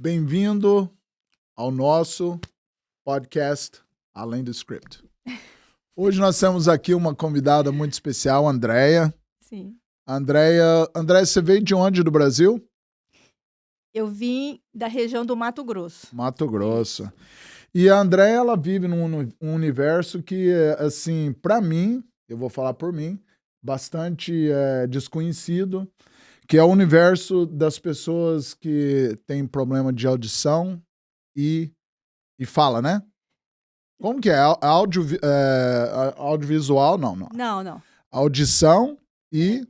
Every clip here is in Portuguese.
Bem-vindo ao nosso podcast Além do Script. Hoje nós temos aqui uma convidada muito especial, a Andréia. Sim. Andréia, você veio de onde do Brasil? Eu vim da região do Mato Grosso. Mato Grosso. E a Andréia, ela vive num universo que, assim, para mim, eu vou falar por mim, bastante desconhecido, que é o universo das pessoas que têm problema de audição e fala, né? Como que é? Audiovisual? Não. Não. Audição e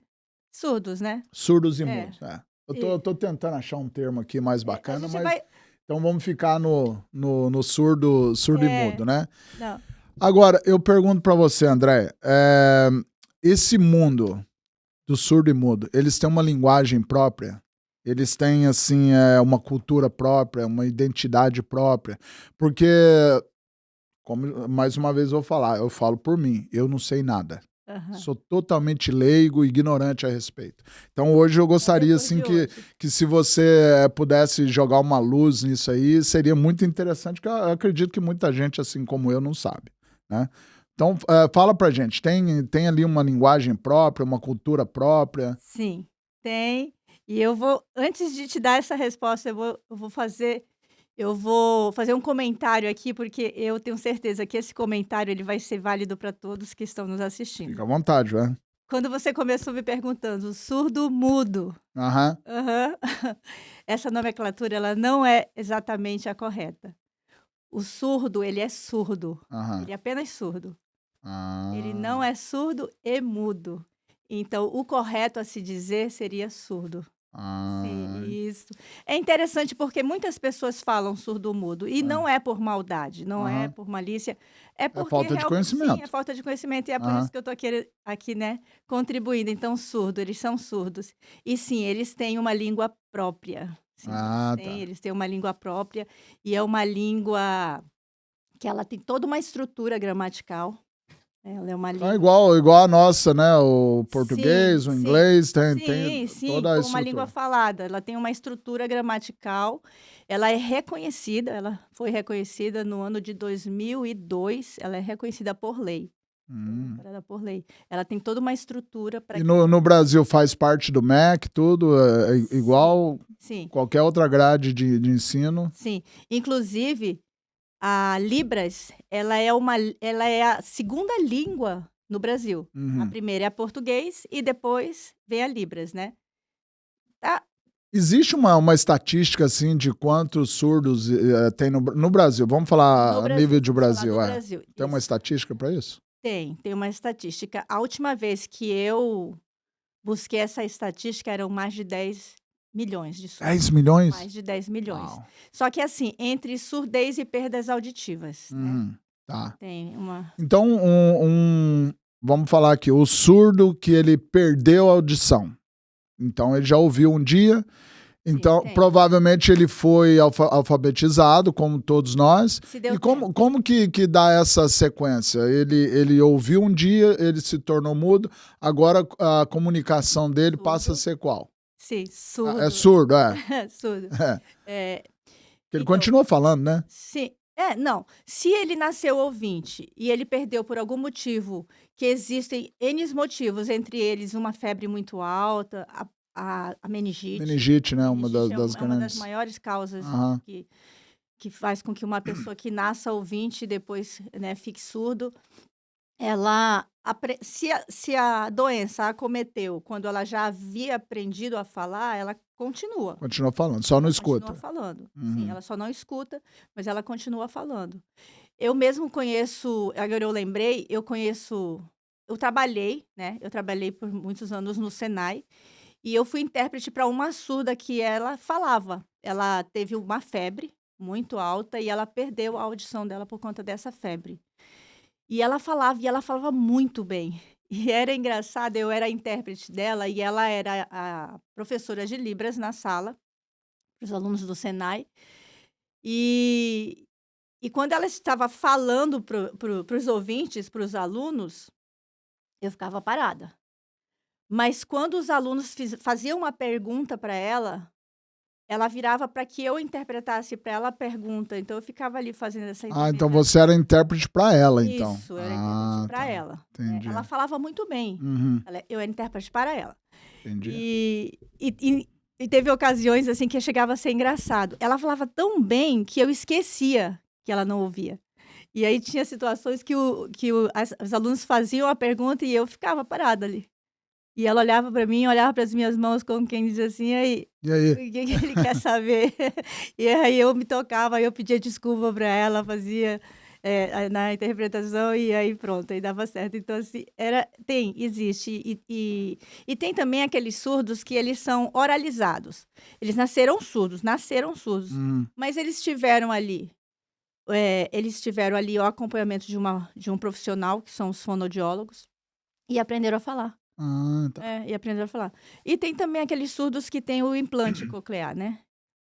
Surdos, né? surdos e É. mudos. É. Eu tô tentando achar um termo aqui mais bacana, mas vai... então vamos ficar no surdo e mudo, né? Não. Agora, eu pergunto pra você, André, esse mundo do surdo e mudo, eles têm uma linguagem própria? Eles têm, assim, uma cultura própria, uma identidade própria? Porque, como mais uma vez eu vou falar, eu falo por mim, eu não sei nada. Aham. Sou totalmente leigo, ignorante a respeito. Então hoje eu gostaria Depois assim de hoje. que se você pudesse jogar uma luz nisso aí, seria muito interessante, porque eu acredito que muita gente, assim como eu, não sabe, né? Então fala pra gente, tem ali uma linguagem própria, uma cultura própria? Sim, tem. E eu vou, antes de te dar essa resposta, eu vou fazer um comentário aqui, porque eu tenho certeza que esse comentário ele vai ser válido para todos que estão nos assistindo. Fica à vontade, né? Quando você começou me perguntando, surdo mudo. Aham. Aham. Essa nomenclatura, ela não é exatamente a correta. O surdo, ele é surdo. Aham. Ele é apenas surdo. Ele Ah. não é surdo e mudo. Então, o correto a se dizer seria surdo. Sim, Ah. isso. É interessante porque muitas pessoas falam surdo-mudo e não é por maldade, não é Aham. por malícia, é porque falta de sim, é conhecimento. falta de conhecimento e é por Aham. isso que eu tô aqui, né, contribuindo. Então, surdo, eles são surdos. E sim, eles têm uma língua própria. Sim, Ah, tá. eles têm uma língua própria e é uma língua que ela tem toda uma estrutura gramatical. Ela é uma Então, língua igual a nossa, né? O sim, português, o sim. inglês, tem Sim, toda a como uma língua estrutura. falada, ela tem uma estrutura gramatical, ela é reconhecida, ela foi reconhecida no ano de 2002, ela é reconhecida por lei, foi Hum. amparada por lei. Ela tem toda uma estrutura para E no Brasil faz parte do MEC, tudo, igual sim, qualquer outra grade de ensino. sim. Inclusive, a Libras, ela é a segunda língua no Brasil. A Uhum. primeira é a português e depois vem a Libras, né. A Existe uma estatística, assim, de quantos surdos tem no Brasil? Vamos falar No a nível Brasil, de vamos falar Brasil, do Brasil, Tem uma isso. estatística para isso? Tem uma estatística. A última vez que eu busquei essa estatística eram mais de 10 milhões de surdos. 10 milhões? Mais de 10 milhões. Uau. Só que assim, entre surdez e perdas auditivas, né, Tá. tem uma Então, vamos falar aqui, o surdo que ele perdeu a audição. Então, ele já ouviu um dia, então tem. provavelmente ele foi alfabetizado, como todos nós. Se deu E tempo. como que dá essa sequência? Ele ouviu um dia, ele se tornou mudo, agora a comunicação dele passa a Surdo. ser qual? Sim, É surdo. surdo, é. Surdo. É. É, Ele então continua falando, né? sim. Não. Se ele nasceu ouvinte e ele perdeu por algum motivo, que existem N motivos, entre eles uma febre muito alta, a meningite. Meningite, né? Uma Meningite das é uma das grandes. maiores causas Aham. que faz com que uma pessoa que nasça ouvinte e depois, né, fique surdo, ela se a doença a acometeu quando ela já havia aprendido a falar, ela continua. Continua falando, só não Ela continua escuta. falando. Sim, Uhum. ela só não escuta, mas ela continua falando. Eu mesmo conheço, agora eu lembrei, eu trabalhei por muitos anos no Senai, e eu fui intérprete para uma surda que ela falava. Ela teve uma febre muito alta e ela perdeu a audição dela por conta dessa febre. E ela falava muito bem. E era engraçado, eu era a intérprete dela e ela era a professora de Libras na sala, para os alunos do Senai. E quando ela estava falando para os ouvintes, para os alunos, eu ficava parada. Mas quando os alunos faziam uma pergunta para ela, ela virava para que eu interpretasse para ela a pergunta. Então eu ficava ali fazendo essa então interpretação. você era intérprete para ela, então. Isso, eu era intérprete para Tá. ela, né. Entendi. Ela falava muito bem, Uhum, eu era intérprete para ela. entendi. E teve ocasiões, assim, que eu chegava a ser engraçado. Ela falava tão bem que eu esquecia que ela não ouvia. E aí tinha situações que os alunos faziam a pergunta e eu ficava parada ali. E ela olhava para mim, olhava para as minhas mãos como quem diz assim: "E E aí, aí? o que que ele quer saber?" E aí eu me tocava, aí eu pedia desculpa para ela, fazia, na interpretação e aí pronto, aí dava certo. Então assim, existe. E tem também aqueles surdos que eles são oralizados. Eles nasceram surdos, Hum. mas eles tiveram ali o acompanhamento de um profissional, que são os fonoaudiólogos, e aprenderam a falar. Tá. E aprenderam a falar. E tem também aqueles surdos que têm o implante coclear, né.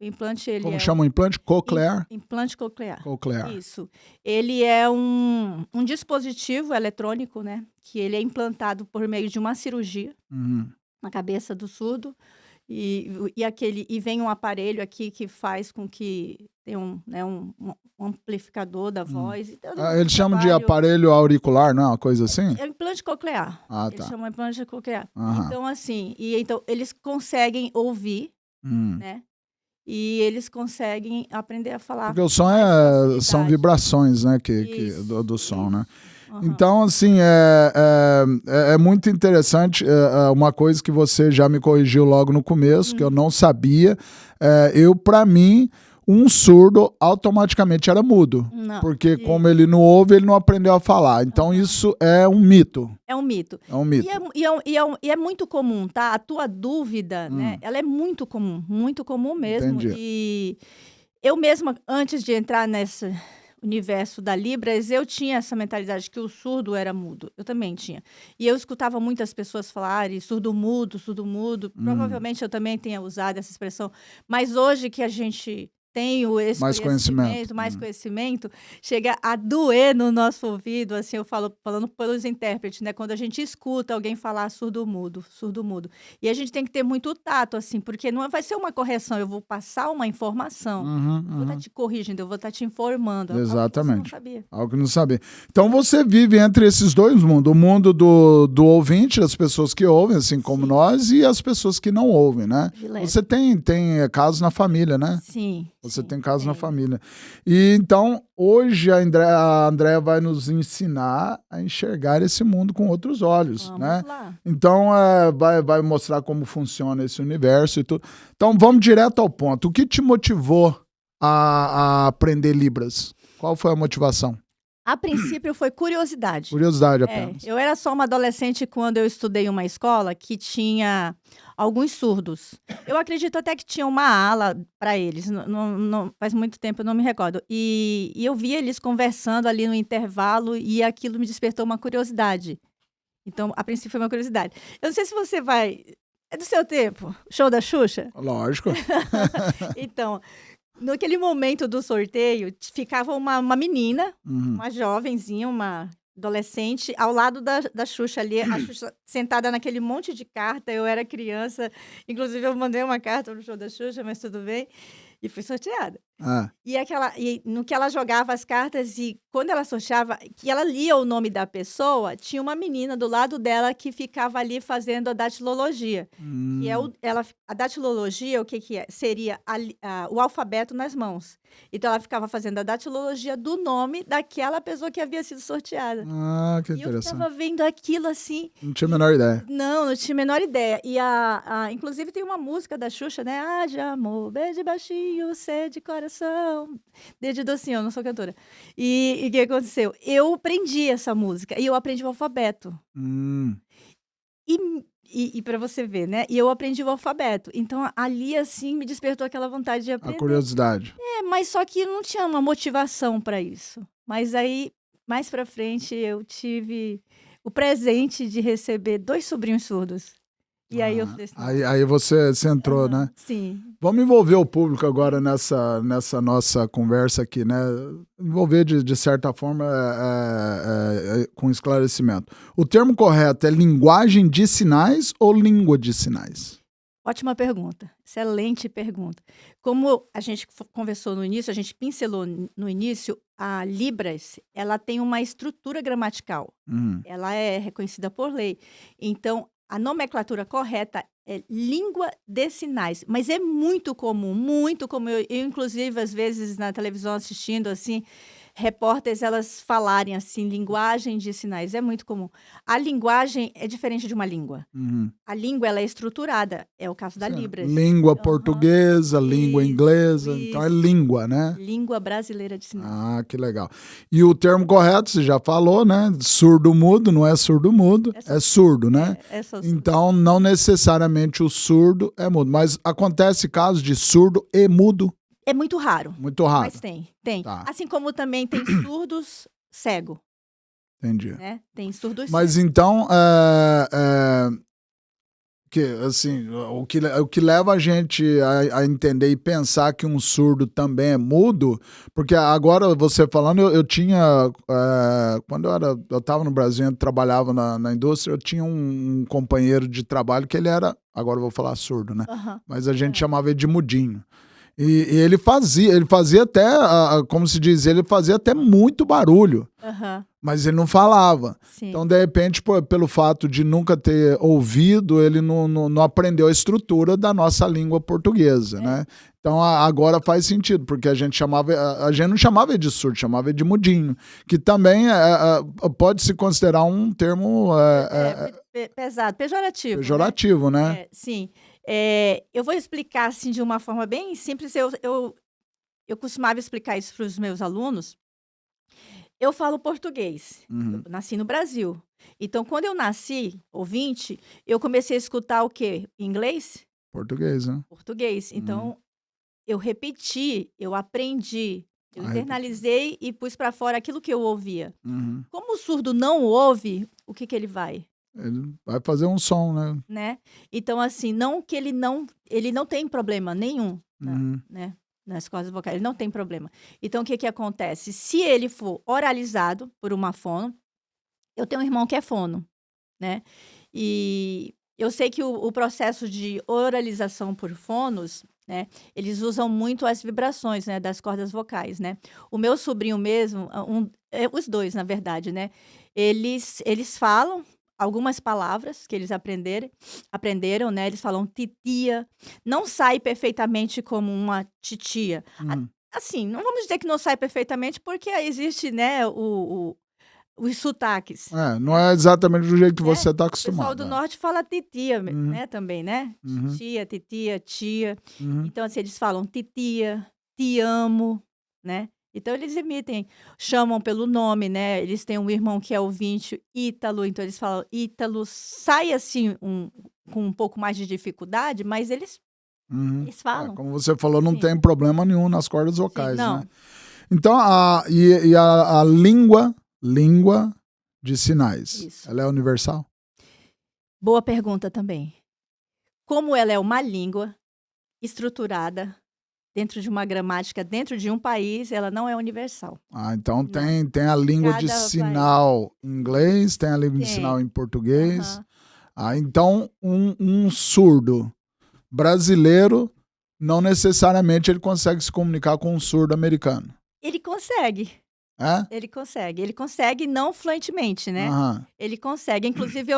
O implante ele Como é chama o implante? Cochlear? implante coclear. Cochlear. Isso. Ele é um dispositivo eletrônico, né, que ele é implantado por meio de uma cirurgia Uhum. na cabeça do surdo, e vem um aparelho aqui que faz com que tenha um amplificador da voz e todo um Eles chamam de trabalho. aparelho auricular, não é uma coisa assim? É implante coclear. Ah, Eles tá. chamam implante coclear. Aham. Então, assim, então eles conseguem ouvir, Hum. né, e eles conseguem aprender a falar Porque o com som mais são facilidade. vibrações, né, Isso, do som, né? Aham. Então, assim, é muito interessante, uma coisa que você já me corrigiu logo no começo, que eu não sabia. Para mim, um surdo automaticamente era mudo. Não. Porque como ele não ouve, ele não aprendeu a falar. Então, isso é um mito. É um mito. É um mito. E é muito comum, tá? A tua dúvida, né, ela é muito comum mesmo. Entendi. E eu mesma, antes de entrar nesse universo da Libras, eu tinha essa mentalidade que o surdo era mudo. Eu também tinha. E eu escutava muitas pessoas falarem surdo mudo, surdo mudo. Provavelmente eu também tenha usado essa expressão. Mas hoje que a gente tem esse Mais conhecimento. mais conhecimento, chega a doer no nosso ouvido, assim, falando pelos intérpretes, né? Quando a gente escuta alguém falar surdo mudo, surdo mudo. E a gente tem que ter muito tato, assim, porque não vai ser uma correção, eu vou passar uma informação. Eu vou estar te corrigindo, eu vou estar te informando. Algo que você não Exatamente. sabia. Algo que não sabia. Então você vive entre esses dois mundos, o mundo do ouvinte, das pessoas que ouvem, assim como nós, e as pessoas que não ouvem, né? De leve. Você tem casos na família, né? Sim. Você sim, tem casos na tenho. família. E então, hoje a Andréa vai nos ensinar a enxergar esse mundo com outros olhos, Vamos né? lá. Então, vai mostrar como funciona esse universo e tudo. Então, vamos direto ao ponto. O que te motivou a aprender Libras? Qual foi a motivação? A princípio foi curiosidade. Curiosidade apenas. Eu era só uma adolescente quando eu estudei em uma escola que tinha alguns surdos. Eu acredito até que tinha uma ala para eles, faz muito tempo, eu não me recordo. E eu via eles conversando ali no intervalo e aquilo me despertou uma curiosidade. Então, a princípio foi uma curiosidade. Eu não sei se você vai... É do seu tempo? Show da Xuxa? Lógico. Então, naquele momento do sorteio, ficava uma menina, Uhum. uma jovenzinha, uma adolescente, ao lado da Xuxa ali, a Xuxa sentada naquele monte de carta. Eu era criança, inclusive eu mandei uma carta no show da Xuxa, mas tudo bem, e fui sorteada. Ah, E no que ela jogava as cartas e quando ela sorteava, que ela lia o nome da pessoa, tinha uma menina do lado dela que ficava ali fazendo a datilologia. Que é a datilologia, o que que é? Seria o alfabeto nas mãos. Então ela ficava fazendo a datilologia do nome daquela pessoa que havia sido sorteada. que E eu interessante. ficava vendo aquilo assim. Não tinha a menor ideia. Não tinha a menor ideia. E inclusive tem uma música da Xuxa, né? Ah, de amor, B de baixinho, C de coração, D de docinho, eu não sou cantora. E o que aconteceu? Eu aprendi essa música e eu aprendi o alfabeto. Hum. E para você ver, né? E eu aprendi o alfabeto. Então ali, assim, me despertou aquela vontade de A aprender. curiosidade. Mas só que não tinha uma motivação para isso. Mas aí, mais para frente, eu tive o presente de receber 2 sobrinhos surdos. E aí eu falei assim, Aí você entrou, né? sim. Vamos envolver o público agora nessa nossa conversa aqui, né? Envolver de certa forma com esclarecimento. O termo correto é linguagem de sinais ou língua de sinais? Ótima pergunta, excelente pergunta. Como a gente conversou no início, a gente pincelou no início, a Libras, ela tem uma estrutura gramatical. Uhum. Ela é reconhecida por lei. Então, a nomenclatura correta é língua de sinais. Mas é muito comum, eu inclusive, às vezes, na televisão assistindo, assim, repórteres, elas falarem assim, linguagem de sinais. É muito comum. A linguagem é diferente de uma língua. Uhum. A língua, ela é estruturada. É o caso da Certo. Libras. Língua Aham. portuguesa, língua Isso, inglesa, então é isso. língua, né? Língua brasileira de sinais. Ah, que legal. E o termo correto, você já falou, né? Surdo-mudo, não é surdo-mudo, é surdo, né? É só surdo. Então, não necessariamente o surdo é mudo, mas acontece casos de surdo e mudo. É muito raro, Muito raro. mas tem. Tá. Assim como também tem surdos cego, Entendi. né? Tem surdos Mas cegos. então, que, assim, o que leva a gente a entender e pensar que um surdo também é mudo, porque agora você falando, eu tinha, quando eu estava no Brasil, eu trabalhava na indústria, eu tinha um companheiro de trabalho que ele era, agora eu vou falar surdo, né? Aham. Mas a gente chamava ele de mudinho. E ele fazia até, como se diz, ele fazia até muito barulho, Aham. mas ele não falava. Sim. Então, de repente, pelo fato de nunca ter ouvido, ele não aprendeu a estrutura da nossa língua portuguesa, né? Então, agora faz sentido, porque a gente não chamava ele de surdo, chamava ele de mudinho, que também pode se considerar um termo pesado, pejorativo. pejorativo, né? Sim. Eu vou explicar assim de uma forma bem simples. Eu costumava explicar isso para os meus alunos. Eu falo português. Uhum. Eu nasci no Brasil. Então, quando eu nasci, ouvinte, eu comecei a escutar o quê? Inglês? Português, né? Português. Então, eu repeti, eu aprendi, eu internalizei e pus para fora aquilo que eu ouvia. Uhum. Como o surdo não ouve, o que ele vai? Ele vai fazer um som, Né? Então, assim, não que ele não tem problema nenhum, Uhum. né? Nas cordas vocais, ele não tem problema. Então, o que acontece? Se ele for oralizado por uma fono, eu tenho um irmão que é fono, né? E eu sei que o processo de oralização por fonos, né? Eles usam muito as vibrações, né? Das cordas vocais, né? O meu sobrinho mesmo, os dois, na verdade, né? Eles falam algumas palavras que eles aprenderam, né? Eles falam titia, não sai perfeitamente como uma titia. Assim, não vamos dizer que não sai perfeitamente, porque existe, né, os sotaques. Não é exatamente do jeito que você está O acostumado. pessoal do norte fala titia, Uhum. né, também, né? Uhum. Titia, tia. Uhum. Então, assim, eles falam titia, te amo, né? Então, eles chamam pelo nome, né? Eles têm um irmão que é ouvinte, Ítalo, então eles falam Ítalo. Sai, assim, com um pouco mais de dificuldade, mas eles falam. Como você falou, não Sim. tem problema nenhum nas cordas vocais, Sim, não. né? Então, a língua de sinais, Isso. ela é universal? Boa pergunta também. Como ela é uma língua estruturada dentro de uma gramática, dentro de um país, ela não é universal. Então tem a língua de sinal em inglês, tem a língua de sinal em português. Então, um surdo brasileiro, não necessariamente ele consegue se comunicar com um surdo americano. Ele consegue. Ele consegue não fluentemente, né? Ele consegue. Inclusive,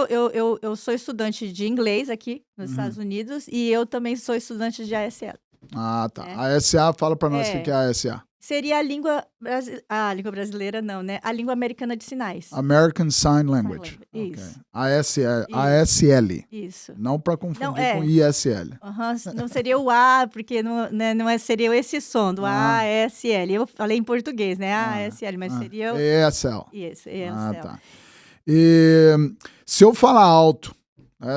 eu sou estudante de inglês aqui nos Estados Unidos e eu também sou estudante de ASL. Tá. A ASA, fala para nós o que é a ASA. Seria a língua brasileira, não, né? A língua americana de sinais. American Sign Language. Isso. ASL. Isso. Não para confundir com ISL. Não seria o A, porque seria esse som do ASL. Eu falei em português, né? ASL, mas seria o... ESL. Isso, ESL. Tá. E se eu falar alto,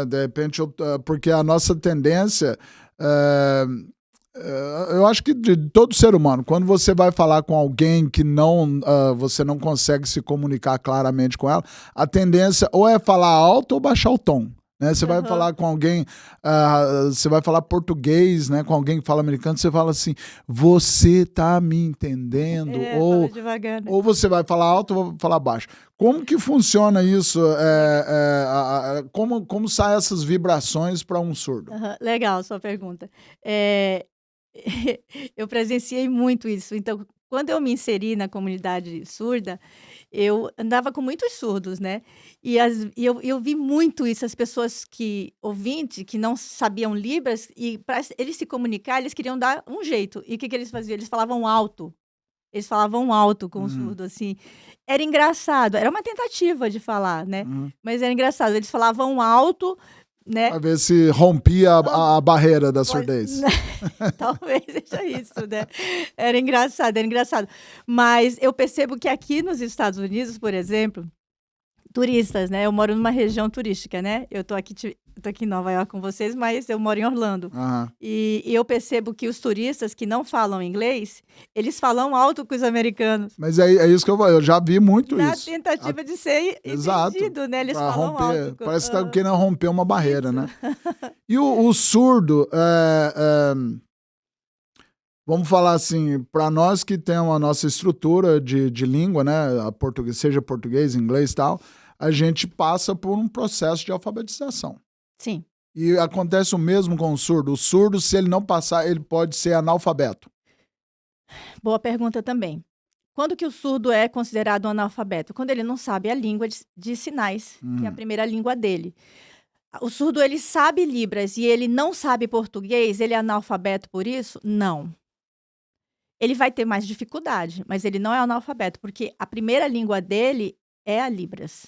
de repente, porque a nossa tendência... eu acho que de todo ser humano, quando você vai falar com alguém que você não consegue se comunicar claramente com ela, a tendência ou é falar alto ou baixar o tom. né? Você vai falar com alguém, você vai falar português, né? Com alguém que fala americano, você fala assim, você tá me entendendo? Fala devagar, né? Ou você vai falar alto ou vai falar baixo. Como que funciona isso? Como saem essas vibrações para um surdo? Legal sua pergunta. Eu presenciei muito isso. Então, quando eu me inseri na comunidade surda, eu andava com muitos surdos, né? E eu vi muito isso, as pessoas ouvintes, que não sabiam Libras, e para eles se comunicar, eles queriam dar um jeito. E o que eles faziam? Eles falavam alto. Eles falavam alto com o surdo, assim. Era engraçado, era uma tentativa de falar, né? Mas era engraçado. Eles falavam alto, né? Para ver se rompia a barreira da surdez. Talvez seja isso, né? Era engraçado, era engraçado. Mas eu percebo que aqui nos Estados Unidos, por exemplo, turistas, né? Eu moro numa região turística, né? Eu tô aqui em Nova York com vocês, mas eu moro em Orlando. E eu percebo que os turistas que não falam inglês, eles falam alto com os americanos. Mas é isso que eu já vi muito isso. Na tentativa de ser entendido, né? Eles falam romper, alto. Parece que tá querendo romper uma barreira, né? E o surdo, vamos falar assim, para nós que temos a nossa estrutura de língua, né? Seja português, inglês e tal, a gente passa por um processo de alfabetização. Sim. E acontece o mesmo com o surdo. O surdo, se ele não passar, ele pode ser analfabeto. Boa pergunta também. Quando que o surdo é considerado um analfabeto? Quando ele não sabe a língua de sinais, que é a primeira língua dele. O surdo, ele sabe Libras e ele não sabe português, ele é analfabeto por isso? Não. Ele vai ter mais dificuldade, mas ele não é analfabeto, porque a primeira língua dele é a Libras.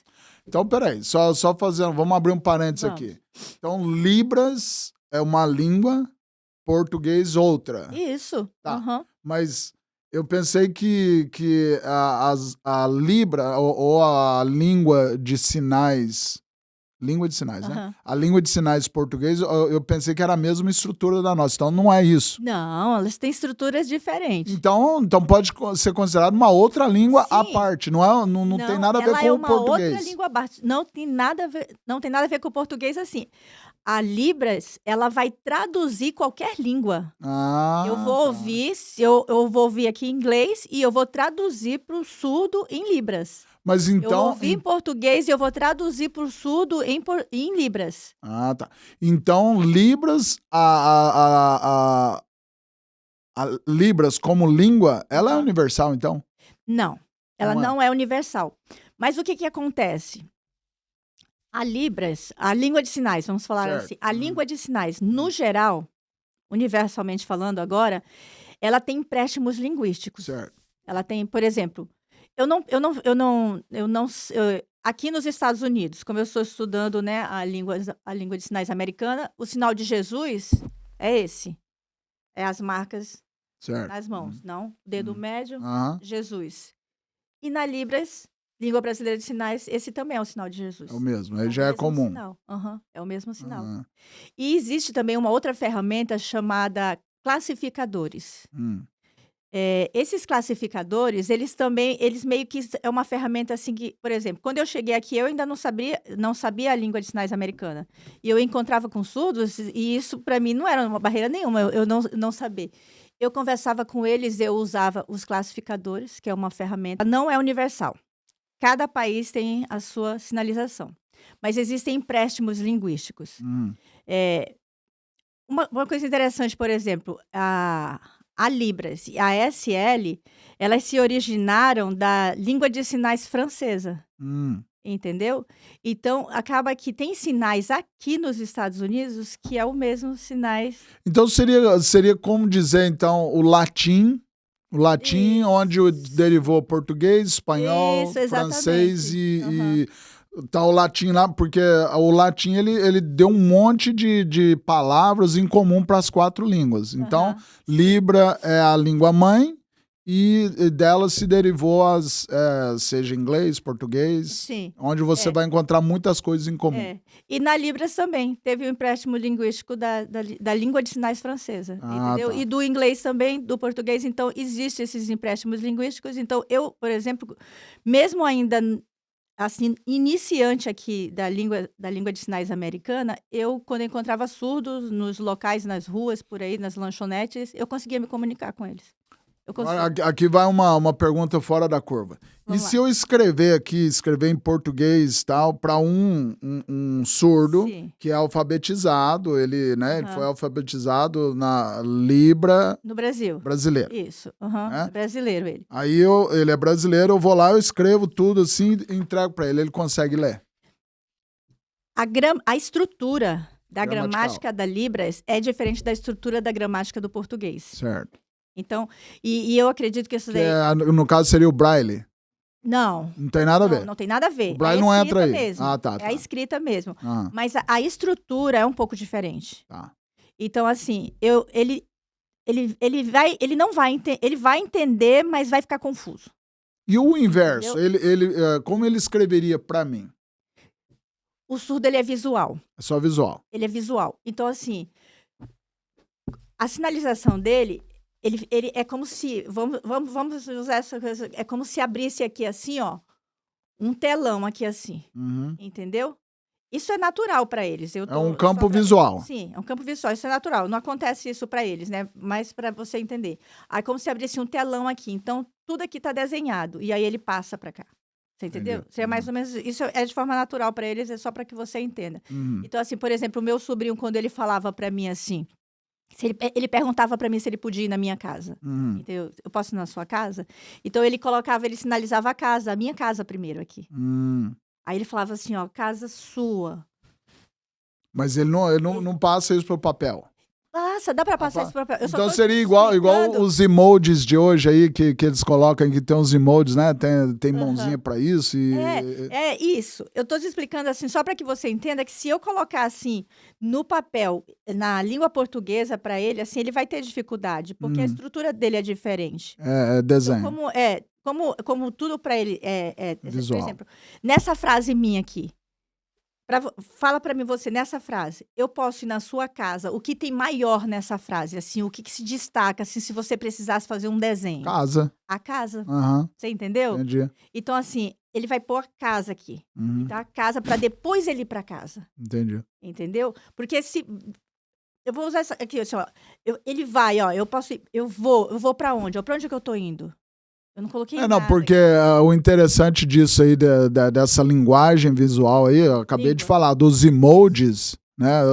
Então, peraí, só fazendo, vamos abrir um parênteses aqui. Então, Libras é uma língua, português outra. Isso. Tá. Mas eu pensei que a Libra ou a língua de sinais, né? A língua de sinais português, eu pensei que era a mesma estrutura da nossa. Então, não é isso. Não, elas têm estruturas diferentes. Então pode ser considerado uma outra língua à parte. Não tem nada a ver com o português. Ela é uma outra língua à parte. Não tem nada a ver com o português assim. A Libras, ela vai traduzir qualquer língua. Eu vou ouvir, eu vou ouvir aqui em inglês e eu vou traduzir para o surdo em Libras. Mas então... Eu vou ouvir em português e eu vou traduzir para o surdo em Libras. Tá. Então, Libras, a Libras como língua, ela é universal, então? Não, ela não é universal. Mas o que acontece? A Libras, a língua de sinais, vamos falar assim, a língua de sinais, no geral, universalmente falando agora, ela tem empréstimos linguísticos. Certo. Ela tem, por exemplo, aqui nos Estados Unidos, como eu estou estudando, né, a língua de sinais americana, o sinal de Jesus é esse. É as marcas nas mãos, não? Dedo médio, Jesus. E na Libras, língua brasileira de sinais, esse também é o sinal de Jesus. É o mesmo, aí já é comum. É o mesmo sinal. E existe também uma outra ferramenta chamada classificadores. Esses classificadores, eles meio que é uma ferramenta assim que, por exemplo, quando eu cheguei aqui, eu ainda não sabia a língua de sinais americana. E eu encontrava com surdos, e isso para mim não era uma barreira nenhuma, eu não saber. Eu conversava com eles, eu usava os classificadores, que é uma ferramenta, não é universal. Cada país tem a sua sinalização. Mas existem empréstimos linguísticos. Uma coisa interessante, por exemplo, a Libras e a SL, elas se originaram da língua de sinais francesa. Entendeu? Então, acaba que tem sinais aqui nos Estados Unidos que é o mesmo sinais. Então, seria como dizer, então, o latim, onde derivou português, espanhol, francês e tá o latim lá, porque o latim ele deu um monte de palavras em comum para as 4 línguas. Então, Libra é a língua mãe e dela se derivou seja inglês, português, onde você vai encontrar muitas coisas em comum. E na Libras também teve um empréstimo linguístico da língua de sinais francesa, entendeu? Tá. E do inglês também, do português. Então, existem esses empréstimos linguísticos. Então, eu, por exemplo, mesmo ainda assim, iniciante aqui da língua de sinais americana, quando eu encontrava surdos nos locais, nas ruas, por aí, nas lanchonetes, eu conseguia me comunicar com eles. Eu Agora, consigo. aqui vai uma pergunta fora da curva. E Vamos se lá. eu escrever aqui, escrever em português tal, para um surdo Sim. que é alfabetizado, ele, né, ele foi Aham. alfabetizado na Libra No Brasil. brasileira, Isso. Aham. né? É brasileiro ele. Aí ele é brasileiro, eu vou lá, eu escrevo tudo assim e entrego para ele consegue ler. A estrutura da Gramatical. gramática da Libras é diferente da estrutura da gramática do português. Certo. Então, e eu acredito que isso Que daí... no caso seria o Braille. Não. Não tem nada a ver. Não tem nada a ver. O Braille é a não escrita entra aí. mesmo. Ah, tá. É a escrita mesmo. Ah, Mas a estrutura é um pouco diferente. tá. Então, assim, ele não vai entender, ele vai entender, mas vai ficar confuso. E o inverso, Entendeu? como ele escreveria para mim? O surdo, ele é visual. É só visual. Ele é visual. Então, assim, a sinalização dele, ele é como se... Vamos usar essa coisa. É como se abrisse aqui assim, ó. Um telão aqui assim. Uhum. Entendeu? Isso é natural para eles. É um campo visual. Sim, é um campo visual. Isso é natural. Não acontece isso para eles, né? Mas para você entender. Aí, como se abrisse um telão aqui. Então, tudo aqui está desenhado. E aí, ele passa para cá. Você entendeu? Entendi. Seria mais ou menos... Isso é de forma natural para eles. É só para que você entenda. Uhum. Então, assim, por exemplo, o meu sobrinho, quando ele falava para mim assim... Ele perguntava para mim se ele podia ir na minha casa. Uhum. Entendeu? Eu posso ir na sua casa? Então, ele sinalizava a minha casa primeiro aqui. Aí ele falava assim, ó, casa sua. Mas ele não passa isso pro papel. Passa, dá pra passar isso pra... Então seria igual os emojis de hoje aí, que eles colocam, que tem uns emojis, né? Tem mãozinha pra isso e... É isso. Eu tô te explicando assim, só pra que você entenda que se eu colocar assim, no papel, na língua portuguesa pra ele, assim, ele vai ter dificuldade, porque a estrutura dele é diferente. É desenho. Então, como tudo pra ele Visual. Por exemplo, nessa frase minha aqui, fala pra mim você, nessa frase, eu posso ir na sua casa, o que tem maior nessa frase, assim, o que se destaca, assim, se você precisasse fazer um desenho? Casa. A casa. Aham. Você entendeu? Entendi. Então, assim, ele vai pôr a casa aqui. Uhum. Então, a casa pra depois ele ir pra casa. Entendi. Entendeu? Porque se... Eu vou usar essa aqui, assim, ó. Ele vai, ó, eu vou pra onde? Pra onde que eu tô indo? Eu não coloquei Não, nada porque aqui. o interessante disso aí, dessa linguagem visual aí, eu acabei de falar dos emojis, né?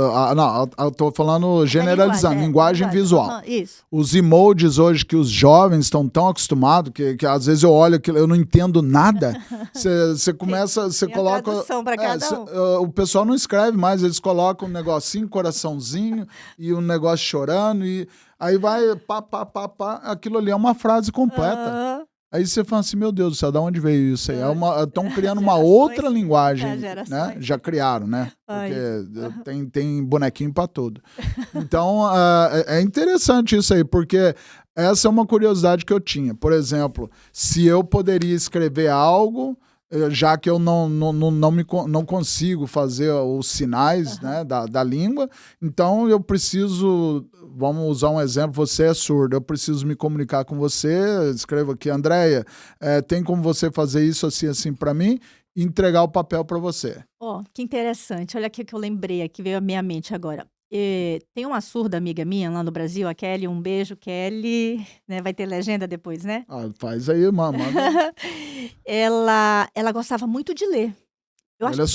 Eu tô falando generalizando, linguagem visual. Uhum, isso. Os emojis hoje que os jovens estão tão acostumados, que às vezes eu olho aquilo, eu não entendo nada. Você começa, você coloca... tradução pra cada o pessoal não escreve mais, eles colocam um negocinho, coraçãozinho, e um negócio chorando, e aí vai pá, aquilo ali é uma frase completa. Aí você fala assim, meu Deus do céu, de onde veio isso aí? Estão criando uma outra linguagem, né? Já criaram, né? Porque tem bonequinho para tudo. Então, é interessante isso aí, porque essa é uma curiosidade que eu tinha. Por exemplo, se eu poderia escrever algo, já que eu não consigo fazer os sinais, né, da língua, então eu preciso, vamos usar um exemplo, você é surdo, eu preciso me comunicar com você, escrevo aqui, Andréia, tem como você fazer isso assim para mim e entregar o papel para você. Que interessante, olha aqui que eu lembrei, aqui veio à minha mente agora. Tem uma surda amiga minha lá no Brasil, a Kelly, um beijo, Kelly, né, vai ter legenda depois, né? Faz aí, mano. Ela gostava muito de ler. Eu acho Ela é que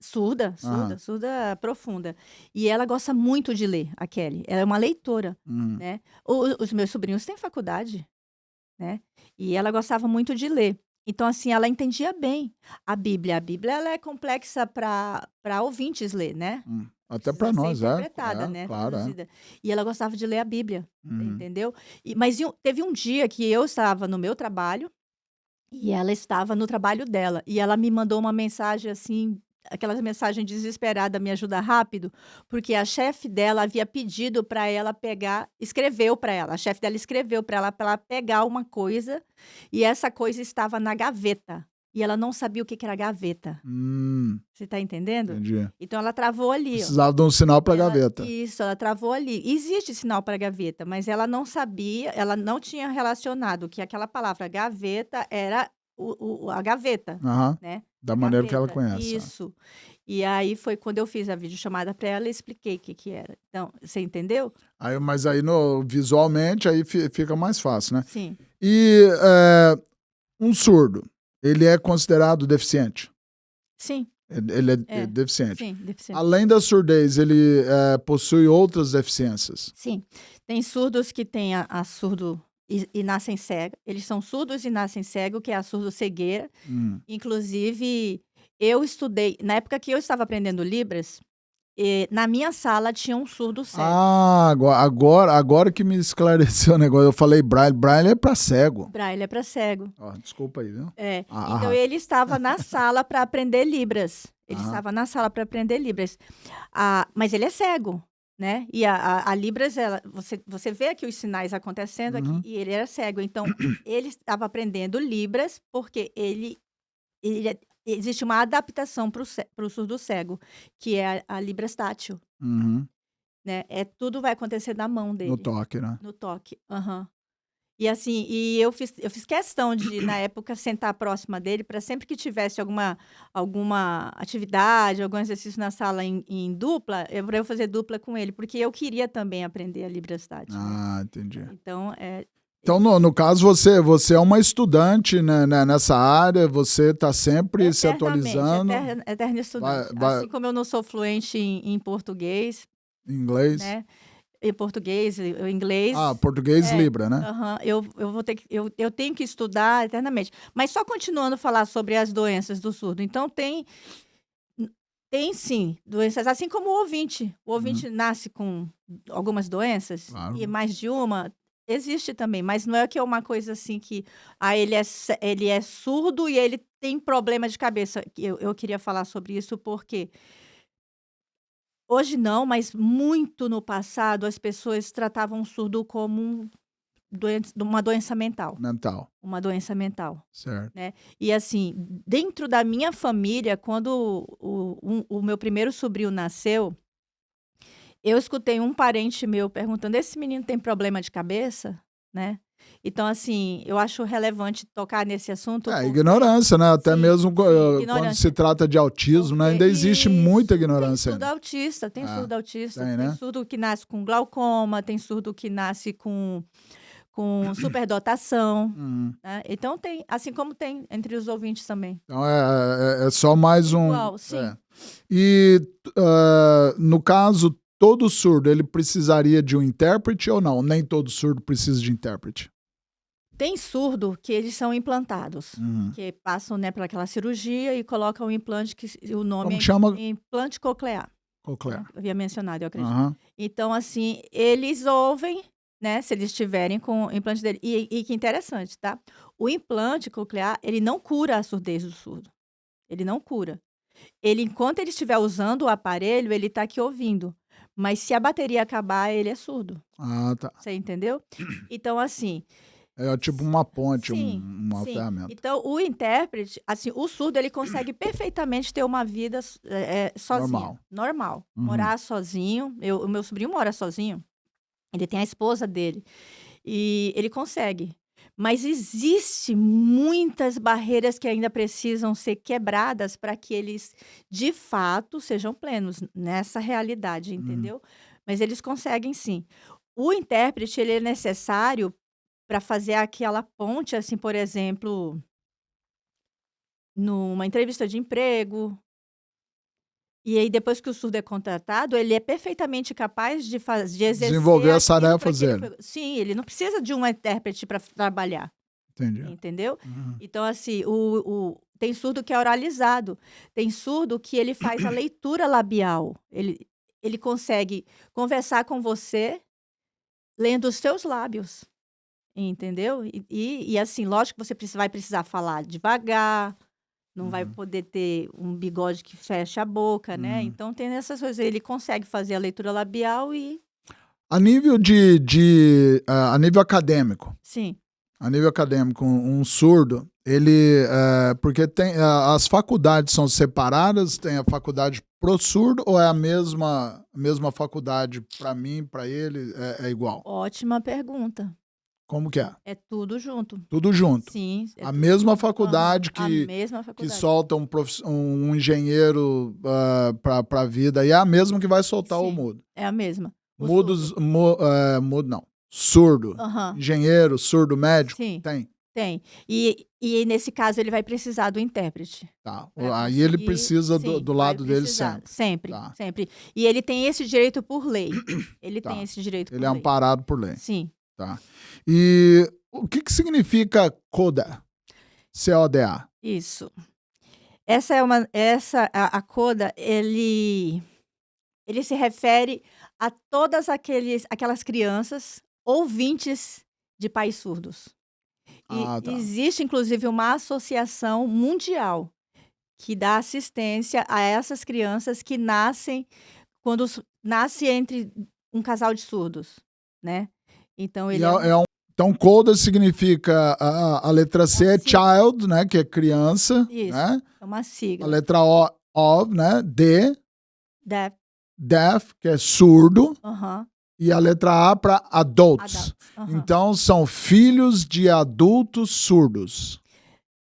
surda? Surda profunda. E ela gosta muito de ler, a Kelly. Ela é uma leitora, né? Os meus sobrinhos têm faculdade, né? E ela gostava muito de ler. Então, assim, ela entendia bem a Bíblia. A Bíblia, ela é complexa para ouvintes ler, né? Até para nós, interpretada, né? Claro, E ela gostava de ler a Bíblia, entendeu? Mas teve um dia que eu estava no meu trabalho e ela estava no trabalho dela. E ela me mandou uma mensagem assim, aquela mensagem desesperada, me ajuda rápido, porque a chefe dela havia pedido para ela escreveu para ela, a chefe dela escreveu para ela pegar uma coisa e essa coisa estava na gaveta. E ela não sabia o que era gaveta. Você tá entendendo? Entendi. Então ela travou ali. Precisava de um sinal para gaveta. Isso, ela travou ali. Existe sinal para gaveta, mas ela não sabia, ela não tinha relacionado que aquela palavra gaveta era a gaveta, Aham. né? Da A maneira que ela gaveta, conhece. isso. E aí foi quando eu fiz a videochamada para ela e expliquei o que que era. Então, você entendeu? Mas aí visualmente aí fica mais fácil, né? Sim, E um surdo, ele é considerado deficiente? sim, Ele é é, deficiente. sim, deficiente. Além da surdez, ele possui outras deficiências? Sim, tem surdos que têm a surdo e nascem cego. Eles são surdos e nascem cego, que é a surdo-cegueira. Hum. Inclusive, eu estudei na época que eu estava aprendendo Libras, na minha sala tinha um surdo cego. Ah, agora que me esclareceu o negócio. Eu falei Braille. Braille é para cego. Braille é para cego. Ó, desculpa aí, viu? É. Ah, Então, ah. ele estava na sala para aprender Libras. Ele Aham. estava na sala para aprender Libras. Mas ele é cego, né? E a Libras, você vê aqui os sinais acontecendo aqui, Uhum. e ele era cego. Então, ele estava aprendendo Libras porque existe uma adaptação para o surdo cego, que é a Libras tátil, Uhum. né? Tudo vai acontecer na mão No dele, toque, né? no toque. Aham. E assim, eu fiz questão de, na época, sentar próxima dele para sempre que tivesse alguma atividade, algum exercício na sala em dupla, para eu fazer dupla com ele, porque eu queria também aprender a Libras tátil, né? Ah, entendi. Então, Então, no caso, você é uma estudante, né, nessa área, você está sempre se eternamente, atualizando eterna estudante. vai- Assim como eu não sou fluente em português, em inglês. né? Em português, em inglês. Português Libra, né? Aham, eu vou ter que, eu tenho que estudar eternamente. Mas só continuando a falar sobre as doenças do surdo. Então, tem sim, doenças, assim como o ouvinte. O ouvinte nasce com algumas doenças, Claro. e mais de uma, existe também. Mas não é que é uma coisa assim que ele é surdo e ele tem problema de cabeça. Eu queria falar sobre isso porque hoje não, mas muito no passado as pessoas tratavam o surdo como uma doença mental. Mental, Uma doença mental, certo. né. E assim, dentro da minha família, quando o meu primeiro sobrinho nasceu, eu escutei um parente meu perguntando: "Esse menino tem problema de cabeça?", né. Então assim, eu acho relevante tocar nesse assunto porque Ignorância, né? Até sim, mesmo sim, quando se ignorância. trata de autismo, né? Ainda existe muita ignorância. Tem surdo autista, Tem, tem né? surdo que nasce com glaucoma, tem surdo que nasce com superdotação, né. Então tem, assim como tem entre os ouvintes também. Então é só mais um. Igual, sim. E no caso, todo surdo ele precisaria de um intérprete ou não? Nem todo surdo precisa de intérprete. Tem surdo que eles são implantados, que passam, né, pelaquela cirurgia e colocam o implante que o nome Como é que chama? implante coclear, Coclear. né, eu havia mencionado, eu acredito. Aham. Então assim, eles ouvem, né, se eles estiverem com o implante dele. E que interessante, tá? O implante coclear, ele não cura a surdez do surdo, ele não cura. Ele, enquanto ele estiver usando o aparelho, ele tá aqui ouvindo, mas se a bateria acabar, ele é surdo, Ah, tá. você entendeu? Então assim, É tipo uma ponte, sim, uma sim. ferramenta. Então o intérprete, assim, o surdo ele consegue perfeitamente ter uma vida sozinho, normal, morar sozinho. O meu sobrinho mora sozinho, ele tem a esposa dele, e ele consegue. Mas existe muitas barreiras que ainda precisam ser quebradas para que eles, de fato, sejam plenos nessa realidade, entendeu? Mas eles conseguem sim. O intérprete, ele é necessário para fazer aquela ponte, assim, por exemplo, numa entrevista de emprego. E aí, depois que o surdo é contratado, ele é perfeitamente capaz de exercer Desenvolver as aquilo pra tarefas que ele dele. sim, ele não precisa de um intérprete para trabalhar, Entendi. entendeu? Então, assim, tem surdo que é oralizado, tem surdo que ele faz a leitura labial, ele consegue conversar com você lendo os seus lábios, entendeu? Assim, lógico que você vai precisar falar devagar, não vai poder ter um bigode que fecha a boca, né, então tem essas coisas, ele consegue fazer a leitura labial e A nível a nível acadêmico, sim. um surdo, ele, porque tem, as faculdades são separadas, tem a faculdade pro surdo ou é a mesma faculdade para mim, para ele, é igual? Ótima pergunta. Como que é? É tudo junto. Tudo junto. Sim. A mesma faculdade A que, mesma que faculdade. solta um engenheiro para a vida, e é a mesma que vai soltar o Sim, mudo. é a mesma. O Mudos, surdo. mudo não. Surdo. Aham. Engenheiro, surdo médico, Sim, tem. tem. E nesse caso ele vai precisar do intérprete. Tá. Pra Aí ele conseguir, precisa sim, do vai lado dele precisar. sempre. Sempre, Tá. sempre. E ele tem esse direito por lei. Ele tem Tá. esse direito Ele por é lei. amparado por lei. Sim. Tá. E o que significa CODA? CODA. Isso. A CODA, ele se refere a todas aquelas crianças ouvintes de pais surdos. E Ah, tá. existe, inclusive, uma associação mundial que dá assistência a essas crianças que nascem nasce entre um casal de surdos, né. Então ele é um Então, CODA significa a letra C é sigla. child, né? Que é criança, Isso, né? é uma A sigla. letra O, né? D, Deaf. deaf, que é surdo. Aham. E a letra A para adults. Adults. Aham. Então, são filhos de adultos surdos.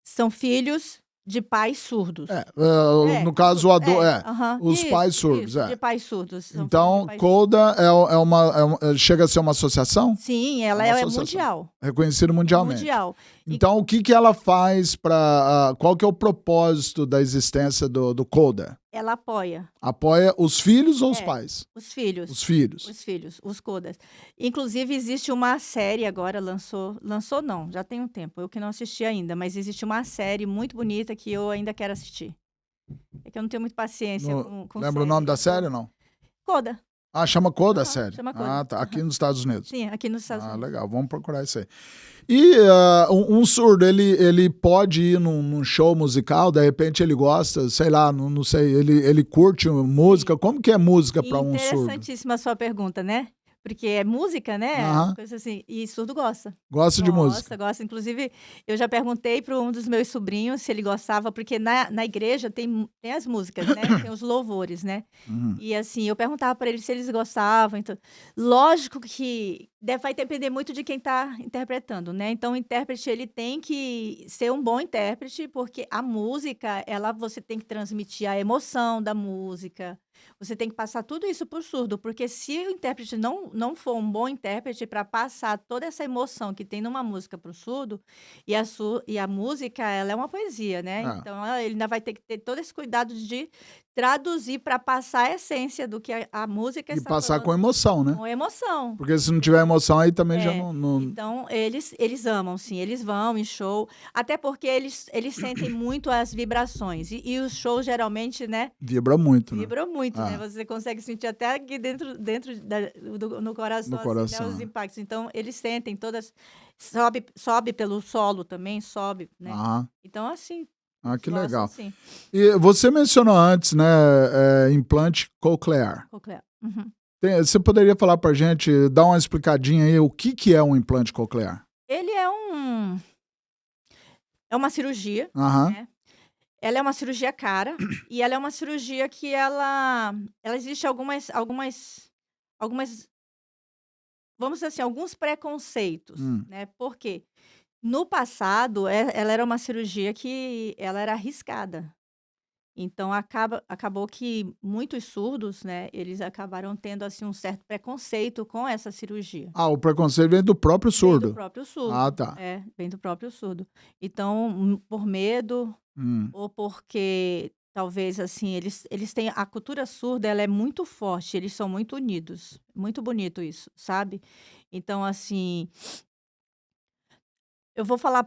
São filhos de pais surdos. No caso, o adulto. Aham. Os Isso, pais surdos. isso, de pais surdos. São filhos Então, de pais surdos. CODA chega a ser uma associação? Sim, ela uma é associação. mundial. Reconhecida mundialmente. Mundial. Então, o que ela faz para. Qual que é o propósito da existência do CODA? Ela apoia Apoia os filhos ou os pais? os filhos. Os filhos. Os filhos, os CODAs. Inclusive, existe uma série agora, lançou não, já tem um tempo, eu que não assisti ainda, mas existe uma série muito bonita que eu ainda quero assistir. É que eu não tenho muita paciência com Lembra o nome da série ou não? CODA. Ah, chama CODA a Aham, série? chama CODA. Ah, tá. Aqui nos Estados Unidos. Sim, aqui nos Estados Unidos. Legal. Vamos procurar isso aí. E um surdo, ele pode ir num show musical, de repente ele gosta, sei lá, não sei, ele curte música. Como que é música para um surdo? Interessantíssima a sua pergunta, né? Porque é música, né? Aham. Coisa assim. E surdo gosta. Gosta de música. Gosta. Inclusive, eu já perguntei para um dos meus sobrinhos se ele gostava, porque na igreja tem as músicas, né? Tem os louvores, né? Uhum. E assim, eu perguntava para eles se eles gostavam. Então, lógico que vai depender muito de quem está interpretando, né? Então, o intérprete ele tem que ser um bom intérprete, porque a música, você tem que transmitir a emoção da música. Você tem que passar tudo isso para o surdo, porque se o intérprete não for um bom intérprete para passar toda essa emoção que tem numa música para o surdo, e a música, ela é uma poesia, né? Então, ele ainda vai ter que ter todo esse cuidado de traduzir para passar a essência do que a música E está passar falando. com emoção, né? Com emoção. Porque se não tiver emoção, aí também já não... Então, eles amam, sim, eles vão em show, até porque eles sentem muito as vibrações. E os shows, geralmente, né? Vibra muito, né? Vibram muito, né? Você consegue sentir até aqui dentro no coração, assim, né? Os impactos. Então, eles sentem todas. Sobe pelo solo também, sobe, né? Então, assim. Que legal. Assim. E você mencionou antes, né? Implante coclear. Coclear. Uhum. Você poderia falar pra gente, dar uma explicadinha aí, o que é um implante coclear? Ele é uma cirurgia, Aham. né? Ela é uma cirurgia cara e ela é uma cirurgia que ela existe algumas, vamos dizer assim, alguns preconceitos, né? Por quê? No passado, ela era uma cirurgia que ela era arriscada. Então acabou que muitos surdos, né, eles acabaram tendo assim um certo preconceito com essa cirurgia. O preconceito vem do próprio Vem surdo. do próprio surdo. Tá. Vem do próprio surdo. Então, por medo ou porque talvez assim eles têm a cultura surda, ela é muito forte, eles são muito unidos. Muito bonito isso, sabe? Então assim, eu vou falar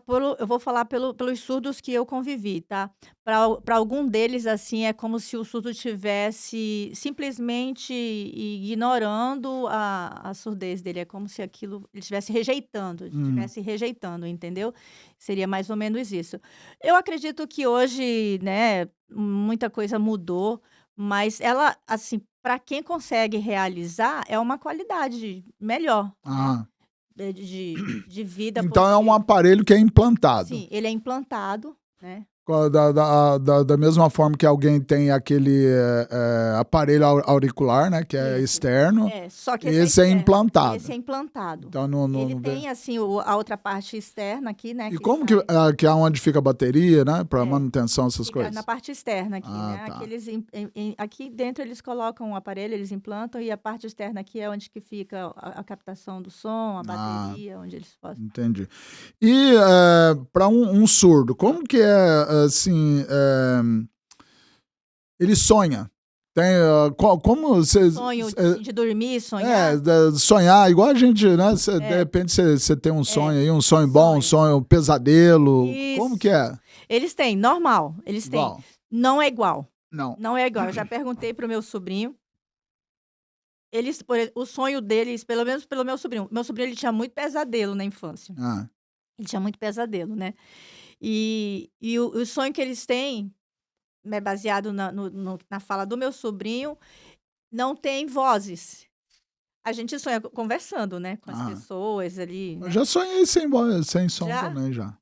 pelos surdos que eu convivi, tá? Para algum deles, assim, é como se o surdo tivesse simplesmente ignorando a surdez dele. É como se aquilo ele estivesse rejeitando, entendeu? Seria mais ou menos isso. Eu acredito que hoje, né, muita coisa mudou, mas ela, assim, para quem consegue realizar, é uma qualidade melhor, né? De vida. Então é um aparelho que é implantado. Sim, ele é implantado, né? Da mesma forma que alguém tem aquele aparelho auricular, né? Que é Isso. externo. Só que Esse é externo. implantado. Esse é implantado. Então, Ele tem, assim, a outra parte externa aqui, né? E como que é onde fica a bateria, né? Para manutenção, essas Fica coisas? na parte externa aqui, né? Tá. Aqui dentro eles colocam o aparelho, eles implantam, e a parte externa aqui é onde que fica a captação do som, a bateria, onde eles possam. Entendi. E para um surdo, como que é, assim, ele sonha? Tem, como você... Sonho assim, de dormir, sonhar. Sonhar, igual a gente, né? De repente você tem um sonho aí, um sonho bom, um sonho, um pesadelo. Isso. Como que é? Eles têm, normal. Eles têm. Igual. Não é igual. Não é igual. Eu já perguntei pro meu sobrinho. O sonho deles, pelo menos pelo meu sobrinho. Meu sobrinho, ele tinha muito pesadelo na infância. Ele tinha muito pesadelo, né? E o sonho que eles têm, é baseado na fala do meu sobrinho, não tem vozes. A gente sonha conversando, né? Com as pessoas ali. Eu já sonhei sem som também, já.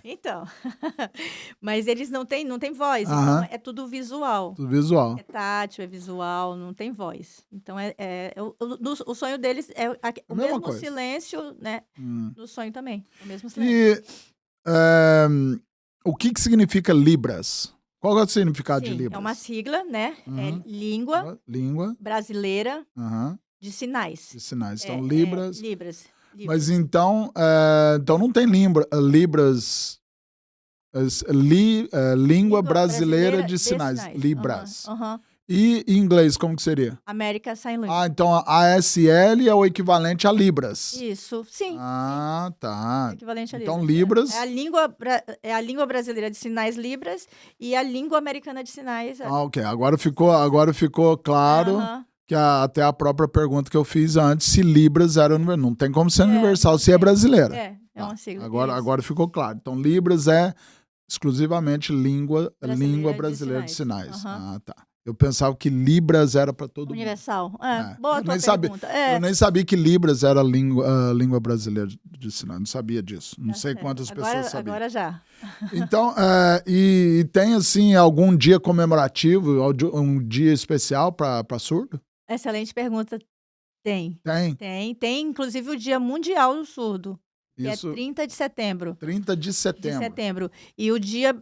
Então. Mas eles não têm voz. Então, é tudo visual. Tudo visual. É tátil, é visual, não tem voz. Então, o sonho deles é o mesmo coisa. Silêncio, né? No sonho também. O mesmo silêncio. E o que significa Libras? Qual é o significado de Libras? É uma sigla, né? É língua brasileira de sinais. De sinais. Então, Libras. Libras. Mas então não tem Libras. Língua brasileira de sinais. Libras. E em inglês, como que seria? American Sign Language. Então a ASL é o equivalente a Libras. Isso, sim. Tá. É equivalente a então, Libras. Libras... É a língua brasileira de sinais Libras e a língua americana de sinais... Ok. Agora ficou claro que até a própria pergunta que eu fiz antes, se Libras era universal. Não tem como ser universal se é brasileira. É uma sigla. Agora ficou claro. Então, Libras é exclusivamente língua brasileira de sinais. Tá. Eu pensava que Libras era para todo universal. mundo. Boa tua pergunta. Eu nem sabia que Libras era língua brasileira de sinais. Não sabia disso. Não sei quantas pessoas sabiam. Agora já. Então, e tem, assim, algum dia comemorativo, um dia especial para surdo? Excelente pergunta. Tem. Tem, inclusive o Dia Mundial do Surdo. Isso. Que é 30 de setembro. 30 de setembro. E o dia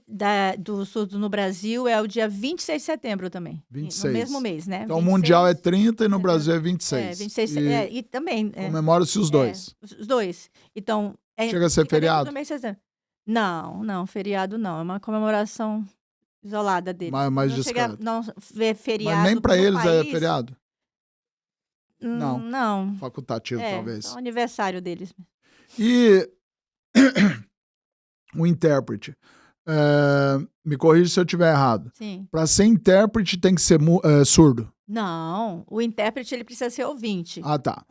do surdo no Brasil é o dia 26 de setembro também. 26. No mesmo mês, né? Então, 26, o Mundial é 30 e no Brasil é 26. 26. E também... Comemora-se os dois. Os dois. Então... Chega a ser feriado? Não, feriado não. É uma comemoração isolada deles. Mais não discreta. Chega, não vê feriado. Mas nem para eles país, é feriado? Não. Facultativo, talvez. É o aniversário deles. E o intérprete, me corrija se eu estiver errado. Sim. Para ser intérprete tem que ser surdo? Não, o intérprete ele precisa ser ouvinte. Tá.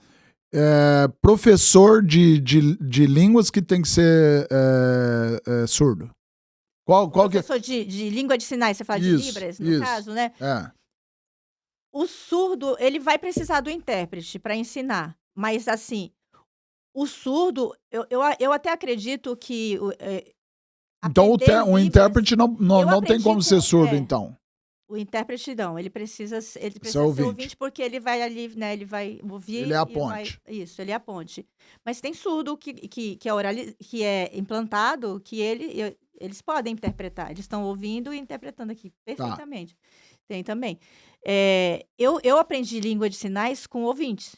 Professor de línguas que tem que ser surdo? Qual professor que de língua de sinais, você fala de Libras, no caso, né? O surdo, ele vai precisar do intérprete para ensinar, mas assim... O surdo, eu até acredito que... então, o intérprete não tem como ser surdo, então? O intérprete não, ele precisa ser ouvinte, porque ele vai ali, né? Ele vai ouvir... Ele é a ponte. Isso, ele é a ponte. Mas tem surdo que é implantado, que eles podem interpretar. Eles estão ouvindo e interpretando aqui perfeitamente. Tem também. Eu aprendi língua de sinais com ouvintes.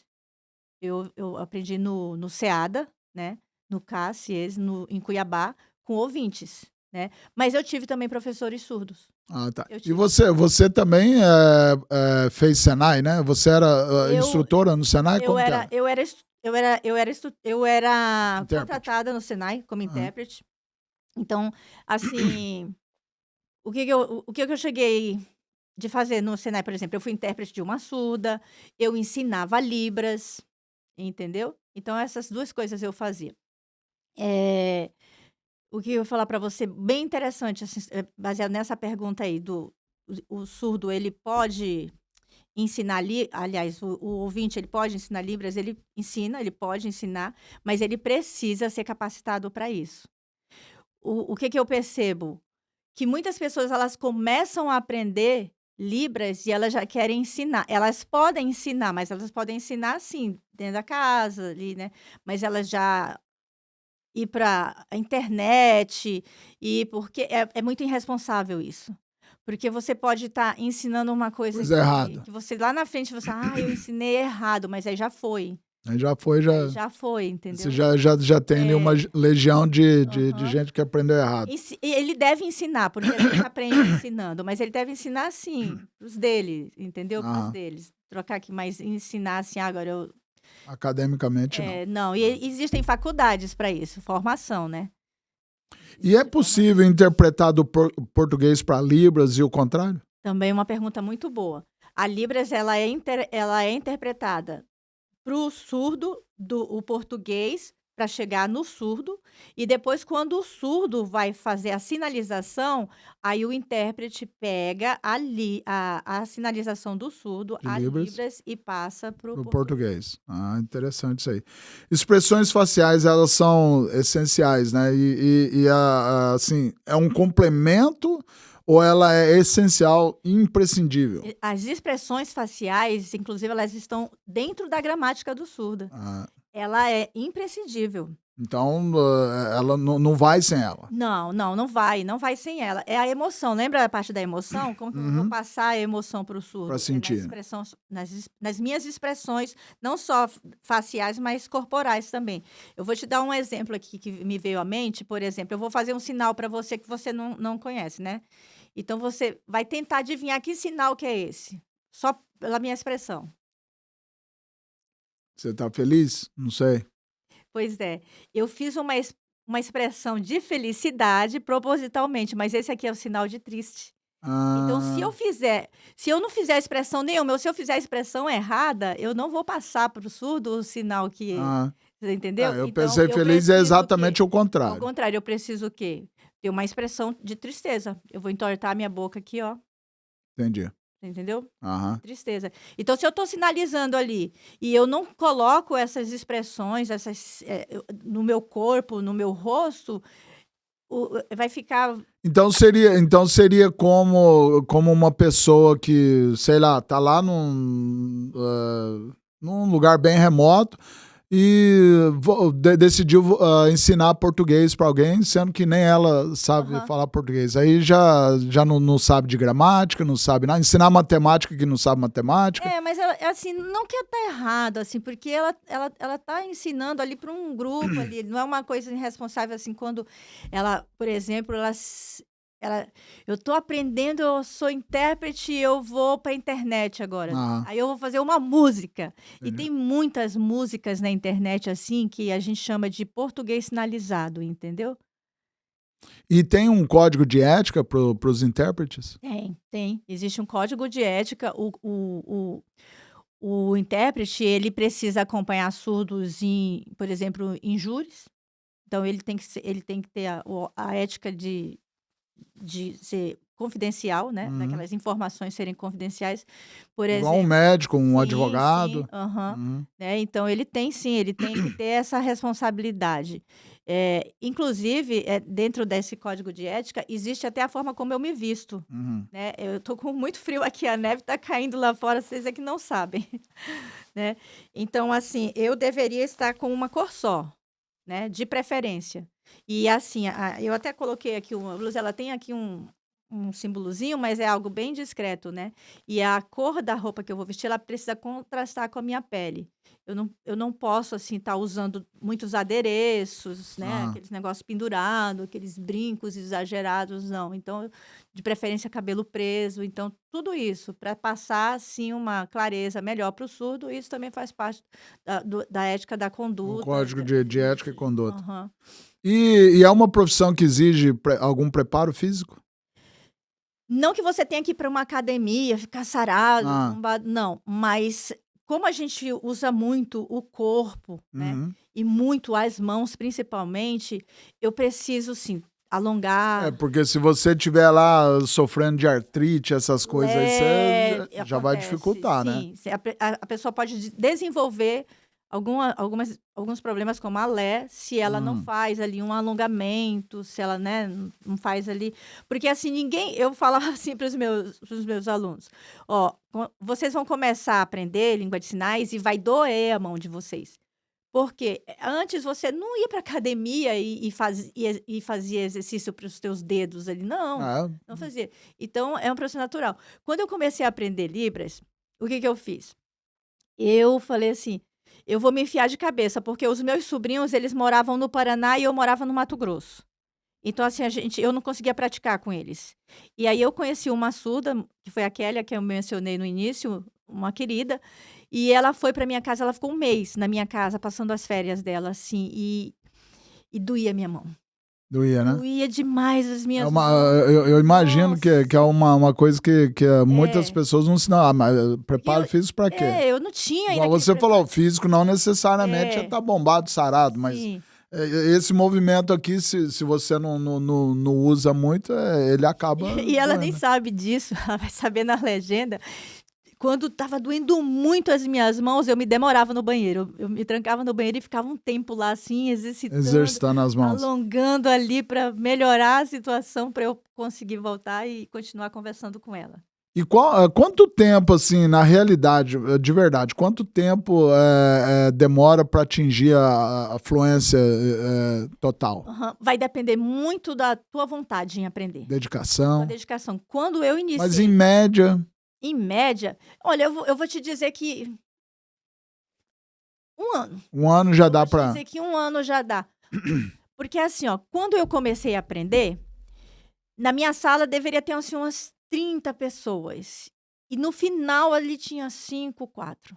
Eu aprendi no SEADA, né? No CAS, em Cuiabá, com ouvintes, né? Mas eu tive também professores surdos. Tá. E você também fez Senai, né? Você era instrutora no Senai? Eu era contratada no Senai como intérprete. Então, assim, o que eu cheguei de fazer no Senai, por exemplo, eu fui intérprete de uma surda, eu ensinava Libras, entendeu? Então, essas duas coisas eu fazia. O que eu vou falar para você, bem interessante, assim, baseado nessa pergunta aí, o surdo, ele pode ensinar, aliás, o ouvinte, ele pode ensinar Libras, ele pode ensinar, mas ele precisa ser capacitado para isso. O que eu percebo? que muitas pessoas elas começam a aprender Libras e elas já querem ensinar. Elas podem ensinar, mas elas podem ensinar assim, dentro da casa, ali, né? Mas elas já ir para a internet, e porque é muito irresponsável isso. Porque você pode estar ensinando uma coisa Coisa errada. que você lá na frente você, eu ensinei errado, mas aí já foi. Aí já foi, Aí já foi, entendeu? você já tem ali uma legião de Aham. gente que aprendeu errado. E ele deve ensinar, porque a gente aprende ensinando, mas ele deve ensinar assim, os dele, entendeu? Pros Aham. deles. Trocar aqui, mas ensinar assim, agora eu. Academicamente, não. Não, e existem faculdades para isso, formação, né? E é possível interpretar do português para Libras e o contrário? Também uma pergunta muito boa. A Libras ela é interpretada para o surdo o português para chegar no surdo, e depois quando o surdo vai fazer a sinalização, aí o intérprete pega a sinalização do surdo, De a Libras. Libras, e passa para No o português. Interessante isso aí. Expressões faciais, elas são essenciais, né? Assim, é um complemento ou ela é essencial, imprescindível? As expressões faciais, inclusive, elas estão dentro da gramática do surdo. Ela é imprescindível. Então, ela não vai sem ela. Não vai sem ela. É a emoção. Lembra a parte da emoção? Como que eu vou passar a emoção para o surdo? Pra sentir. Nas minhas expressões, não só faciais, mas corporais também. Eu vou te dar um exemplo aqui que me veio à mente. Por exemplo, eu vou fazer um sinal para você que você não conhece, né? Então, você vai tentar adivinhar que sinal que é esse. Só pela minha expressão. Você tá feliz? Não sei. Pois é. Eu fiz uma expressão de felicidade propositalmente, mas esse aqui é o sinal de triste. Então, se eu não fizer expressão nenhuma, ou se eu fizer a expressão errada, eu não vou passar para o surdo o sinal que... Você entendeu? Eu Então, pensei feliz é exatamente o contrário. Ao contrário, eu preciso o quê? Ter uma expressão de tristeza. Eu vou entortar a minha boca aqui, ó. Entendi. Entendeu? Tristeza. Então, se eu estou sinalizando ali e eu não coloco essas expressões no meu corpo, no meu rosto, vai ficar... Então seria como uma pessoa que, sei lá, tá lá num lugar bem remoto e decidiu ensinar português para alguém, sendo que nem ela sabe falar português. Aí já não sabe de gramática, não sabe nada. Ensinar matemática que não sabe matemática. Mas ela, assim, não que tá errado, assim, porque ela tá ensinando ali para um grupo ali, não é uma coisa irresponsável, assim, quando ela, por exemplo, eu tô aprendendo, eu sou intérprete, eu vou pra internet agora. Aí eu vou fazer uma música. E tem muitas músicas na internet, assim, que a gente chama de português sinalizado, entendeu? E tem um código de ética pros intérpretes? Tem. Existe um código de ética. O intérprete, ele precisa acompanhar surdos, por exemplo, em júris. Então, ele tem que ter a ética de ser confidencial, né? Daquelas informações serem confidenciais, por exemplo. Igual um médico, um Sim, advogado. Né? Então, ele tem que ter essa responsabilidade. Inclusive, dentro desse código de ética, existe até a forma como eu me visto. Né? Eu tô com muito frio aqui, a neve tá caindo lá fora, vocês é que não sabem. Né? Então, assim, eu deveria estar com uma cor só, né? De preferência. E assim, eu até coloquei aqui uma blusa, ela tem aqui um símbolozinho, mas é algo bem discreto, né? E a cor da roupa que eu vou vestir, ela precisa contrastar com a minha pele. Eu não posso, assim, estar usando muitos adereços, né? Aqueles negócios pendurados, aqueles brincos exagerados, não. Então, de preferência, cabelo preso. Então, tudo isso, para passar, assim, uma clareza melhor para o surdo, isso também faz parte da ética da conduta. O código de ética e conduta. E é uma profissão que exige algum preparo físico? Não que você tenha que ir para uma academia, ficar sarado, não. Mas como a gente usa muito o corpo, né? E muito as mãos, principalmente, eu preciso, sim, alongar. Porque se você estiver lá sofrendo de artrite, essas coisas aí, você já vai dificultar, sim, né? A pessoa pode desenvolver alguns problemas como a Lé, se ela não Hum. faz ali um alongamento, se ela, né, não faz ali. Porque assim, eu falava assim para os meus alunos: ó, vocês vão começar a aprender língua de sinais e vai doer a mão de vocês. Porque antes você não ia para academia e fazia exercício para os teus dedos ali, não, É, não fazia. Então é um processo natural. Quando eu comecei a aprender Libras, o que que eu fiz? Eu falei assim: "Eu vou me enfiar de cabeça", porque os meus sobrinhos, eles moravam no Paraná e eu morava no Mato Grosso. Então, assim, eu não conseguia praticar com eles. E aí eu conheci uma surda, que foi a Kélia, que eu mencionei no início, uma querida, e ela foi para minha casa, ela ficou 1 mês na minha casa, passando as férias dela, assim, e doía a minha mão. doía, né? Doía demais as É minhas uma, mãos. eu imagino que é Nossa. uma coisa que muitas É, pessoas não se dão. Ah, mas porque preparo físico pra quê? eu não tinha ainda Igual aquele você falou, o preparo. físico não necessariamente é É, estar bombado, sarado, mas sim. é, esse movimento aqui, se você não usa muito, ele acaba E ela nem doendo. sabe disso, ela vai saber na legenda. Quando estava doendo muito as minhas mãos, eu me demorava no banheiro. Eu me trancava no banheiro e ficava um tempo lá, assim, exercitando, Exercitando as mãos. alongando ali para melhorar a situação, para eu conseguir voltar e continuar conversando com ela. E quanto tempo, assim, na realidade, de verdade, quanto tempo demora para atingir a fluência total? Aham. Vai depender muito da tua vontade em aprender, tua Dedicação. dedicação. Quando eu Mas em iniciei, média, em média, olha, eu vou te dizer que 1 ano. 1 ano já Eu vou dá te para. dizer que 1 ano já dá. Porque assim, ó, quando eu comecei a aprender, na minha sala deveria ter, assim, umas 30 pessoas. E no final ali tinha 5, 4.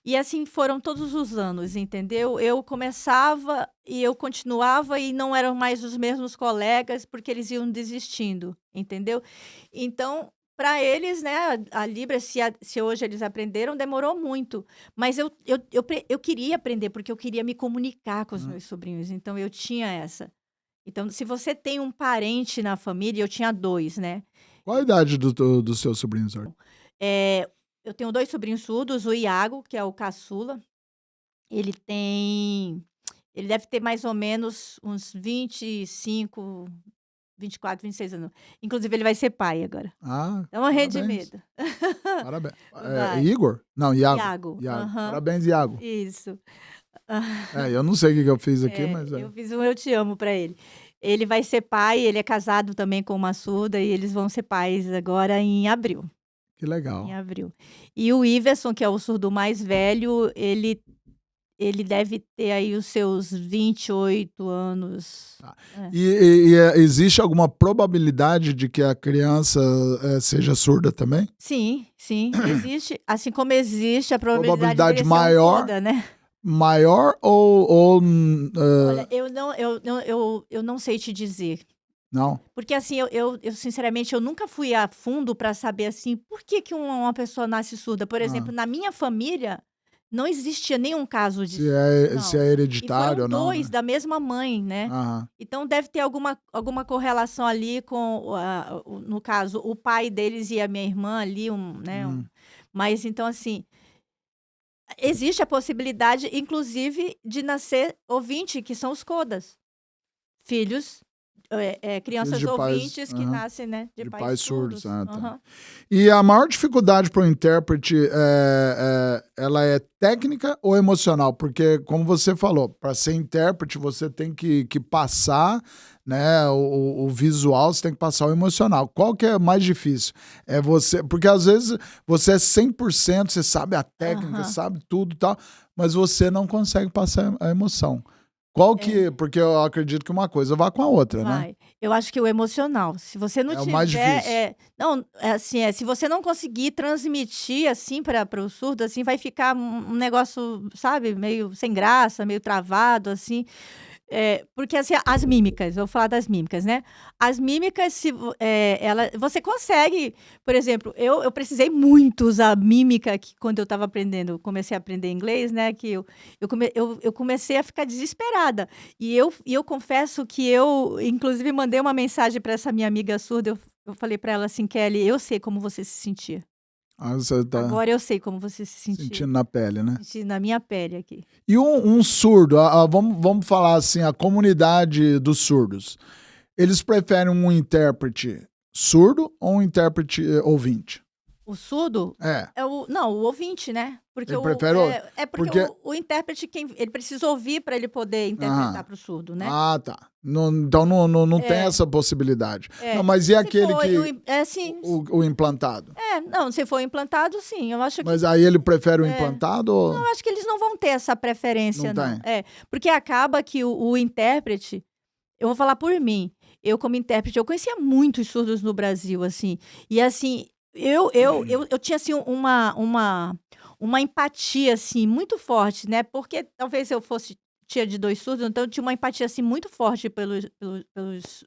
E assim foram todos os anos, entendeu? Eu começava e eu continuava e não eram mais os mesmos colegas, porque eles iam desistindo, entendeu? Então, para eles, né, a Libra, se hoje eles aprenderam, demorou muito. Mas eu queria aprender, porque eu queria me comunicar com os meus sobrinhos, então eu tinha essa. Então, se você tem um parente na família, eu tinha 2, né? Qual a idade dos seus sobrinhos, Arthur? Eh, eu tenho 2 sobrinhos surdos, o Iago, que é o caçula, ele tem ele deve ter mais ou menos uns 25, 24, 26 anos. Inclusive ele vai ser pai agora. Ah, Tá morrendo de parabéns. medo. Parabéns. Vai. Igor? Não, Iago. Iago, Iago. aham, Parabéns, Iago. isso. Eu não sei o que eu fiz aqui, É, mas eu fiz um "eu te amo" pra ele. Ele vai ser pai, ele é casado também com uma surda e eles vão ser pais agora em abril. que Em legal. abril. E o Iverson, que é o surdo mais velho, ele deve ter aí os seus 28 anos. Tá. É. Existe alguma probabilidade de que a criança seja surda também? Sim, sim, existe. Assim como existe a probabilidade Probabilidade dele ser um maior, Buda, né. maior ou Olha, eu não sei te dizer. não? Porque assim, eu sinceramente, eu nunca fui a fundo para saber, assim, por que que uma pessoa nasce surda. Por Ah, exemplo, na minha família, não existia nenhum caso se disso. se Não. é E foram hereditário ou não, 2 né? da mesma mãe, né. Aham. Então deve ter alguma correlação ali com no caso, o pai deles e a minha irmã ali, né, Hum. mas então assim, existe a possibilidade inclusive de nascer ouvinte, que são os codas, filhos, Filhos crianças de pais, ouvintes que aham, nascem, né, de de pais pais surdos. surdos. Ah, tá. Aham. E a maior dificuldade para o intérprete, ela é técnica ou emocional? Porque, como você falou, para ser intérprete, você tem que passar, né, o visual, você tem que passar o emocional. Qual que é mais difícil? É você, porque às vezes você é 100%, você sabe a técnica, Aham. sabe tudo e tal, mas você não consegue passar a emoção. É. Porque eu acredito que uma coisa vá com a outra, né? Vai. Eu acho que o emocional, se você não É o mais tiver, difícil. não, é assim, se você não conseguir transmitir, assim, para o surdo, assim, vai ficar um negócio, sabe, meio sem graça, meio travado, assim. Porque, assim, as mímicas, vou falar das mímicas, né. As mímicas, você consegue, por exemplo, eu precisei muito usar mímica que quando eu estava aprendendo, comecei a aprender inglês, né, que eu comecei a ficar desesperada. E eu confesso que eu, inclusive, mandei uma mensagem para essa minha amiga surda, eu falei para ela assim: "Kelly, eu sei como você se sentia". Ah, você tá Agora eu sei como você se sentiu. sentindo na pele, né? Senti na minha pele aqui. E um surdo, vamos falar assim, a comunidade dos surdos, eles preferem um intérprete surdo ou um intérprete ouvinte? O surdo É, não, o ouvinte, né? Porque ele prefere o... porque Porque... o intérprete, ele precisa ouvir para ele poder interpretar Aham. para o surdo, né? Ah, tá. Então não tem É, essa possibilidade. Não, é. mas e Se aquele for que... sim. O implantado? Não, se for implantado, sim. Eu acho que Mas aí ele prefere o implantado ou... eu acho que eles não vão ter essa preferência, Não não. tem. Porque acaba que o intérprete, eu vou falar por mim. Eu, como intérprete, eu conhecia muitos surdos no Brasil, assim. E, assim, eu tinha, assim, uma empatia, assim, muito forte, né? Porque talvez eu fosse tia de 2 surdos, então eu tinha uma empatia, assim, muito forte pelos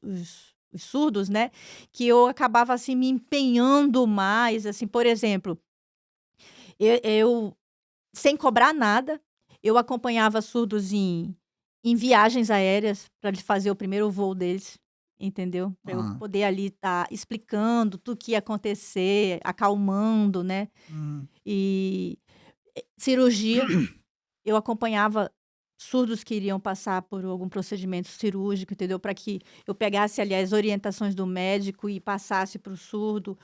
os surdos, né? Que eu acabava, assim, me empenhando mais, assim. Por exemplo, eu sem cobrar nada, eu acompanhava surdos em viagens aéreas para eles fazer o primeiro voo deles, entendeu? Para eu Ah. poder ali estar explicando tudo que ia acontecer, acalmando, né? E cirurgia, eu acompanhava surdos que iriam passar por algum procedimento cirúrgico, entendeu? Para que eu pegasse ali as orientações do médico e passasse para o surdo,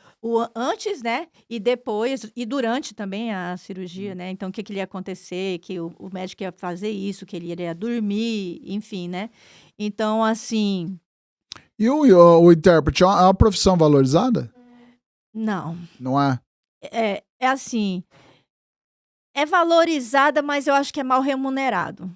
antes, né? E depois, e durante também a cirurgia, né? Então, o que ia acontecer, que o médico ia fazer isso, que ele iria dormir, enfim, né? Então, assim, E o intérprete é uma profissão valorizada? não. Não é? É assim, é valorizada, mas eu acho que é mal remunerado.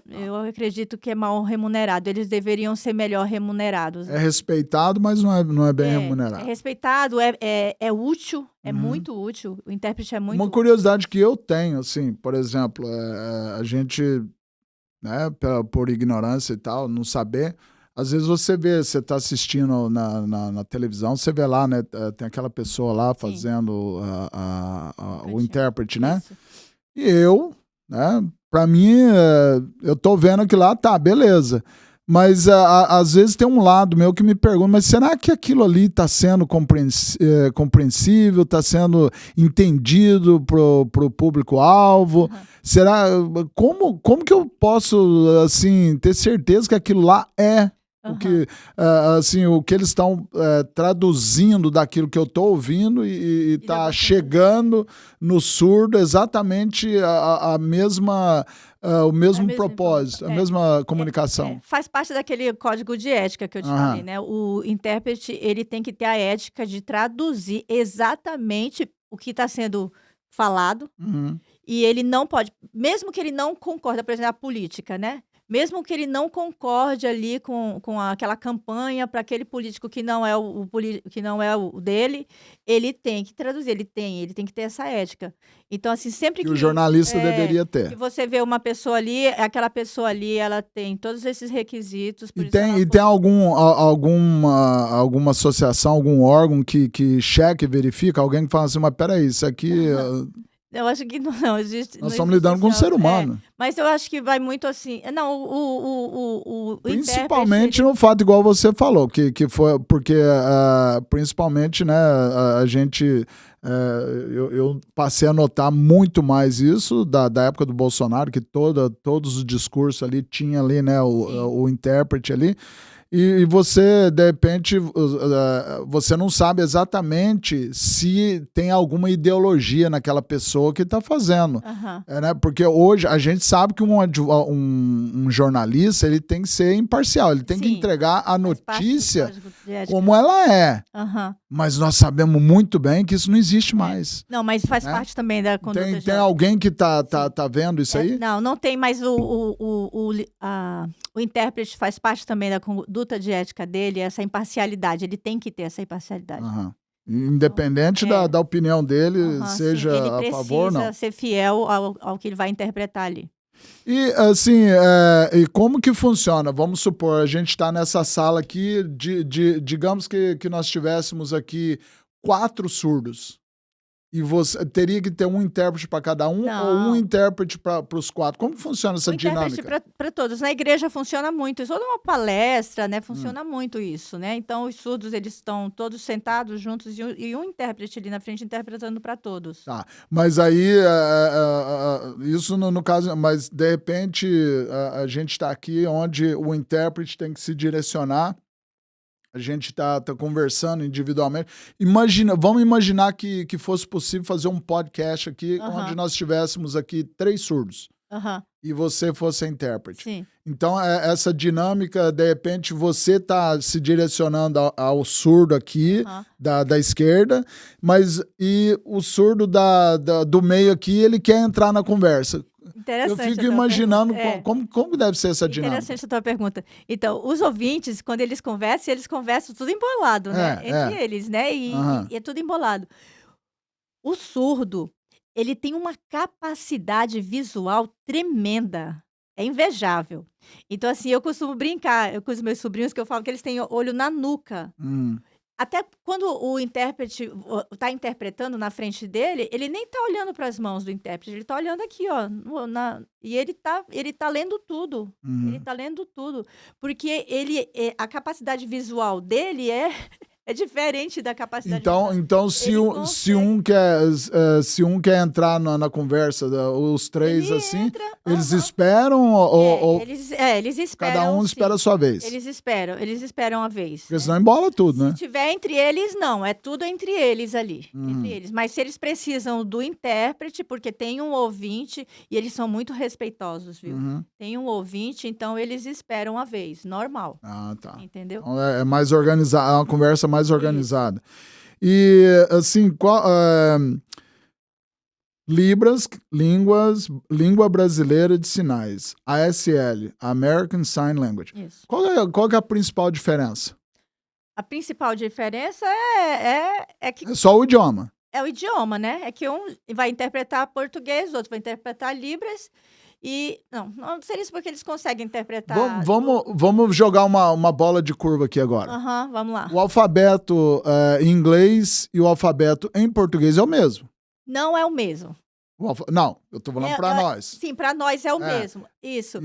Eu acredito que é mal remunerado. Eles deveriam ser melhor remunerados. É respeitado, mas não é bem É remunerado. respeitado, é útil, é Uhum. muito útil. O intérprete é muito Uma útil. curiosidade que eu tenho, assim, por exemplo, a gente, né, por ignorância e tal, não saber, às vezes você tá assistindo na televisão, você vê lá, né, tem aquela pessoa lá Sim. fazendo o intérprete, né? Isso. E eu, né, pra mim, eu tô vendo que lá tá, beleza. Mas às vezes tem um lado meu que me pergunta, mas será que aquilo ali está sendo compreensível, está sendo entendido pro público-alvo? Uhum. Será, como que eu posso, assim, ter certeza que aquilo lá é o que, assim, o que eles estão traduzindo daquilo que eu estou ouvindo e tá chegando no surdo exatamente a mesma... o mesmo propósito, a mesma comunicação. Faz parte daquele código de ética que eu te falei, né? O intérprete, ele tem que ter a ética de traduzir exatamente o que está sendo falado. Uhum. E ele não pode, mesmo que ele não concorda, por exemplo, a política, né? Mesmo que ele não concorde ali com aquela campanha para aquele político que não é que não é o dele, ele tem que traduzir, ele tem que ter essa ética. Então, assim, sempre que o jornalista deveria ter. Que você vê uma pessoa ali, aquela pessoa ali, ela tem todos esses requisitos. E tem alguma associação, algum órgão que cheque e verifica? Alguém que fala assim, mas peraí, isso aqui... Eu acho que não existe. Nós estamos lidando com um ser humano. Mas eu acho que vai muito assim. Não, o principalmente no fato, igual você falou, que foi porque principalmente, né, a gente. Eu passei a notar muito mais isso da época do Bolsonaro, que todos os discursos ali tinha ali, né, o intérprete ali. E você, de repente, você não sabe exatamente se tem alguma ideologia naquela pessoa que está fazendo. Uhum. Né? Porque hoje a gente sabe que um jornalista ele tem que ser imparcial, ele tem que entregar a notícia como ela é. Uhum. Mas nós sabemos muito bem que isso não existe mais. Não, mas faz parte também da conduta. Tem alguém que tá vendo isso aí? Não tem, mas o intérprete faz parte também da conduta de ética dele, essa imparcialidade. Ele tem que ter essa imparcialidade. Uhum. Independente da opinião dele, seja a favor ou não. Ele precisa ser fiel ao que ele vai interpretar ali. E assim, e como que funciona? Vamos supor, a gente está nessa sala aqui, digamos que nós tivéssemos aqui 4 surdos. E você teria que ter um intérprete para cada um ou um Não. intérprete para os 4? Como funciona essa O intérprete dinâmica? para todos. Na igreja funciona muito isso. Ou numa palestra, né, funciona muito isso, né. Então os surdos, eles estão todos sentados juntos e um intérprete ali na frente interpretando para todos. Tá, mas aí, isso no caso, mas de repente a gente está aqui onde o intérprete tem que se direcionar, a gente está conversando individualmente. Vamos imaginar que fosse possível fazer um podcast aqui, onde nós tivéssemos aqui 3 surdos. Aham. E você fosse a intérprete. Sim. Então, essa dinâmica, de repente, você está se direcionando ao surdo aqui, da esquerda, e o surdo do meio aqui, ele quer entrar na conversa. Eu Interessante fico a tua imaginando pergunta. como deve ser essa dinâmica. Interessante a tua pergunta. Então, os ouvintes, quando eles conversam tudo embolado, né? Entre eles, né? E é tudo embolado. O surdo, ele tem uma capacidade visual tremenda. É invejável. Então, assim, eu costumo brincar com os meus sobrinhos, que eu falo que eles têm olho na nuca. Até quando o intérprete está interpretando na frente dele, ele nem está olhando para as mãos do intérprete, ele está olhando aqui, ó, e ele tá lendo tudo. Ele tá lendo tudo. Porque a capacidade visual dele é diferente da capacidade visual. Então se um quer entrar na conversa, os 3 Ele assim, entra, eles esperam ou eles esperam. cada um espera a sua vez? Eles esperam a vez. Porque senão embola tudo, né? Se tiver entre eles, não. É tudo entre eles ali. Entre eles. Mas se eles precisam do intérprete, porque tem um ouvinte, e eles são muito respeitosos, viu? Tem um ouvinte, então eles esperam a vez. Normal. Ah, tá. Entendeu? Então é mais organizado, é uma conversa mais organizada. E, assim, Libras, língua brasileira de sinais. ASL, American Sign Language. Isso. Qual que é a principal diferença? A principal diferença é que É só o idioma. é o idioma, né? É que um vai interpretar português, o outro vai interpretar Libras. E não seria isso porque eles conseguem interpretar. Vamos jogar uma bola de curva aqui agora. Vamos lá. O alfabeto em inglês e o alfabeto em português é o mesmo. Não é o mesmo. Não, eu tô falando para nós. Sim, para nós é o mesmo. Isso.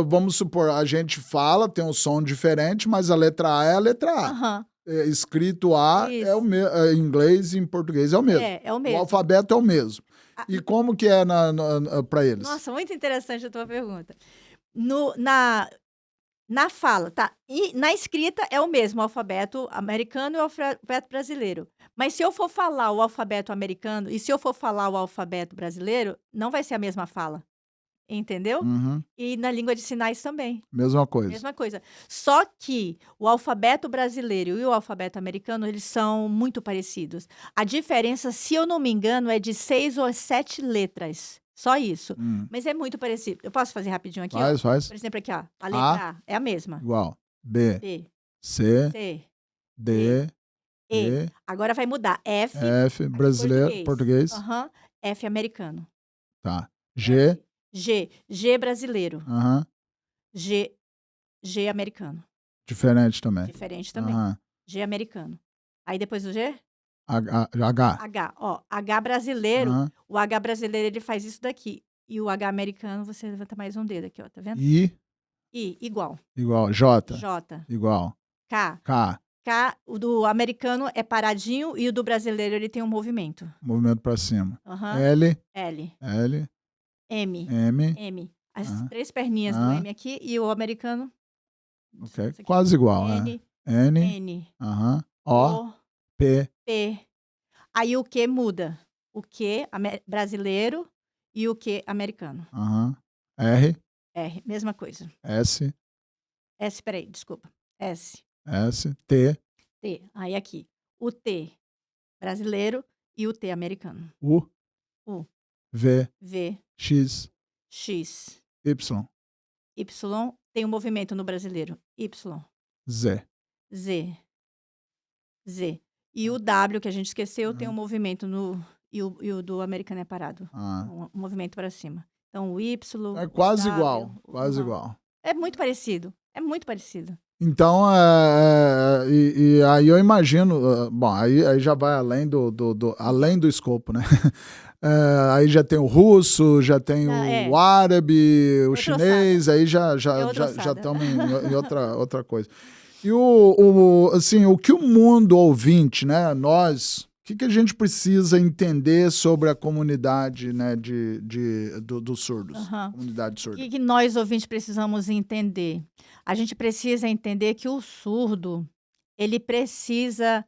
Vamos supor, a gente fala, tem um som diferente, mas a letra A é a letra A. Escrito A é o mesmo, em inglês e em português é o mesmo. É o mesmo. O alfabeto é o mesmo. E como que é para eles? Nossa, muito interessante a tua pergunta. Na fala, tá? E na escrita é o mesmo, o alfabeto americano e o alfabeto brasileiro. Mas se eu for falar o alfabeto americano e se eu for falar o alfabeto brasileiro, não vai ser a mesma fala. Entendeu? E na língua de sinais também. Mesma coisa. Mesma coisa. Só que o alfabeto brasileiro e o alfabeto americano, eles são muito parecidos. A diferença, se eu não me engano, é de 6 ou 7 letras. Só isso. Mas é muito parecido. Eu posso fazer rapidinho aqui? Faz. Por exemplo, aqui, ó. A letra A é a mesma. Igual. B. B. C. C. D. E. Agora vai mudar. F. F. Brasileiro. Português. F americano. Tá. G. G brasileiro. G americano. Diferente também. Diferente também. G americano. Aí depois do G? H. H brasileiro. O H brasileiro, ele faz isso daqui. E o H americano, você levanta mais um dedo aqui, ó. Tá vendo? I, igual. J. Igual. K. O do americano é paradinho e o do brasileiro, ele tem um movimento. Movimento pra cima. L. M. As 3 perninhas do M aqui e o americano. Ok. Quase igual, N. O. P. Aí o Q muda. O Q brasileiro e o Q americano. R. Mesma coisa. S. Peraí, desculpa. S. T. Aí aqui. O T brasileiro e o T americano. U. V. X. Y tem um movimento no brasileiro. Y. Z. E o W, que a gente esqueceu, tem um movimento e o do americano é parado. Um movimento para cima. Então, o Y. É quase o W, igual. Quase igual. É muito parecido. É muito parecido. Então, e aí eu imagino, bom, aí já vai além do escopo, né? Aí já tem o russo, já tem o É, árabe, o outra ossada. chinês, aí já É já outra já já ossada. estamos em outra coisa. E assim, o que o mundo ouvinte, né, nós, o que a gente precisa entender sobre a comunidade, né, dos surdos, Aham. comunidade O que surda? que nós, ouvintes, precisamos entender? A gente precisa entender que o surdo, ele precisa.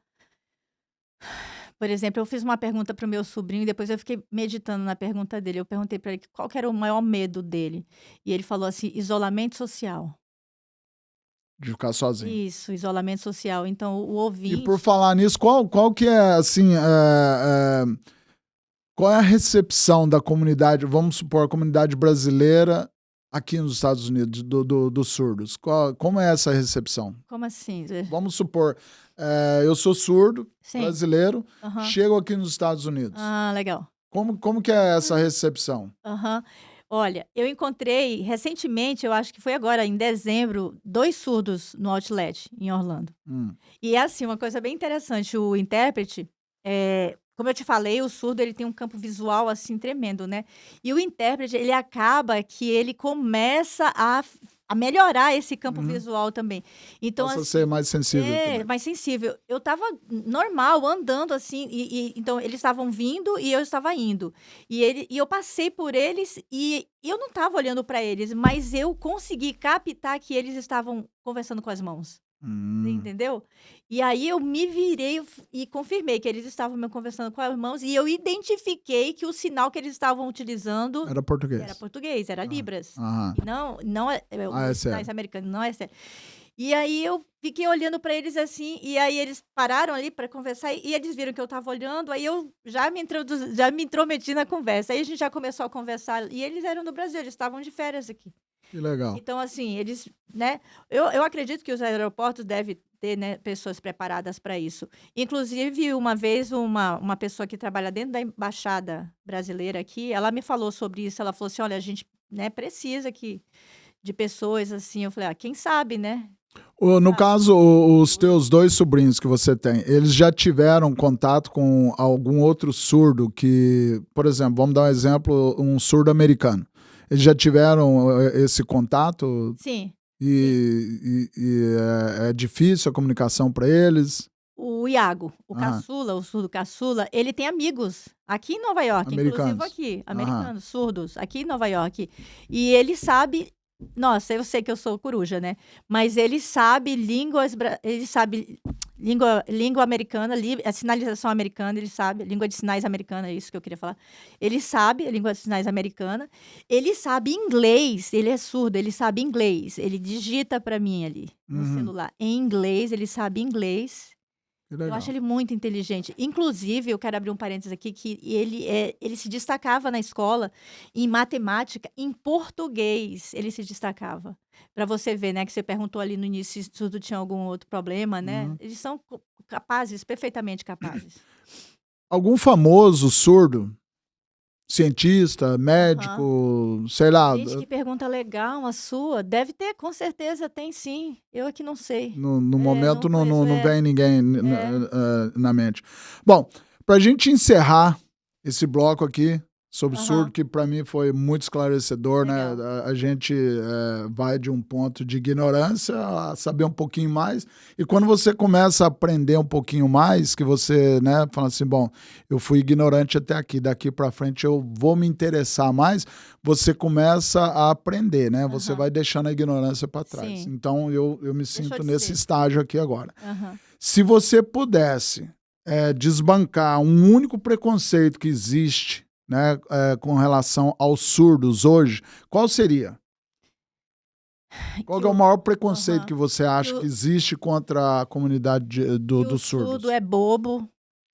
Por exemplo, eu fiz uma pergunta para o meu sobrinho e depois eu fiquei meditando na pergunta dele. Eu perguntei para ele qual que era o maior medo dele. E ele falou assim: isolamento social. De ficar sozinho. Isso, isolamento social. Então, o E por ouvinte. falar nisso, qual que é, assim, qual é a recepção da comunidade, vamos supor, a comunidade brasileira aqui nos Estados Unidos, dos surdos? Como é essa recepção? Como assim? Vamos supor, eu sou surdo, Sim. brasileiro, Aham. chego aqui nos Estados Unidos. Ah, legal. Como que é essa recepção? Aham. Olha, eu encontrei recentemente, eu acho que foi agora, em dezembro, 2 surdos no Outlet, em Orlando. Hum, E é assim, uma coisa bem interessante, o intérprete, como eu te falei, o surdo ele tem um campo visual, assim, tremendo, né. E o intérprete, ele acaba que ele começa a melhorar esse campo uhum. visual também. Então, Passa a ser assim, mais sensível também. mais sensível. Eu estava normal, andando assim, então eles estavam vindo e eu estava indo. E eu passei por eles e eu não estava olhando para eles, mas eu consegui captar que eles estavam conversando com as mãos. Você Hum, entendeu? E aí eu me virei e confirmei que eles estavam me conversando com as mãos e eu identifiquei que o sinal que eles estavam utilizando era era português. português, era Ah, libras. aham. E não Ah, é os sinais sério. americanos, não é sério. E aí eu fiquei olhando para eles assim, e aí eles pararam ali para conversar e eles viram que eu estava olhando, aí eu já me intrometi na conversa. Aí a gente já começou a conversar e eles eram do Brasil, eles estavam de férias aqui. Que legal. Então, assim, eles, né, eu acredito que os aeroportos devem ter, né, pessoas preparadas para isso. Inclusive, uma vez, uma pessoa que trabalha dentro da embaixada brasileira aqui, ela me falou sobre isso. Ela falou assim: "Olha, a gente, né, precisa de pessoas assim". Eu falei: "Ah, quem sabe, né?". No Sabe? caso, os teus dois sobrinhos que você tem, eles já tiveram contato com algum outro surdo que, por exemplo, vamos dar um exemplo, um surdo americano. Eles já tiveram esse contato Sim, sim. e é difícil a comunicação para eles? O Iago, Aham. o surdo caçula, ele tem amigos aqui em Nova York, inclusive Americanos. aqui, Aham. americanos, surdos, aqui em Nova York. E ele sabe, nossa, eu sei que eu sou coruja, né, mas ele sabe língua americana, a sinalização americana, ele sabe, língua de sinais americana, é isso que eu queria falar. Ele sabe a língua de sinais americana, ele sabe inglês, ele é surdo, ele sabe inglês, ele digita para mim ali no Uhum. celular em inglês, ele sabe inglês. Que Eu acho legal. ele muito inteligente. Inclusive, eu quero abrir um parênteses aqui, que ele se destacava na escola em matemática, em português ele se destacava. Para você ver, né, que você perguntou ali no início se tudo tinha algum outro problema, né, Uhum. eles são capazes, perfeitamente capazes. Algum famoso surdo, cientista, Aham. médico, sei lá, Gente, que pergunta legal a sua. Deve ter, com certeza tem sim. Eu é que não sei. no Não momento conheço. não vem ninguém É. na mente. Bom, para a gente encerrar esse bloco aqui sobre surdo, Aham. que para mim foi muito esclarecedor, né? Legal. A gente vai de um ponto de ignorância a saber um pouquinho mais, e quando você começa a aprender um pouquinho mais, que você, né, fala assim, bom, eu fui ignorante até aqui, daqui para frente eu vou me interessar mais, você começa a aprender, né? Você Aham. vai deixando a ignorância para trás. Sim. Então eu me Deixou sinto de nesse ser. estágio aqui agora. Aham. Se você pudesse desbancar um único preconceito que existe, né, com relação aos surdos hoje, qual seria? Qual Que que é o o maior preconceito Aham. que você Que acha que o existe contra a comunidade que o dos surdo surdos? é bobo,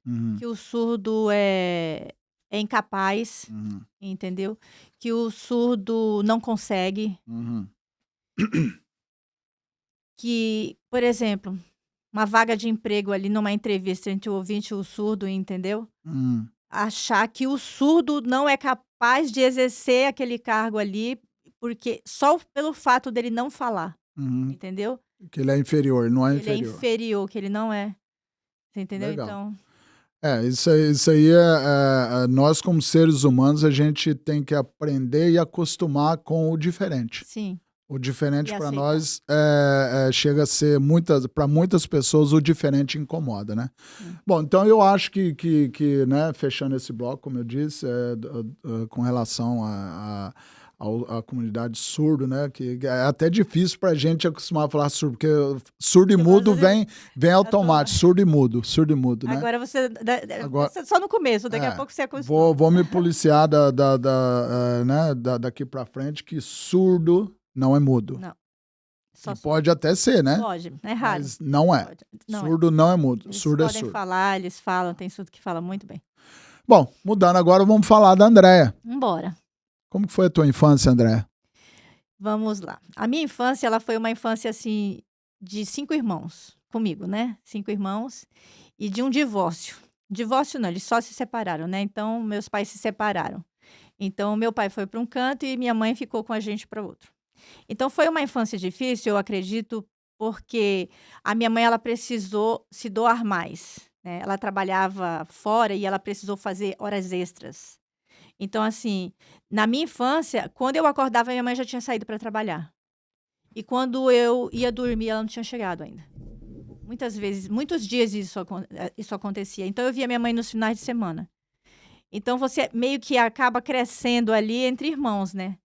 Uhum, que o surdo é incapaz, uhum, entendeu? Que o surdo não consegue, uhum, que, por exemplo, uma vaga de emprego ali numa entrevista entre o ouvinte e o surdo, entendeu? uhum, Achar que o surdo não é capaz de exercer aquele cargo ali, porque só pelo fato dele não falar, uhum. entendeu? Que ele é inferior, ele não é Ele é inferior. inferior, que ele não é. Você entendeu? Legal. Então, Isso aí nós como seres humanos, a gente tem que aprender e acostumar com o diferente. sim. O E diferente para aceitar. nós chega a ser para muitas pessoas o diferente incomoda, né? Bom, então eu acho que né, fechando esse bloco, como eu disse, com relação à comunidade surdo, né? Que é até difícil para a gente acostumar a falar surdo, porque surdo e mudo vem automático, surdo e mudo, né? Agora você, Agora, você só no começo, daqui a pouco você acostuma. vou me policiar né, daqui para frente que surdo não é mudo. Não. Que pode até ser, né? Pode, é raro. Mas não é. Pode. Não Surdo não é mudo. Eles Surdo é podem surdo. falar, eles falam, tem surdo que fala muito bem. Bom, mudando agora, vamos falar da Andréia. Vambora. Como que foi a tua infância, Andréia? Vamos lá. A minha infância, ela foi uma infância, assim, de 5 irmãos comigo, né? 5 irmãos e de um divórcio. Divórcio não, eles só se separaram, né? Então, meus pais se separaram. Então, meu pai foi para um canto e minha mãe ficou com a gente para outro. Então, foi uma infância difícil, eu acredito, porque a minha mãe, ela precisou se doar mais, né? Ela trabalhava fora e ela precisou fazer horas extras. Então, assim, na minha infância, quando eu acordava, minha mãe já tinha saído para trabalhar. E quando eu ia dormir, ela não tinha chegado ainda. Muitas vezes, muitos dias isso acontecia. Então, eu via minha mãe nos finais de semana. Então, você meio que acaba crescendo ali entre irmãos, né?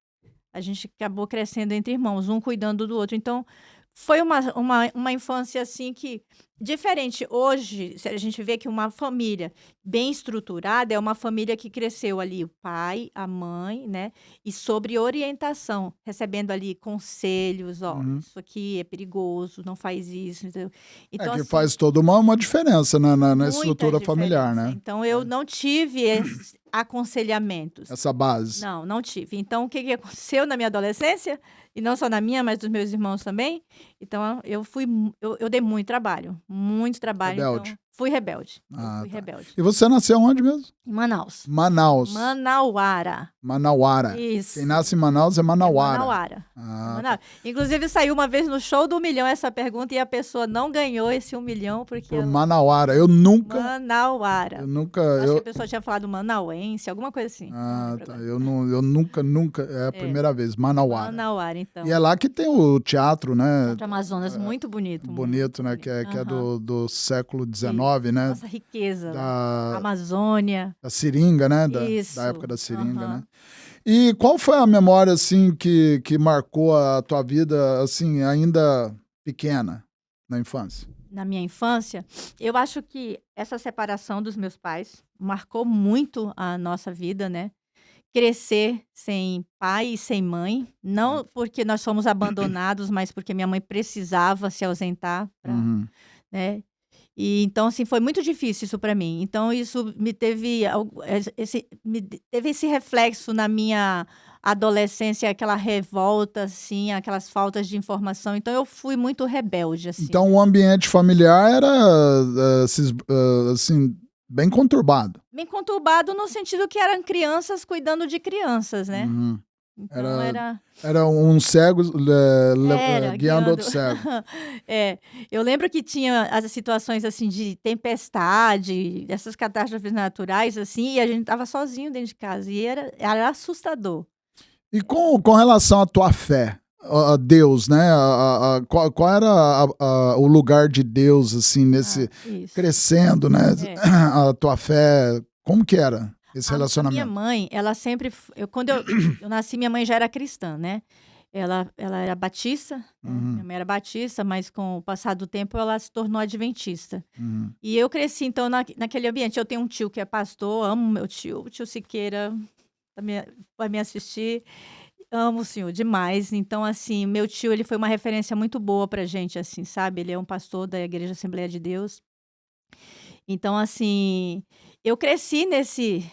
A gente acabou crescendo entre irmãos, um cuidando do outro. Então, foi uma infância, assim, que... Diferente. Hoje, a gente vê que uma família bem estruturada é uma família que cresceu ali o pai, a mãe, né? E sobre orientação, recebendo ali conselhos, ó, isso aqui é perigoso, não faz isso, entendeu? Então, Que assim, faz toda uma diferença na muita estrutura familiar, diferença. né? Então, eu não tive esses aconselhamentos. Essa base. Não tive. Então, o que aconteceu na minha adolescência, e não só na minha, mas dos meus irmãos também, então eu dei muito trabalho, Rebelde. então fui rebelde. Ah, fui tá. rebelde. E você nasceu onde mesmo? Em Manaus. Manaus. Manauara. Manauara. Isso. Quem nasce em Manaus é Manauara. Manauara. Ah, Manaus. Inclusive, saiu uma vez no show do 1 milhão essa pergunta e a pessoa não ganhou esse 1 milhão porque por Manauara. Eu nunca... Manauara. Acho que a pessoa tinha falado manauense, alguma coisa assim. Ah, tá. Eu nunca... É a primeira vez. Manauara. Manauara, então. E é lá que tem o teatro, né? Teatro Amazonas, muito bonito. Bonito, né? bonito. Que é do século XIX, né? Nossa riqueza. Da Amazônia. Da seringa, né? Isso. Da época da seringa, né? E qual foi a memória, assim, que marcou a tua vida, assim, ainda pequena, na infância? Na minha infância, eu acho que essa separação dos meus pais marcou muito a nossa vida, né? Crescer sem pai e sem mãe, não porque nós fomos abandonados, mas porque minha mãe precisava se ausentar, né? E então, assim, foi muito difícil isso para mim. Então, isso me teve teve esse reflexo na minha adolescência, aquela revolta, assim, aquelas faltas de informação. Então, eu fui muito rebelde, assim. Então, o ambiente familiar era, assim, bem conturbado. Bem conturbado no sentido que eram crianças cuidando de crianças, né? Então, Era um cego guiando outro guiando. cego. Eu lembro que tinha as situações assim de tempestade, essas catástrofes naturais, assim, e a gente tava sozinho dentro de casa. E era assustador. E com relação à tua fé, a Deus, né? Qual era o lugar de Deus, assim, nesse crescendo, né? A tua fé, como que era esse relacionamento? A minha mãe, ela sempre... quando eu nasci, minha mãe já era cristã, né? Ela era batista, né? Minha mãe era batista, mas com o passar do tempo ela se tornou adventista. E eu cresci, então, naquele ambiente. Eu tenho um tio que é pastor, amo meu tio, o tio Siqueira, vai me assistir. Amo o senhor demais. Então, assim, meu tio, ele foi uma referência muito boa pra gente, assim, sabe? Ele é um pastor da Igreja Assembleia de Deus. Então, assim, eu cresci nesse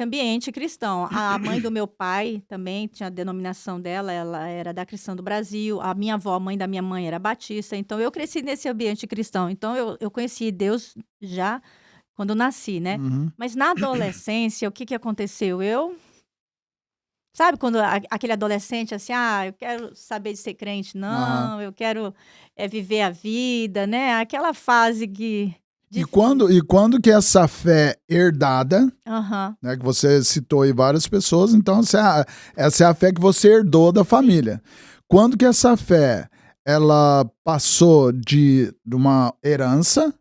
ambiente cristão. A mãe do meu pai também tinha a denominação dela, ela era da Cristã do Brasil. A minha avó, a mãe da minha mãe, era batista. Então, eu cresci nesse ambiente cristão. Então, eu conheci Deus já quando nasci, né? Mas na adolescência, o que aconteceu? Eu Sabe quando aquele adolescente assim, eu quero saber de ser crente, Aham. não, eu quero viver a vida, né? Aquela fase que E difícil. quando que essa fé herdada, Aham, né, que você citou aí várias pessoas, então essa é a fé que você herdou da sim. família. Quando que essa fé, ela passou de uma herança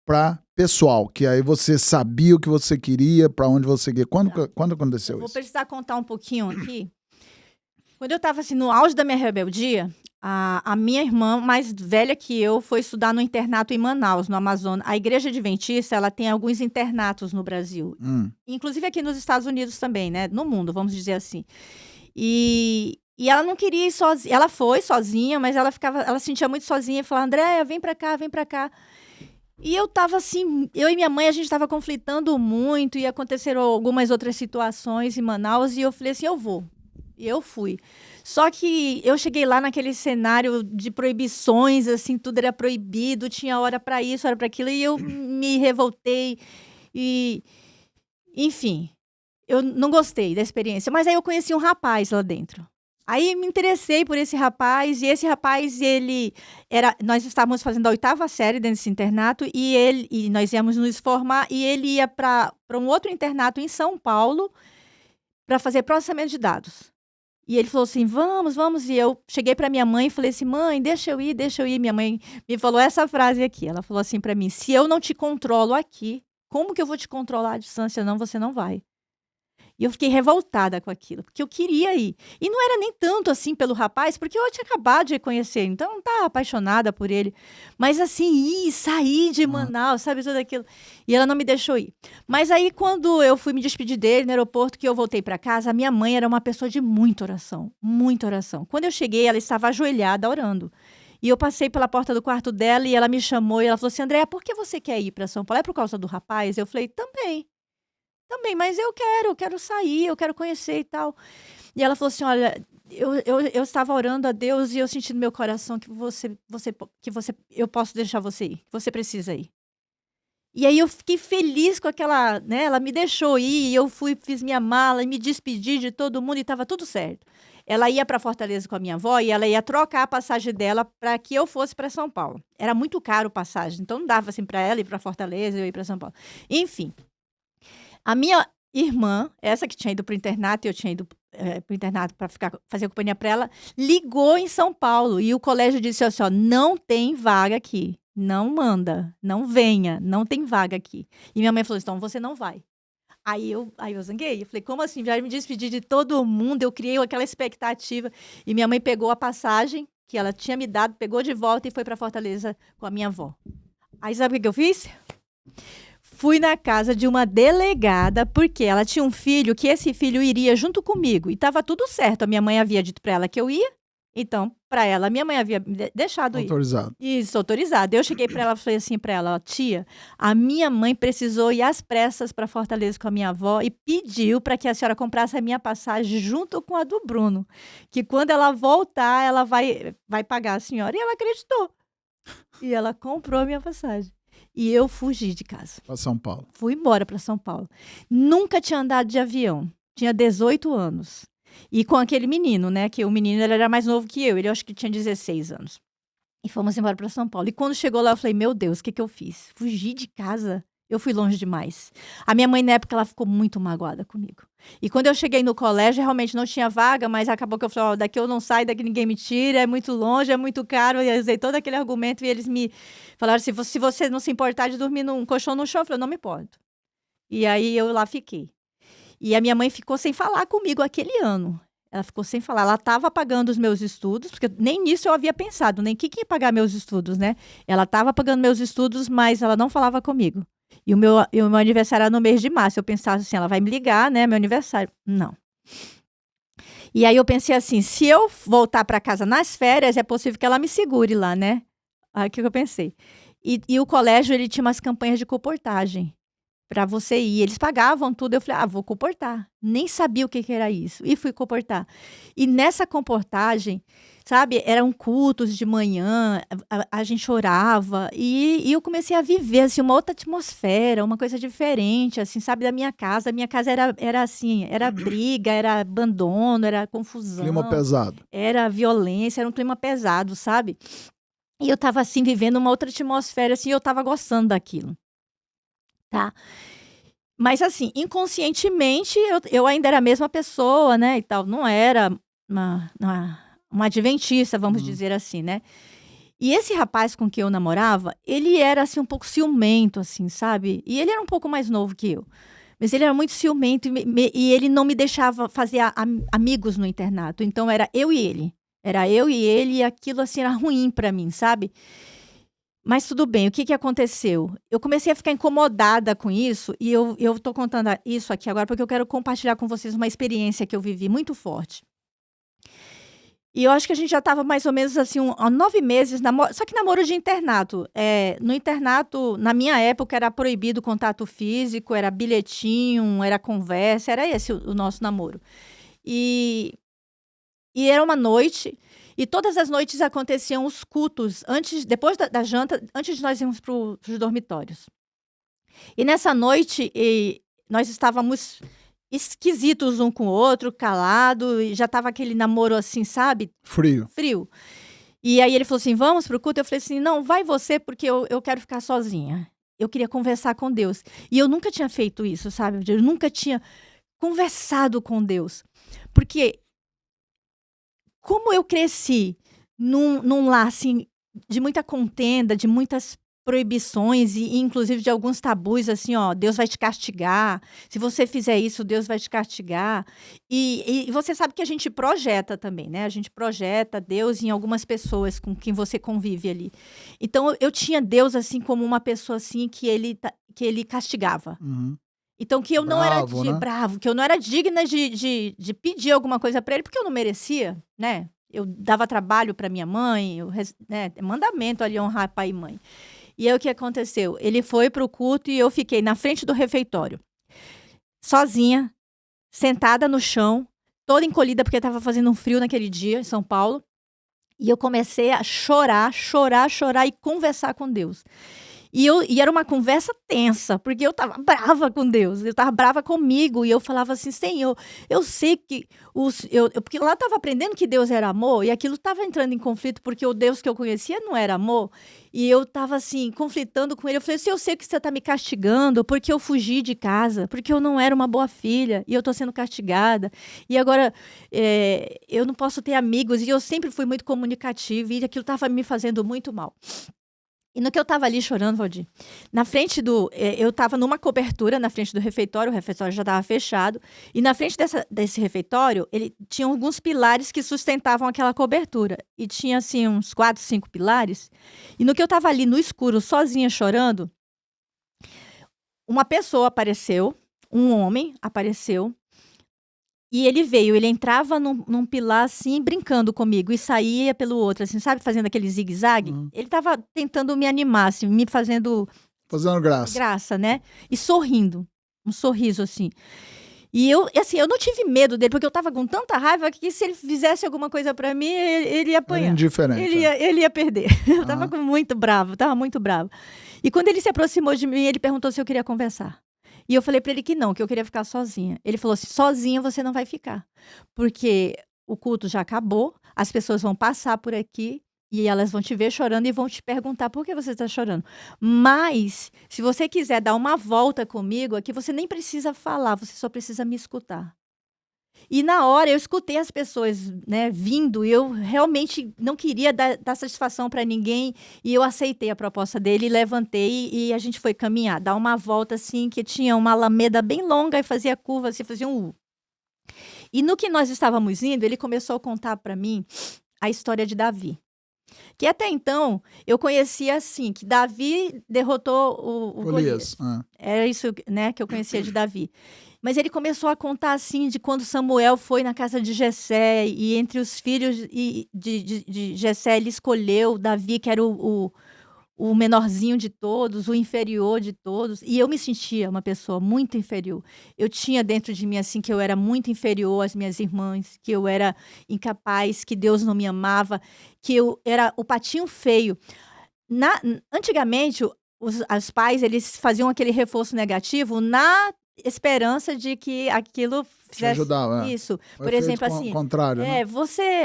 para pessoal, que aí você sabia o que você queria, para onde você queria. Tá. Quando Eu aconteceu vou isso? precisar contar um pouquinho aqui. Quando eu estava assim, no auge da minha rebeldia, a minha irmã, mais velha que eu, foi estudar no internato em Manaus, no Amazonas. A Igreja Adventista, ela tem alguns internatos no Brasil. Hum. Inclusive aqui nos Estados Unidos também, né? No mundo, vamos dizer assim. E ela não queria ir sozinha. Ela foi sozinha, mas ela se sentia muito sozinha e falava, Andréia, vem pra cá, vem pra cá. E eu tava assim, eu e minha mãe, a gente tava conflitando muito, e aconteceram algumas outras situações em Manaus, e eu falei assim, eu vou. E eu fui. Só que eu cheguei lá naquele cenário de proibições, assim, tudo era proibido, tinha hora pra isso, hora pra aquilo, e eu me revoltei, e enfim, eu não gostei da experiência. Mas aí eu conheci um rapaz lá dentro. Aí me interessei por esse rapaz, e esse rapaz, nós estávamos fazendo a 8ª série dentro desse internato, e nós íamos nos formar, e ele ia para um outro internato em São Paulo para fazer processamento de dados. E ele falou assim: vamos, vamos. E eu cheguei para minha mãe e falei assim: mãe, deixa eu ir, deixa eu ir. Minha mãe me falou essa frase aqui. Ela falou assim para mim: se eu não te controlo aqui, como que eu vou te controlar à distância? Não, você não vai. E eu fiquei revoltada com aquilo, porque eu queria ir. E não era nem tanto assim pelo rapaz, porque eu tinha acabado de conhecer, então eu não estava apaixonada por ele. Mas assim, sair de Ah. Manaus, sabe, tudo aquilo. E ela não me deixou ir. Mas aí, quando eu fui me despedir dele no aeroporto, que eu voltei para casa, a minha mãe era uma pessoa de muita oração, muita oração. Quando eu cheguei, ela estava ajoelhada orando. E eu passei pela porta do quarto dela e ela me chamou e ela falou assim: Andréia, por que você quer ir para São Paulo? É por causa do rapaz? Eu falei: também. Também, mas eu quero sair, eu quero conhecer e tal. E ela falou assim: olha, eu estava orando a Deus e eu senti no meu coração que eu posso deixar você ir, que você precisa ir. E aí eu fiquei feliz com aquela, né? Ela me deixou ir, e eu fui, fiz minha mala e me despedi de todo mundo e estava tudo certo. Ela ia para Fortaleza com a minha avó e ela ia trocar a passagem dela para que eu fosse para São Paulo. Era muito caro a passagem, então não dava assim para ela ir para Fortaleza e eu ir para São Paulo. Enfim. A minha irmã, essa que tinha ido para o internato, e eu tinha ido para o internato para fazer companhia para ela, ligou em São Paulo e o colégio disse assim: ó, não tem vaga aqui, não manda, não venha, não tem vaga aqui. E minha mãe falou: então você não vai. Aí eu zanguei, eu falei: como assim? Já me despedi de todo mundo, eu criei aquela expectativa. E minha mãe pegou a passagem que ela tinha me dado, pegou de volta e foi para Fortaleza com a minha avó. Aí sabe o que eu fiz? Fui na casa de uma delegada, porque ela tinha um filho, que esse filho iria junto comigo. E estava tudo certo. A minha mãe havia dito para ela que eu ia. Então, para ela, minha mãe havia me deixado ir. Autorizado. Isso, autorizado. Eu cheguei para ela e falei assim para ela: ó, tia, a minha mãe precisou ir às pressas para Fortaleza com a minha avó e pediu para que a senhora comprasse a minha passagem junto com a do Bruno. Que quando ela voltar, ela vai pagar a senhora. E ela acreditou. E ela comprou a minha passagem. E eu fugi de casa. Para São Paulo. Fui embora para São Paulo. Nunca tinha andado de avião. Tinha 18 anos. E com aquele menino, né? Que o menino ele era mais novo que eu. Ele, eu acho que tinha 16 anos. E fomos embora para São Paulo. E quando chegou lá, eu falei: meu Deus, o que eu fiz? Fugi de casa. Eu fui longe demais. A minha mãe, na época, ela ficou muito magoada comigo. E quando eu cheguei no colégio, realmente não tinha vaga, mas acabou que eu falei: ó, daqui eu não saio, daqui ninguém me tira, é muito longe, é muito caro. E eu usei todo aquele argumento e eles me falaram assim: se você não se importar de dormir num colchão no chão, eu falei: não me importo. E aí eu lá fiquei. E a minha mãe ficou sem falar comigo aquele ano. Ela ficou sem falar. Ela estava pagando os meus estudos, porque nem nisso eu havia pensado, nem que ia pagar meus estudos, né? Ela estava pagando meus estudos, mas ela não falava comigo. E o meu aniversário era no mês de março. Eu pensava assim: ela vai me ligar, né? Meu aniversário. Não. E aí eu pensei assim: se eu voltar para casa nas férias, é possível que ela me segure lá, né? Aí o que eu pensei? E o colégio, ele tinha umas campanhas de comportagem para você ir. Eles pagavam tudo. Eu falei: vou comportar. Nem sabia o que era isso. E fui comportar. E nessa comportagem, sabe, eram cultos de manhã, a gente orava, e eu comecei a viver, assim, uma outra atmosfera, uma coisa diferente, assim, sabe, da minha casa. A minha casa era assim, era briga, era abandono, era Clima confusão, pesado. era violência, era um clima pesado, sabe. E eu estava, assim, vivendo uma outra atmosfera, assim, e eu estava gostando daquilo, tá. Mas assim, inconscientemente eu ainda era a mesma pessoa, né, e tal, não era uma adventista, vamos Uhum. dizer assim, né. E esse rapaz com quem eu namorava, ele era, assim, um pouco ciumento, assim, sabe. E ele era um pouco mais novo que eu, mas ele era muito ciumento e ele não me deixava fazer amigos no internato, então era eu e ele. Era eu e ele e aquilo, assim, era ruim pra mim, sabe. Mas tudo bem, o que que aconteceu? Eu comecei a ficar incomodada com isso e eu tô contando isso aqui agora, porque eu quero compartilhar com vocês uma experiência que eu vivi muito forte. E eu acho que a gente já estava mais ou menos assim, há 9 meses só que namoro de internato. No internato, na minha época, era proibido contato físico, era bilhetinho, era conversa, era esse o nosso namoro. E e era uma noite, e todas as noites aconteciam os cultos depois da janta, antes de nós irmos para os dormitórios. E nessa noite, nós estávamos esquisitos um com o outro, calado, e já estava aquele namoro assim, sabe, Frio. frio. E aí ele falou assim: "Vamos para o culto?" Eu falei assim: "Não, vai você, porque eu quero ficar sozinha. Eu queria conversar com Deus". E eu nunca tinha feito isso, sabe, eu nunca tinha conversado com Deus. Porque como eu cresci num lar, assim, de muita contenda, de muitas proibições e inclusive de alguns tabus, assim, ó: "Deus vai te castigar, se você fizer isso, Deus vai te castigar". E você sabe que a gente projeta também, né, a gente projeta Deus em algumas pessoas com quem você convive ali. Então eu tinha Deus, assim, como uma pessoa, assim, que ele castigava. Uhum. Então que eu não era Bravo, né? bravo, que eu não era digna de pedir alguma coisa para ele, porque eu não merecia, né. Eu dava trabalho para minha mãe, né, é mandamento ali honrar pai e mãe. E aí o que aconteceu? Ele foi para o culto e eu fiquei na frente do refeitório, sozinha, sentada no chão, toda encolhida, porque estava fazendo um frio naquele dia em São Paulo, e eu comecei a chorar, chorar, chorar e conversar com Deus. E era uma conversa tensa, porque eu estava brava com Deus, eu estava brava comigo, e eu falava assim: "Senhor, eu sei que porque lá eu estava aprendendo que Deus era amor, e aquilo estava entrando em conflito, porque o Deus que eu conhecia não era amor, e eu estava, assim, conflitando com ele. Eu falei assim: "Eu sei que você está me castigando, porque eu fugi de casa, porque eu não era uma boa filha, e eu estou sendo castigada, e agora, eu não posso ter amigos", e eu sempre fui muito comunicativa, e aquilo estava me fazendo muito mal. E no que eu estava ali chorando, Valdir, na frente eu estava numa cobertura na frente do refeitório, o refeitório já estava fechado, e na frente desse refeitório, ele tinha alguns pilares que sustentavam aquela cobertura, e tinha, assim, uns 4, 5 pilares, e no que eu estava ali no escuro, sozinha, chorando, uma pessoa apareceu, um homem apareceu, e ele entrava num pilar, assim, brincando comigo e saía pelo outro, assim, sabe, fazendo aquele zigue-zague. Uhum. Ele estava tentando me animar, assim, me fazendo Fazendo graça. graça, né, e sorrindo, um sorriso, assim. E assim, eu não tive medo dele, porque eu estava com tanta raiva que se ele fizesse alguma coisa pra mim, ele ia Era apanhar. indiferente, é. Ele ia perder. Eu estava Aham. estava muito brava. E quando ele se aproximou de mim, ele perguntou se eu queria conversar. E eu falei pra ele que não, que eu queria ficar sozinha. Ele falou assim: "Sozinha você não vai ficar, porque o culto já acabou, as pessoas vão passar por aqui e elas vão te ver chorando e vão te perguntar por que você está chorando. Mas, se você quiser dar uma volta comigo aqui, você nem precisa falar, você só precisa me escutar". E na hora eu escutei as pessoas, né, vindo, e eu realmente não queria dar satisfação para ninguém, e eu aceitei a proposta dele e levantei e a gente foi caminhar, dar uma volta, assim, que tinha uma alameda bem longa e fazia curva, assim, fazia um U. E no que nós estávamos indo, ele começou a contar para mim a história de Davi. Que até então, eu conhecia assim, que Davi derrotou o Golias. Golias. Ah. Era isso, né, que eu conhecia de Davi. Mas ele começou a contar, assim, de quando Samuel foi na casa de Jessé, e entre os filhos de Jessé, ele escolheu Davi, que era o menorzinho de todos, o inferior de todos, e eu me sentia uma pessoa muito inferior. Eu tinha dentro de mim, assim, que eu era muito inferior às minhas irmãs, que eu era incapaz, que Deus não me amava, que eu era o patinho feio. Antigamente, os pais, eles faziam aquele reforço negativo na esperança de que aquilo Te fizesse ajudava, isso. O Por efeito exemplo, assim, contrário, né?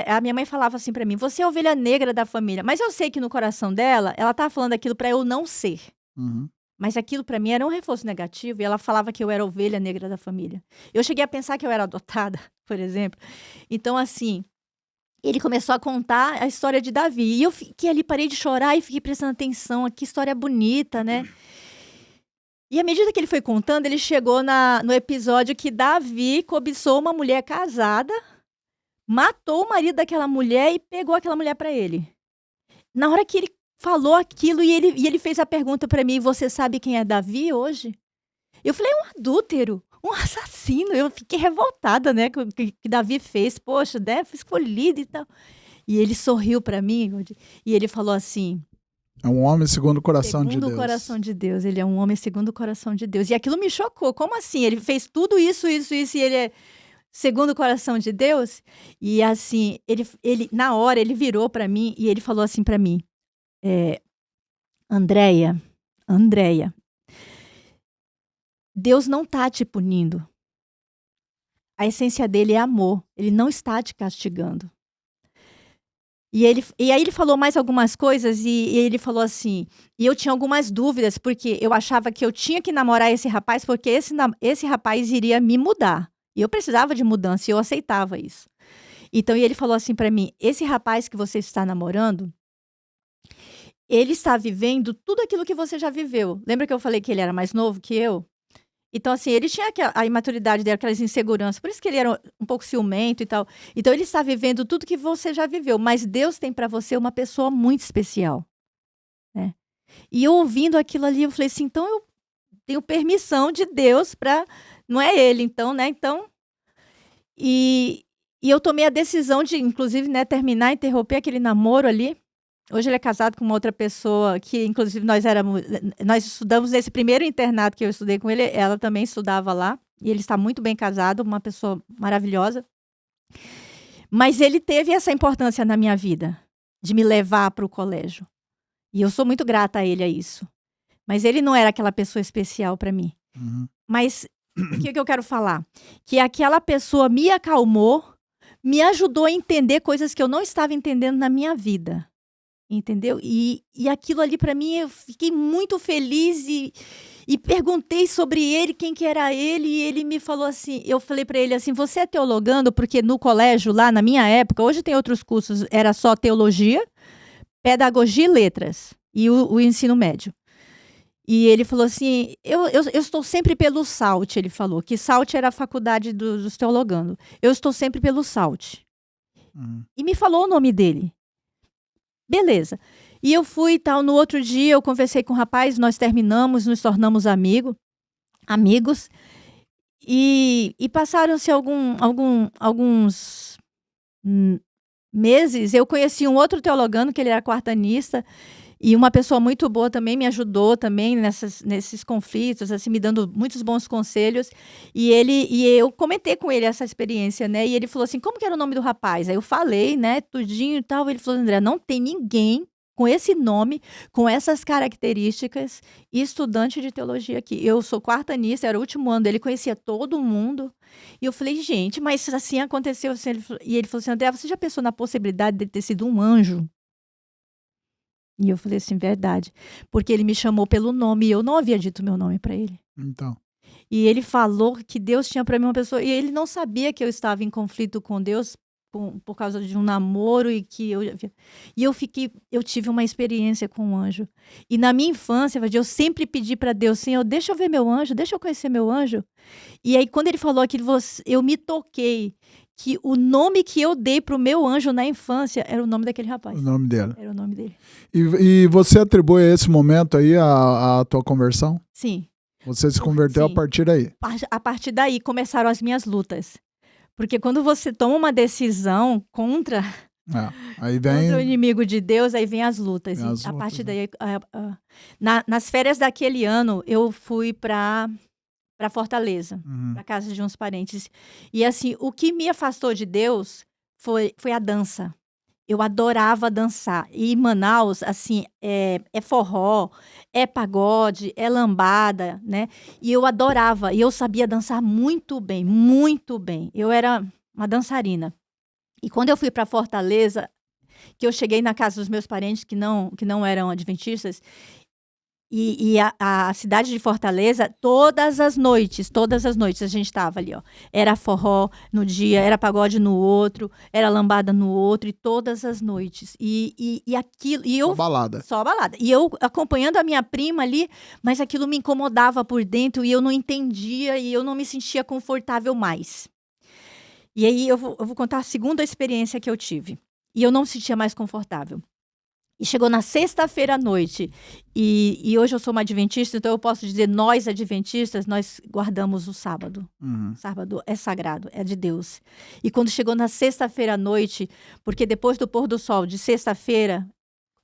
a minha mãe falava assim pra mim: "Você é a ovelha negra da família", mas eu sei que no coração dela, ela estava falando aquilo pra eu não ser, Uhum. mas aquilo pra mim era um reforço negativo e ela falava que eu era a ovelha negra da família. Eu cheguei a pensar que eu era adotada, por exemplo. Então, assim, ele começou a contar a história de Davi, e eu fiquei ali, parei de chorar e fiquei prestando atenção, que história bonita, né. E à medida que ele foi contando, ele chegou no episódio que Davi cobiçou uma mulher casada, matou o marido daquela mulher e pegou aquela mulher pra ele. Na hora que ele falou aquilo e ele fez a pergunta pra mim: "Você sabe quem é Davi hoje?" Eu falei: "É um adúltero, um assassino". Eu fiquei revoltada, né, com o que Davi fez. Poxa, né, foi escolhido e tal. E ele sorriu pra mim, e ele falou assim: É um homem segundo o coração de "Segundo o Deus. coração de Deus, ele é um homem segundo o coração de Deus". E aquilo me chocou. Como assim? Ele fez tudo isso, isso, isso, e ele é segundo o coração de Deus? E assim, ele na hora, ele virou pra mim e ele falou assim pra mim: "Andréia, Andréia, Deus não tá te punindo. A essência dele é amor. Ele não está te castigando". E aí ele falou mais algumas coisas e ele falou assim, e eu tinha algumas dúvidas, porque eu achava que eu tinha que namorar esse rapaz, porque esse rapaz iria me mudar. E eu precisava de mudança e eu aceitava isso. Então e ele falou assim pra mim: "Esse rapaz que você está namorando, ele está vivendo tudo aquilo que você já viveu". Lembra que eu falei que ele era mais novo que eu? Então, assim, ele tinha a imaturidade dele, aquelas inseguranças, por isso que ele era um pouco ciumento e tal. Então ele está vivendo tudo que você já viveu, mas Deus tem para você uma pessoa muito especial, né. E eu ouvindo aquilo ali, eu falei assim: "Então eu tenho permissão de Deus para, não é ele então, né, então". E e eu tomei a decisão de inclusive, né, terminar, interromper aquele namoro ali. Hoje ele é casado com uma outra pessoa que inclusive nós estudamos nesse primeiro internato que eu estudei com ele, ela também estudava lá, e ele está muito bem casado, uma pessoa maravilhosa. Mas ele teve essa importância na minha vida, de me levar para o colégio. E eu sou muito grata a ele a isso. Mas ele não era aquela pessoa especial para mim. Uhum. Mas o que eu quero falar? Que aquela pessoa me acalmou, me ajudou a entender coisas que eu não estava entendendo na minha vida. Entendeu? E aquilo ali pra mim, eu fiquei muito feliz e perguntei sobre ele, quem que era ele, e ele me falou assim, eu falei pra ele assim: "Você é teologando?", porque no colégio lá na minha época, hoje tem outros cursos, era só teologia, pedagogia e letras, e o ensino médio. E ele falou assim: "Eu estou sempre pelo SALT", ele falou, que SALT era a faculdade dos teologando. "Eu estou sempre pelo SALT". Uhum. E me falou o nome dele. Beleza. E eu fui e tal, no outro dia eu conversei com o rapaz, nós terminamos, nos tornamos amigos, e passaram-se alguns, meses, eu conheci um outro teologando, que ele era quartanista, e uma pessoa muito boa também, me ajudou também nesses conflitos, assim, me dando muitos bons conselhos, e eu comentei com ele essa experiência, né, e ele falou assim: "Como que era o nome do rapaz?". Aí eu falei, né, tudinho e tal, ele falou: "André, não tem ninguém com esse nome, com essas características, e estudante de teologia aqui". Eu sou quartanista, era o último ano dele, conhecia todo mundo, e eu falei: "Gente, mas assim aconteceu assim", e ele falou assim: "André, você já pensou na possibilidade de ter sido um anjo?". E eu falei assim: "Verdade", porque ele me chamou pelo nome e eu não havia dito meu nome para ele. Então. E ele falou que Deus tinha para mim uma pessoa, e ele não sabia que eu estava em conflito com Deus por causa de um namoro e que eu tive uma experiência com um anjo. E na minha infância, Vadir, eu sempre pedi para Deus: "Senhor, deixa eu ver meu anjo, deixa eu conhecer meu anjo". E aí quando ele falou aquilo, eu me toquei que o nome que eu dei para o meu anjo na infância era o nome daquele rapaz. O nome dele. Era o nome dele. E você atribui a esse momento aí a tua conversão? Sim. Você se converteu Sim. a partir daí? A partir daí começaram as minhas lutas. Porque quando você toma uma decisão contra Aí Contra o vem inimigo de Deus, aí vem as lutas. E as a lutas, partir né? daí, nas férias daquele ano, eu fui para Fortaleza, Uhum. para casa de uns parentes. E assim, o que me afastou de Deus foi a dança. Eu adorava dançar. E em Manaus, assim, é forró, é pagode, é lambada, né? E eu adorava. E eu sabia dançar muito bem, muito bem. Eu era uma dançarina. E quando eu fui para Fortaleza, que eu cheguei na casa dos meus parentes que não eram adventistas, e a cidade de Fortaleza, todas as noites a gente estava ali, ó. Era forró no dia, era pagode no outro, era lambada no outro, e todas as noites. E aquilo. E Só eu. balada. Só balada. E eu acompanhando a minha prima ali, mas aquilo me incomodava por dentro e eu não entendia e eu não me sentia confortável mais. E aí eu vou contar a segunda experiência que eu tive. E eu não me sentia mais confortável. E chegou na sexta-feira à noite. E hoje eu sou uma adventista, então eu posso dizer, nós adventistas, nós guardamos o sábado. Uhum. Sábado é sagrado, é de Deus. E quando chegou na sexta-feira à noite, porque depois do pôr do sol de sexta-feira,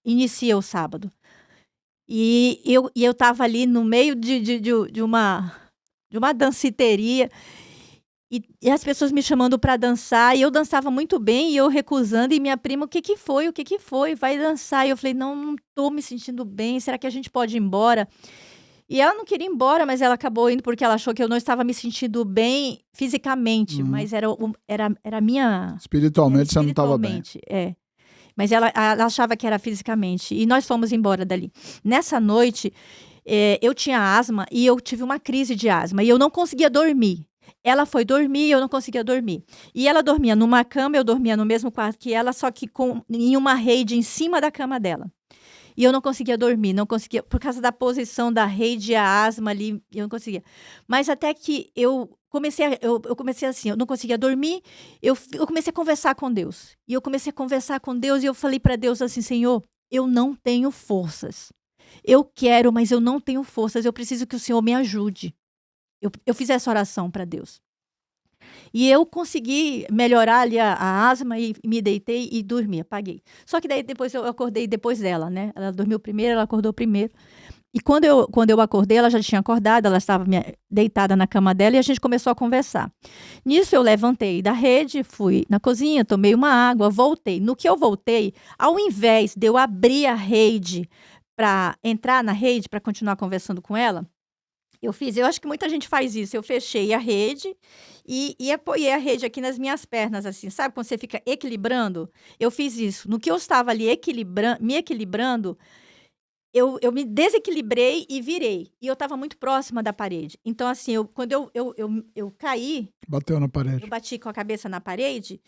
inicia o sábado. E eu estava ali no meio de uma danciteria. E as pessoas me chamando para dançar, e eu dançava muito bem, e eu recusando, e minha prima, o que que foi? O que que foi? Vai dançar. E eu falei, não tô me sentindo bem, será que a gente pode ir embora? E ela não queria ir embora, mas ela acabou indo porque ela achou que eu não estava me sentindo bem fisicamente, Uhum. mas era minha... Era Espiritualmente você não estava bem. espiritualmente, é. Mas ela achava que era fisicamente, e nós fomos embora dali. Nessa noite, eu tinha asma, e eu tive uma crise de asma, e eu não conseguia dormir. Ela foi dormir e eu não conseguia dormir. E ela dormia numa cama, eu dormia no mesmo quarto que ela, só que em uma rede em cima da cama dela. E eu não conseguia dormir, não conseguia, por causa da posição da rede e a asma ali, eu não conseguia. Mas até que eu comecei assim, eu não conseguia dormir, eu comecei a conversar com Deus. E eu comecei a conversar com Deus e eu falei para Deus assim, Senhor, eu não tenho forças. Eu quero, mas eu não tenho forças, eu preciso que o Senhor me ajude. Eu fiz essa oração para Deus. E eu consegui melhorar ali a asma e me deitei e dormi, apaguei. Só que daí depois eu acordei depois dela, né? Ela dormiu primeiro, ela acordou primeiro. E quando eu acordei, ela já tinha acordado, ela estava deitada na cama dela e a gente começou a conversar. Nisso eu levantei da rede, fui na cozinha, tomei uma água, voltei. No que eu voltei, ao invés de eu abrir a rede para entrar na rede para continuar conversando com ela, eu acho que muita gente faz isso. Eu fechei a rede e apoiei a rede aqui nas minhas pernas, assim, sabe? Quando você fica equilibrando, eu fiz isso. No que eu estava ali me equilibrando, eu me desequilibrei e virei. E eu estava muito próxima da parede. Então, assim, quando eu caí, Bateu na eu parede. bati com a cabeça na parede.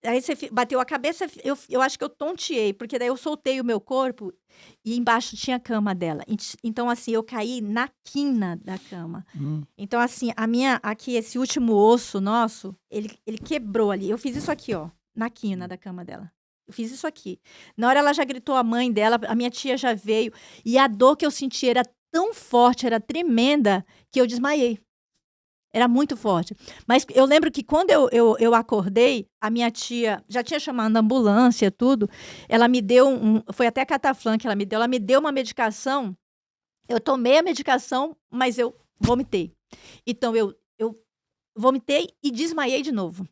Aí você bateu a cabeça, eu acho que eu tonteei, porque daí eu soltei o meu corpo e embaixo tinha a cama dela. Então, assim, eu caí na quina da cama. Então, assim, aqui, esse último osso nosso, ele quebrou ali. Eu fiz isso aqui, ó, na quina da cama dela. Eu fiz isso aqui. Na hora ela já gritou a mãe dela, a minha tia já veio, e a dor que eu senti era tão forte, era tremenda, que eu desmaiei. Era muito forte. Mas eu lembro que quando eu acordei, a minha tia já tinha chamado a ambulância, tudo. Ela me deu foi até a Cataflã que ela me deu uma medicação. Eu tomei a medicação, mas eu vomitei. Então, eu vomitei e desmaiei de novo.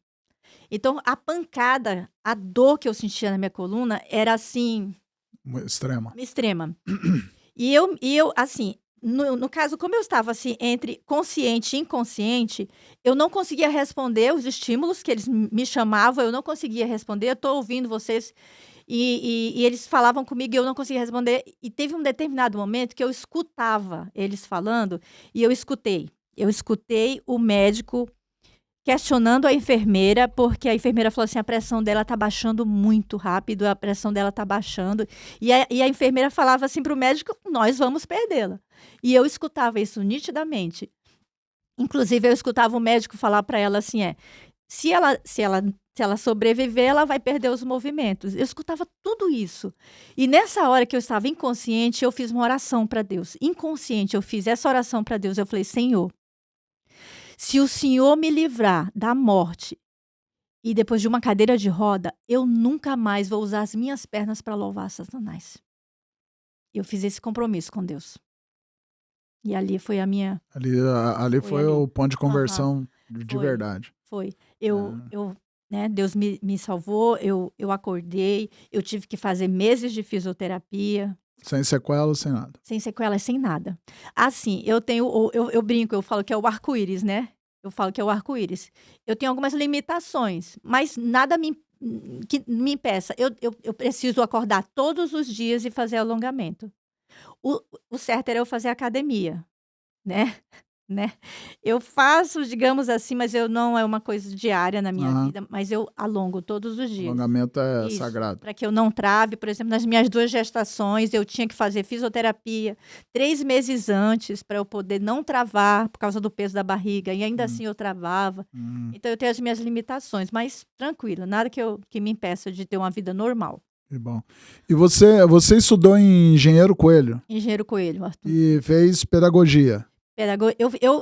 Então, a pancada, a dor que eu sentia na minha coluna era assim, Extrema. extrema. E eu assim, no caso, como eu estava assim, entre consciente e inconsciente, eu não conseguia responder os estímulos que eles me chamavam, eu não conseguia responder. Eu estou ouvindo vocês, e eles falavam comigo e eu não conseguia responder. E teve um determinado momento que eu escutava eles falando, e eu escutei. Eu escutei o médico questionando a enfermeira, porque a enfermeira falou assim: a pressão dela tá baixando muito rápido, a pressão dela tá baixando. E a enfermeira falava assim para o médico: nós vamos perdê-la. E eu escutava isso nitidamente. Inclusive, eu escutava o médico falar para ela assim: se ela sobreviver, ela vai perder os movimentos. Eu escutava tudo isso. E nessa hora que eu estava inconsciente, eu fiz uma oração para Deus. Inconsciente, eu fiz essa oração para Deus. Eu falei: Senhor, se o Senhor me livrar da morte e depois de uma cadeira de roda, eu nunca mais vou usar as minhas pernas para louvar Satanás. Eu fiz esse compromisso com Deus. E ali foi a minha Ali foi foi ali. o ponto de Aham, conversão de foi, verdade. foi. É. Né, Deus me salvou, eu acordei, eu tive que fazer meses de fisioterapia, Sem sequelas, sem nada. sem sequelas, sem nada. Assim, eu brinco, eu falo que é o arco-íris, né, eu falo que é o arco-íris. Eu tenho algumas limitações, mas nada que me impeça. Eu preciso acordar todos os dias e fazer alongamento. O o certo era eu fazer academia, né. Né. Eu faço, digamos assim, mas eu não é uma coisa diária na minha Aham. vida, mas eu alongo todos os dias. Alongamento é Isso, sagrado. para que eu não trave. Por exemplo, nas minhas 2 gestações, eu tinha que fazer fisioterapia 3 meses antes para eu poder não travar por causa do peso da barriga, e ainda Hum, assim eu travava. hum, Então eu tenho as minhas limitações, mas tranquila, nada que me impeça de ter uma vida normal. que bom. E você estudou em Engenheiro Coelho Engenheiro Coelho, Arthur. e fez pedagogia.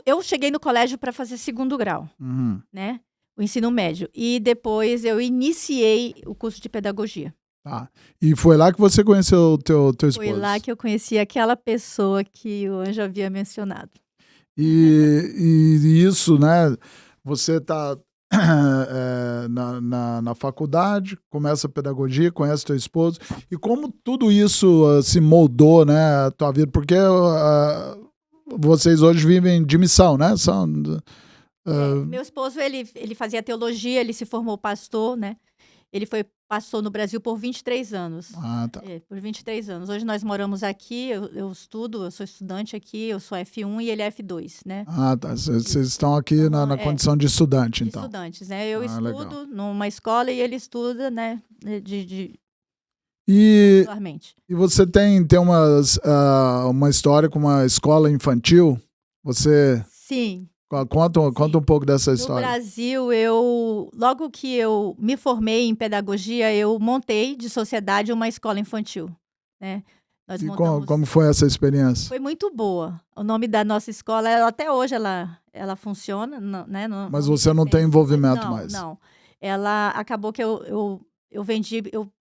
Eu cheguei no colégio para fazer 2º grau. Uhum. Né, o ensino médio. E depois eu iniciei o curso de pedagogia. Tá. E foi lá que você conheceu o teu Foi lá esposo. que eu conheci aquela pessoa que o anjo havia mencionado. E isso, né? Você tá na faculdade, começa a pedagogia, conhece teu esposo. E como tudo isso se moldou, né, a tua vida? Porque vocês hoje vivem de missão, né? Meu esposo, ele fazia teologia, ele se formou pastor, né. Ele foi pastor no Brasil por 23 anos. Tá. Por 23 anos. Hoje nós moramos aqui, eu estudo, eu sou estudante aqui, eu sou F1 e ele é F2, né. Tá. Vocês estão aqui Aham, na condição de estudante, de então. estudantes, né. Eu Legal. estudo numa escola e ele estuda, né, E, particularmente. e você tem uma história com uma escola infantil? Você Sim. conta um pouco dessa No história. Brasil, logo que eu me formei em pedagogia, eu montei de sociedade uma escola infantil, né. Nós E montamos. como foi essa experiência? Foi muito boa. O nome da nossa escola, até hoje ela funciona, né, Mas não me você não tem pertence. envolvimento Não, mais. não. Ela acabou que eu vendi, eu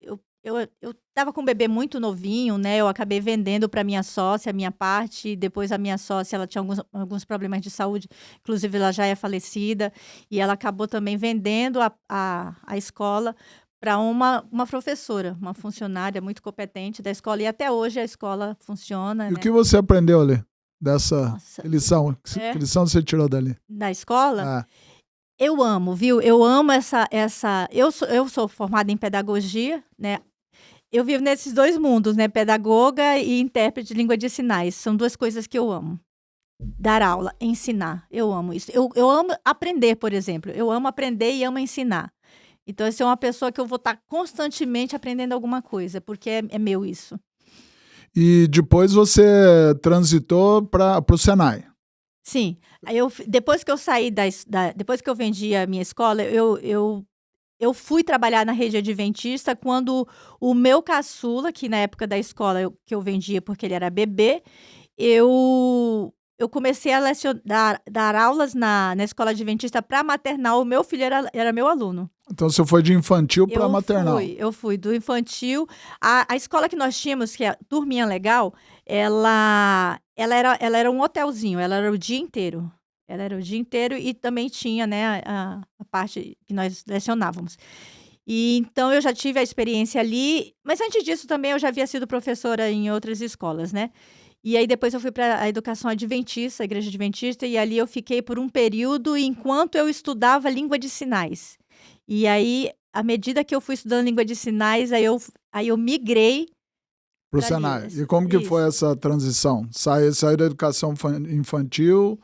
estava com um bebê muito novinho, né, eu acabei vendendo para minha sócia a minha parte, e depois a minha sócia, ela tinha alguns problemas de saúde, inclusive ela já é falecida, e ela acabou também vendendo a escola para uma professora, uma funcionária muito competente da escola, e até hoje a escola funciona, E o né. que você aprendeu ali? Dessa Nossa, que lição? Que lição você tirou dali? na escola, Ah, eu amo, viu, eu amo essa eu sou formada em pedagogia, né. Eu vivo nesses 2 mundos, né, pedagoga e intérprete de língua de sinais, são 2 coisas que eu amo. Dar aula, ensinar, eu amo isso. Eu amo aprender, por exemplo, eu amo aprender e amo ensinar. Então eu sou uma pessoa que eu vou estar constantemente aprendendo alguma coisa, porque é meu isso. e depois você transitou para o Senai. Sim, aí depois que eu saí depois que eu vendi a minha escola, eu fui trabalhar na rede adventista quando o meu caçula, que na época da escola que eu vendia porque ele era bebê, eu comecei a dar aulas na escola adventista para maternal, o meu filho era meu aluno. Então você foi de infantil para maternal. Eu fui do infantil. A escola que nós tínhamos, que é a Turminha Legal, ela era um hotelzinho, ela era o dia inteiro. Ela era o dia inteiro e também tinha, né, a parte que nós lecionávamos. E então eu já tive a experiência ali, mas antes disso também eu já havia sido professora em outras escolas, né. E aí depois eu fui para a educação adventista, a igreja adventista, e ali eu fiquei por um período enquanto eu estudava língua de sinais. E aí, à medida que eu fui estudando língua de sinais, aí eu migrei Para o para Senai. Libras. E como que foi Isso. essa transição? Saiu da educação infantil,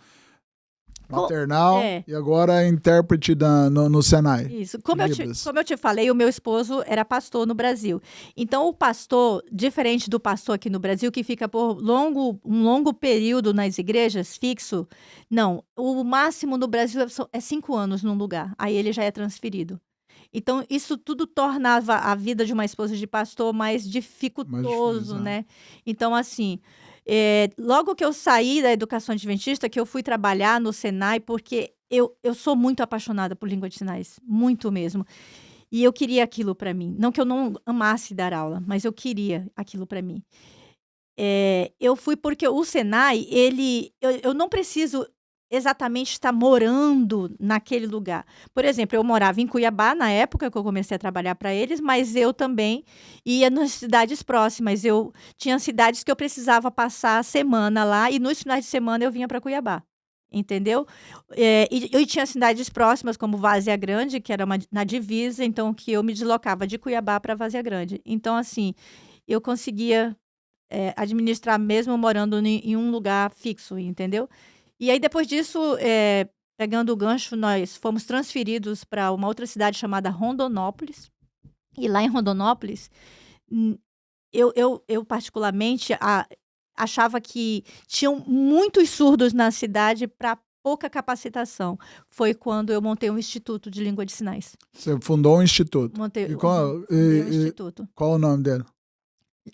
maternal, É. e agora é intérprete no Senai. Isso. Libras. Como eu te falei, o meu esposo era pastor no Brasil. Então o pastor, diferente do pastor aqui no Brasil, que fica por um longo período nas igrejas, fixo, não, o máximo no Brasil é 5 anos num lugar, aí ele já é transferido. Então isso tudo tornava a vida de uma esposa de pastor mais Mais dificultoso, difícil, né. Então assim, logo que eu saí da educação adventista, que eu fui trabalhar no Senai, porque eu sou muito apaixonada por língua de sinais, muito mesmo. E eu queria aquilo para mim. Não que eu não amasse dar aula, mas eu queria aquilo para mim. Eu fui porque o Senai, eu não preciso exatamente estar morando naquele lugar. Por exemplo, eu morava em Cuiabá na época que eu comecei a trabalhar para eles, mas eu também ia nas cidades próximas. Eu tinha cidades que eu precisava passar a semana lá e nos finais de semana eu vinha para Cuiabá. Entendeu? E tinha cidades próximas, como Várzea Grande, que era na divisa, então que eu me deslocava de Cuiabá para Várzea Grande. Então, assim, eu conseguia administrar mesmo morando em um lugar fixo, entendeu? E aí, depois disso, pegando o gancho, nós fomos transferidos para uma outra cidade chamada Rondonópolis. E lá em Rondonópolis, eu particularmente achava que tinham muitos surdos na cidade para pouca capacitação. Foi quando eu montei um instituto de língua de sinais. Você fundou um instituto. Montei Qual um instituto. o nome dele?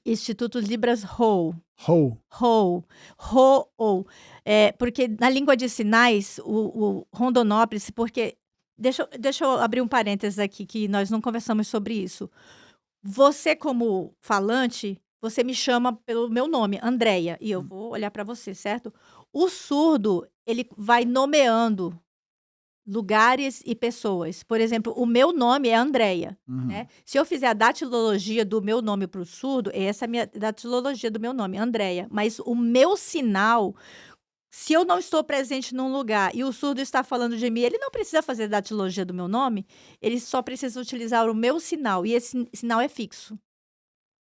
Instituto Libras Ho. Ho. Porque na língua de sinais, o Rondonópolis, porque... Deixa eu abrir um parênteses aqui, que nós não conversamos sobre isso. Você, como falante, você me chama pelo meu nome, Andréia, e eu vou olhar para você, certo? O surdo, ele vai nomeando lugares e pessoas. Por exemplo, o meu nome é Andréia, né? Se eu fizer a datilologia do meu nome para o surdo, essa é a minha datilologia do meu nome, Andréia. Mas o meu sinal, se eu não estou presente num lugar e o surdo está falando de mim, ele não precisa fazer datilologia do meu nome, ele só precisa utilizar o meu sinal, e esse sinal é fixo.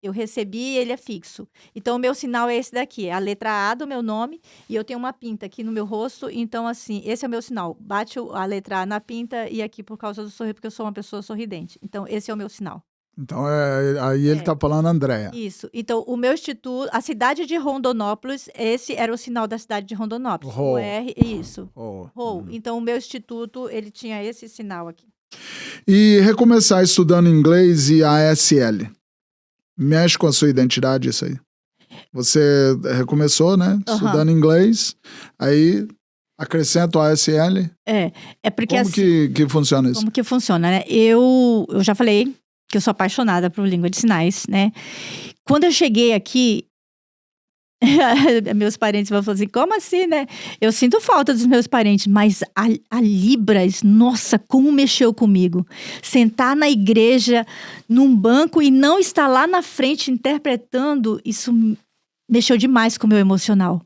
Eu recebi, ele é fixo. Então, o meu sinal é esse daqui, é a letra A do meu nome, e eu tenho uma pinta aqui no meu rosto, então, assim, esse é o meu sinal. Bate a letra A na pinta e aqui por causa do sorriso, porque eu sou uma pessoa sorridente. Então, esse é o meu sinal. Então, aí ele está falando Andréia. Isso. Então, o meu instituto, a cidade de Rondonópolis, esse era o sinal da cidade de Rondonópolis. Ho. O R, isso. Ho. Então, o meu instituto, ele tinha esse sinal aqui. E recomeçar estudando inglês e ASL. Mexe com a sua identidade isso aí. Você recomeçou, né? Estudando inglês, aí acrescenta o ASL. É porque como assim... que funciona isso? Como que funciona, né? Eu já falei que eu sou apaixonada por língua de sinais, né? Quando eu cheguei aqui, meus parentes vão falar assim, como assim, né? Eu sinto falta dos meus parentes, mas a Libras, nossa, como mexeu comigo. Sentar na igreja, num banco e não estar lá na frente interpretando, isso mexeu demais com o meu emocional.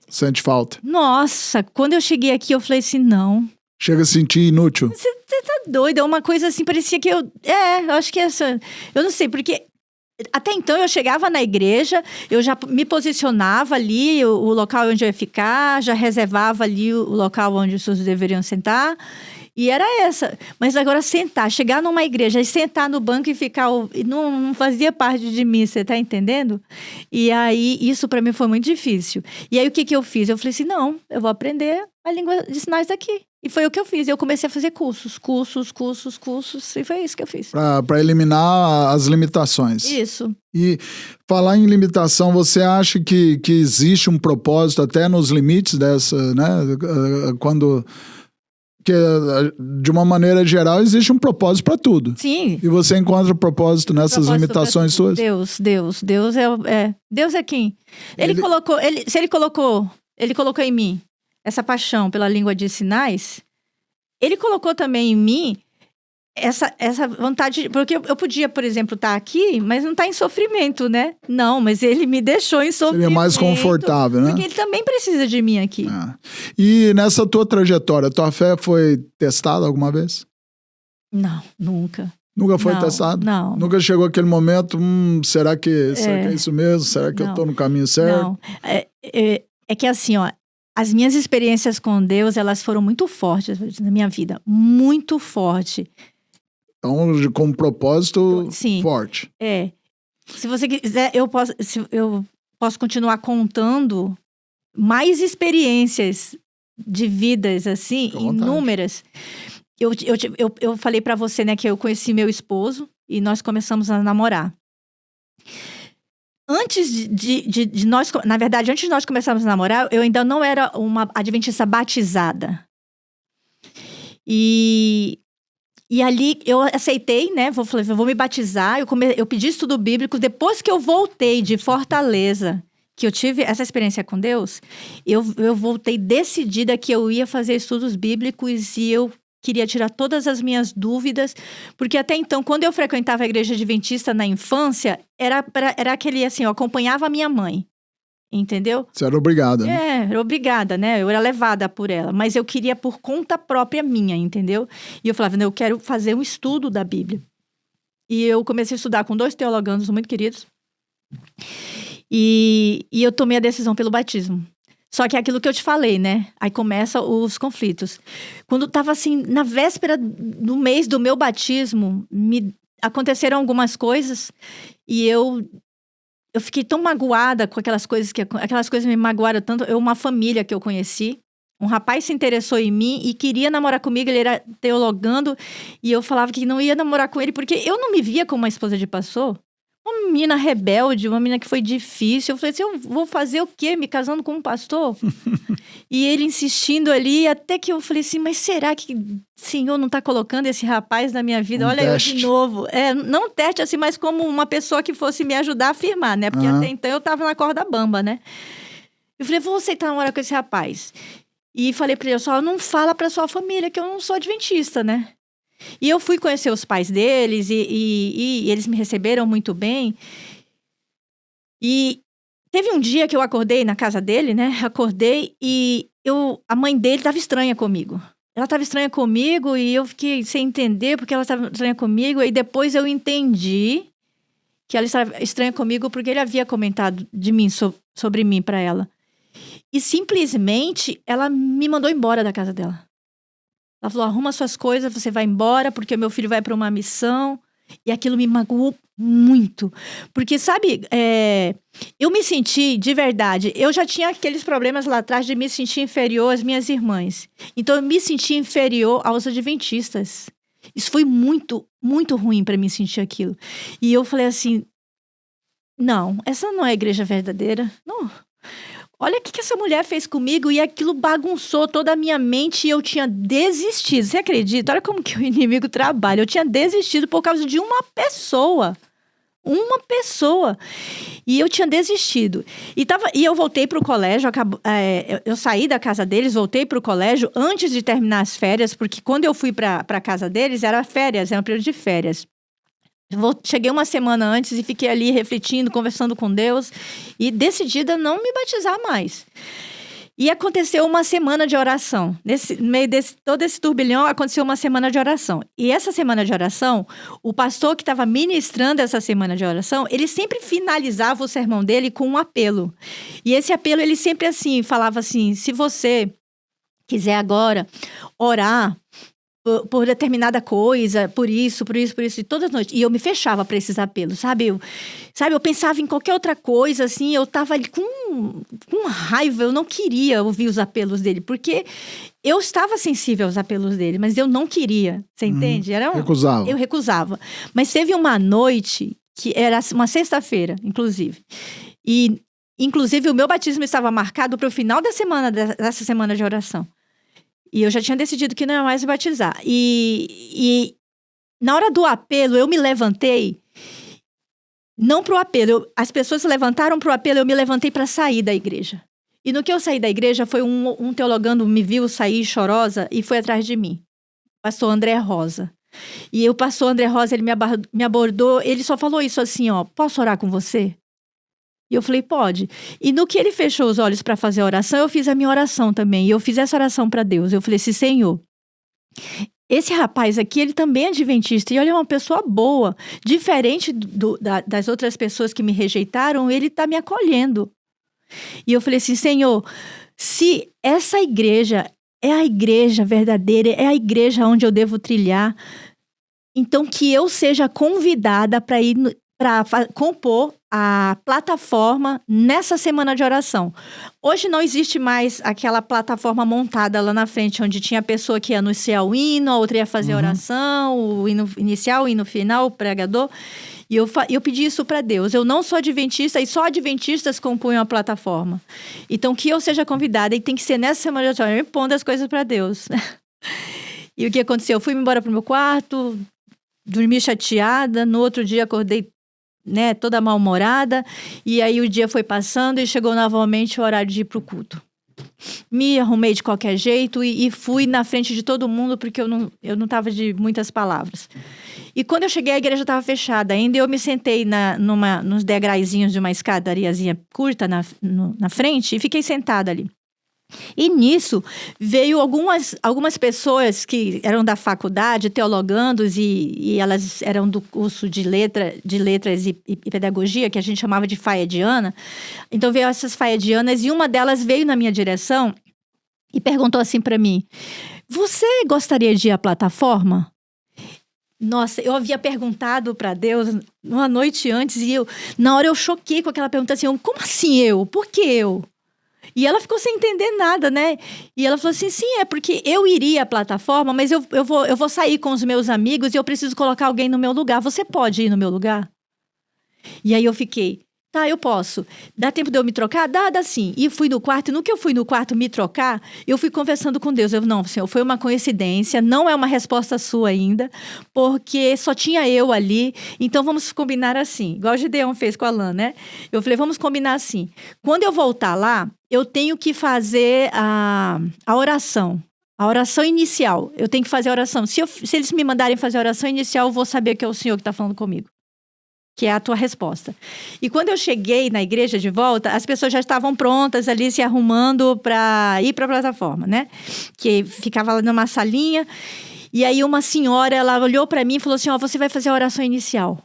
Sente falta? Nossa, quando eu cheguei aqui, eu falei assim, não. Chega a sentir inútil? Você tá doida, é uma coisa assim, parecia que eu acho que essa... Eu não sei, porque... Até então, eu chegava na igreja, eu já me posicionava ali, o local onde eu ia ficar, já reservava ali o local onde os surdos deveriam sentar, e era essa. Mas agora chegar numa igreja e sentar no banco e ficar... Não fazia parte de mim, você tá entendendo? E aí, isso para mim foi muito difícil. E aí, o que eu fiz? Eu falei assim, não, eu vou aprender a língua de sinais daqui. E foi o que eu fiz. Eu comecei a fazer cursos. E foi isso que eu fiz. Para eliminar as limitações. Isso. E falar em limitação, você acha que existe um propósito até nos limites dessa, né? Quando... que de uma maneira geral existe um propósito para tudo. Sim. E você encontra propósito nessas limitações suas? Deus Deus é quem? Se ele colocou em mim essa paixão pela língua de sinais, ele colocou também em mim essa vontade, porque eu podia, por exemplo, estar aqui, mas não estar em sofrimento, né? Não, mas ele me deixou em sofrimento. Seria mais confortável, né? Porque ele também precisa de mim aqui. E nessa tua trajetória, tua fé foi testada alguma vez? Não, nunca. Nunca foi testado? Não. Nunca chegou aquele momento, será que é isso mesmo? Será que eu tô no caminho certo? Não, é que assim, ó, as minhas experiências com Deus, elas foram muito fortes na minha vida. Muito forte. Então, com um propósito forte. Se você quiser, eu posso continuar contando mais experiências de vidas, assim, inúmeras. Eu falei pra você, né, que eu conheci meu esposo e nós começamos a namorar. Antes de nós... Na verdade, antes de nós começarmos a namorar, eu ainda não era uma adventista batizada. E ali eu aceitei, né? Falei, vou me batizar. Eu pedi estudo bíblico. Depois que eu voltei de Fortaleza, que eu tive essa experiência com Deus, eu voltei decidida que eu ia fazer estudos bíblicos e eu queria tirar todas as minhas dúvidas, porque até então, quando eu frequentava a igreja adventista na infância, era aquele assim, eu acompanhava a minha mãe. Entendeu? Você era obrigada, né? Era obrigada, né? Eu era levada por ela. Mas eu queria por conta própria minha, entendeu? E eu falava, eu quero fazer um estudo da Bíblia. E eu comecei a estudar com 2 teologanos muito queridos. E eu tomei a decisão pelo batismo. Só que é aquilo que eu te falei, né? Aí começam os conflitos. Quando tava assim, na véspera do mês do meu batismo, aconteceram algumas coisas e eu fiquei tão magoada com aquelas coisas me magoaram tanto. Uma família que eu conheci, um rapaz se interessou em mim e queria namorar comigo, ele era teologando, e eu falava que não ia namorar com ele, porque eu não me via como uma esposa de pastor. Uma menina rebelde, uma menina que foi difícil. Eu falei assim, eu vou fazer o quê? Me casando com um pastor? E ele insistindo ali, até que eu falei assim, mas será que o Senhor não está colocando esse rapaz na minha vida? Olha teste. Eu de novo. Não teste assim, mas como uma pessoa que fosse me ajudar a afirmar, né? Porque até então eu estava na corda bamba, né? Eu falei, vou aceitar namorar com esse rapaz. E falei para ele, só não fala para sua família que eu não sou adventista, né? E eu fui conhecer os pais deles e eles me receberam muito bem. E teve um dia que eu acordei na casa dele, né? Acordei e a mãe dele estava estranha comigo. Ela estava estranha comigo e eu fiquei sem entender porque ela estava estranha comigo. E depois eu entendi que ela estava estranha comigo porque ele havia comentado de mim, sobre mim para ela. E simplesmente ela me mandou embora da casa dela. Ela falou, arruma suas coisas, você vai embora, porque meu filho vai para uma missão. E aquilo me magoou muito. Porque, sabe, eu me senti, de verdade, eu já tinha aqueles problemas lá atrás de me sentir inferior às minhas irmãs. Então, eu me senti inferior aos adventistas. Isso foi muito, muito ruim para mim sentir aquilo. E eu falei assim, não, essa não é a igreja verdadeira. Não. Olha o que essa mulher fez comigo e aquilo bagunçou toda a minha mente e eu tinha desistido. Você acredita? Olha como que o inimigo trabalha. Eu tinha desistido por causa de uma pessoa. Uma pessoa. E eu tinha desistido. E eu voltei para o colégio, eu saí da casa deles, voltei para o colégio antes de terminar as férias, porque quando eu fui para a casa deles, era um período de férias. Cheguei uma semana antes e fiquei ali refletindo, conversando com Deus e decidida não me batizar mais. E aconteceu uma semana de oração. No meio todo esse turbilhão, aconteceu uma semana de oração. E essa semana de oração, o pastor que estava ministrando essa semana de oração, ele sempre finalizava o sermão dele com um apelo. E esse apelo, ele sempre assim, falava assim, se você quiser agora orar por determinada coisa, por isso, e todas as noites. E eu me fechava para esses apelos, sabe? Eu pensava em qualquer outra coisa, assim, eu tava ali com raiva, eu não queria ouvir os apelos dele, porque eu estava sensível aos apelos dele, mas eu não queria, você entende? Recusava. Eu recusava. Mas teve uma noite, que era uma sexta-feira, inclusive, e inclusive o meu batismo estava marcado para o final dessa semana de oração. E eu já tinha decidido que não ia mais me batizar. E na hora do apelo, eu me levantei. Não pro apelo. As pessoas se levantaram pro apelo, eu me levantei para sair da igreja. E no que eu saí da igreja, foi um teologando me viu sair chorosa e foi atrás de mim. Pastor André Rosa. E o pastor André Rosa, ele me abordou, ele só falou isso assim, ó, posso orar com você? E eu falei, pode. E no que ele fechou os olhos para fazer a oração, eu fiz a minha oração também. E eu fiz essa oração para Deus. Eu falei assim, Senhor, esse rapaz aqui, ele também é adventista. E ele é uma pessoa boa. Diferente das outras pessoas que me rejeitaram, ele está me acolhendo. E eu falei assim, Senhor, se essa igreja é a igreja verdadeira, é a igreja onde eu devo trilhar, então que eu seja convidada para ir para compor a plataforma nessa semana de oração. Hoje não existe mais aquela plataforma montada lá na frente, onde tinha a pessoa que ia anunciar o hino, a outra ia fazer a oração, o hino inicial, o hino final, o pregador. E eu pedi isso para Deus. Eu não sou adventista e só adventistas compunham a plataforma. Então, que eu seja convidada, e tem que ser nessa semana de oração, eu me pondo as coisas para Deus. E o que aconteceu? Eu fui embora pro meu quarto, dormi chateada, no outro dia acordei, né, toda mal-humorada, e aí o dia foi passando e chegou novamente o horário de ir pro culto. Me arrumei de qualquer jeito e fui na frente de todo mundo, porque eu não tava de muitas palavras. E quando eu cheguei, a igreja estava fechada ainda, e eu me sentei nos degraizinhos de uma escadariazinha curta na frente, e fiquei sentada ali. E nisso, veio algumas pessoas que eram da faculdade, teologandos, e elas eram do curso de letras e pedagogia, que a gente chamava de faediana. Então, veio essas faedianas, e uma delas veio na minha direção e perguntou assim para mim: você gostaria de ir à plataforma? Nossa, eu havia perguntado para Deus uma noite antes, e na hora eu choquei com aquela pergunta assim: como assim eu? Por que eu? E ela ficou sem entender nada, né? E ela falou assim: sim, é porque eu iria à plataforma, mas eu vou sair com os meus amigos e eu preciso colocar alguém no meu lugar. Você pode ir no meu lugar? E aí eu fiquei: tá, eu posso. Dá tempo de eu me trocar? Dá sim. E fui no quarto, e no que eu fui no quarto me trocar, eu fui conversando com Deus. Não, Senhor, foi uma coincidência, não é uma resposta sua ainda, porque só tinha eu ali, então vamos combinar assim, igual o Gideão fez com a Alain, né? Eu falei: vamos combinar assim. Quando eu voltar lá, eu tenho que fazer a oração. A oração inicial. Eu tenho que fazer a oração. Se eles me mandarem fazer a oração inicial, eu vou saber que é o Senhor que está falando comigo. Que é a tua resposta. E quando eu cheguei na igreja de volta, as pessoas já estavam prontas ali, se arrumando para ir para a plataforma, né? Que ficava lá numa salinha. E aí uma senhora, ela olhou para mim e falou assim: você vai fazer a oração inicial.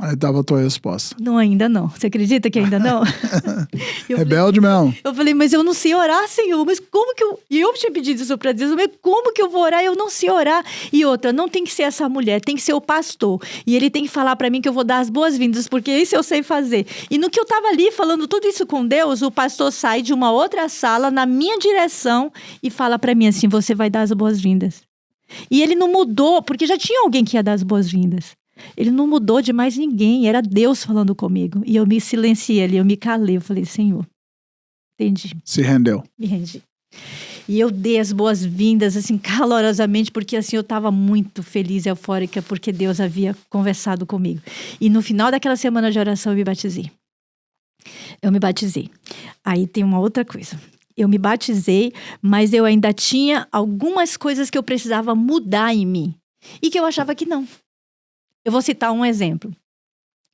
Aí tava a tua resposta. Não, ainda não. Você acredita que ainda não? Rebelde mesmo. Eu falei: mas eu não sei orar, Senhor. Mas como que eu... E eu tinha pedido isso pra Deus. Mas como que eu vou orar? Eu não sei orar. E outra, não tem que ser essa mulher, tem que ser o pastor. E ele tem que falar pra mim que eu vou dar as boas-vindas, porque isso eu sei fazer. E no que eu tava ali falando tudo isso com Deus, o pastor sai de uma outra sala na minha direção e fala pra mim assim: você vai dar as boas-vindas. E ele não mudou, porque já tinha alguém que ia dar as boas-vindas. Ele não mudou de mais ninguém, era Deus falando comigo. E eu me silenciei ali, eu me calei, eu falei: Senhor, entendi. Se rendeu. Me rendi. E eu dei as boas-vindas, assim, calorosamente, porque assim, eu estava muito feliz e eufórica, porque Deus havia conversado comigo. E no final daquela semana de oração, eu me batizei. Aí tem uma outra coisa. Eu me batizei, mas eu ainda tinha algumas coisas que eu precisava mudar em mim. E que eu achava que não. Eu vou citar um exemplo.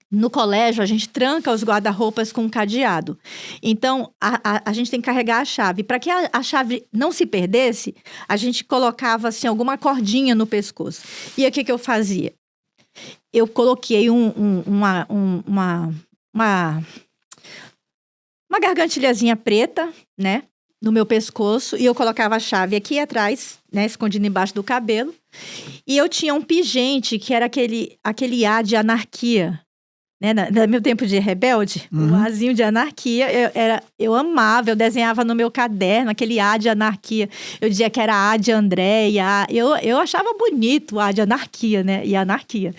No colégio, a gente tranca os guarda-roupas com um cadeado. Então, a gente tem que carregar a chave. Para que a chave não se perdesse, a gente colocava assim, alguma cordinha no pescoço. E aí, o que eu fazia? Eu coloquei uma gargantilhazinha preta, né, no meu pescoço, e eu colocava a chave aqui atrás, né, escondida embaixo do cabelo. E eu tinha um pingente, que era aquele A de anarquia, né? No meu tempo de rebelde, o Azinho de anarquia, eu amava, eu desenhava no meu caderno aquele A de anarquia. Eu dizia que era A de Andréia, eu achava bonito o A de anarquia, né? E anarquia.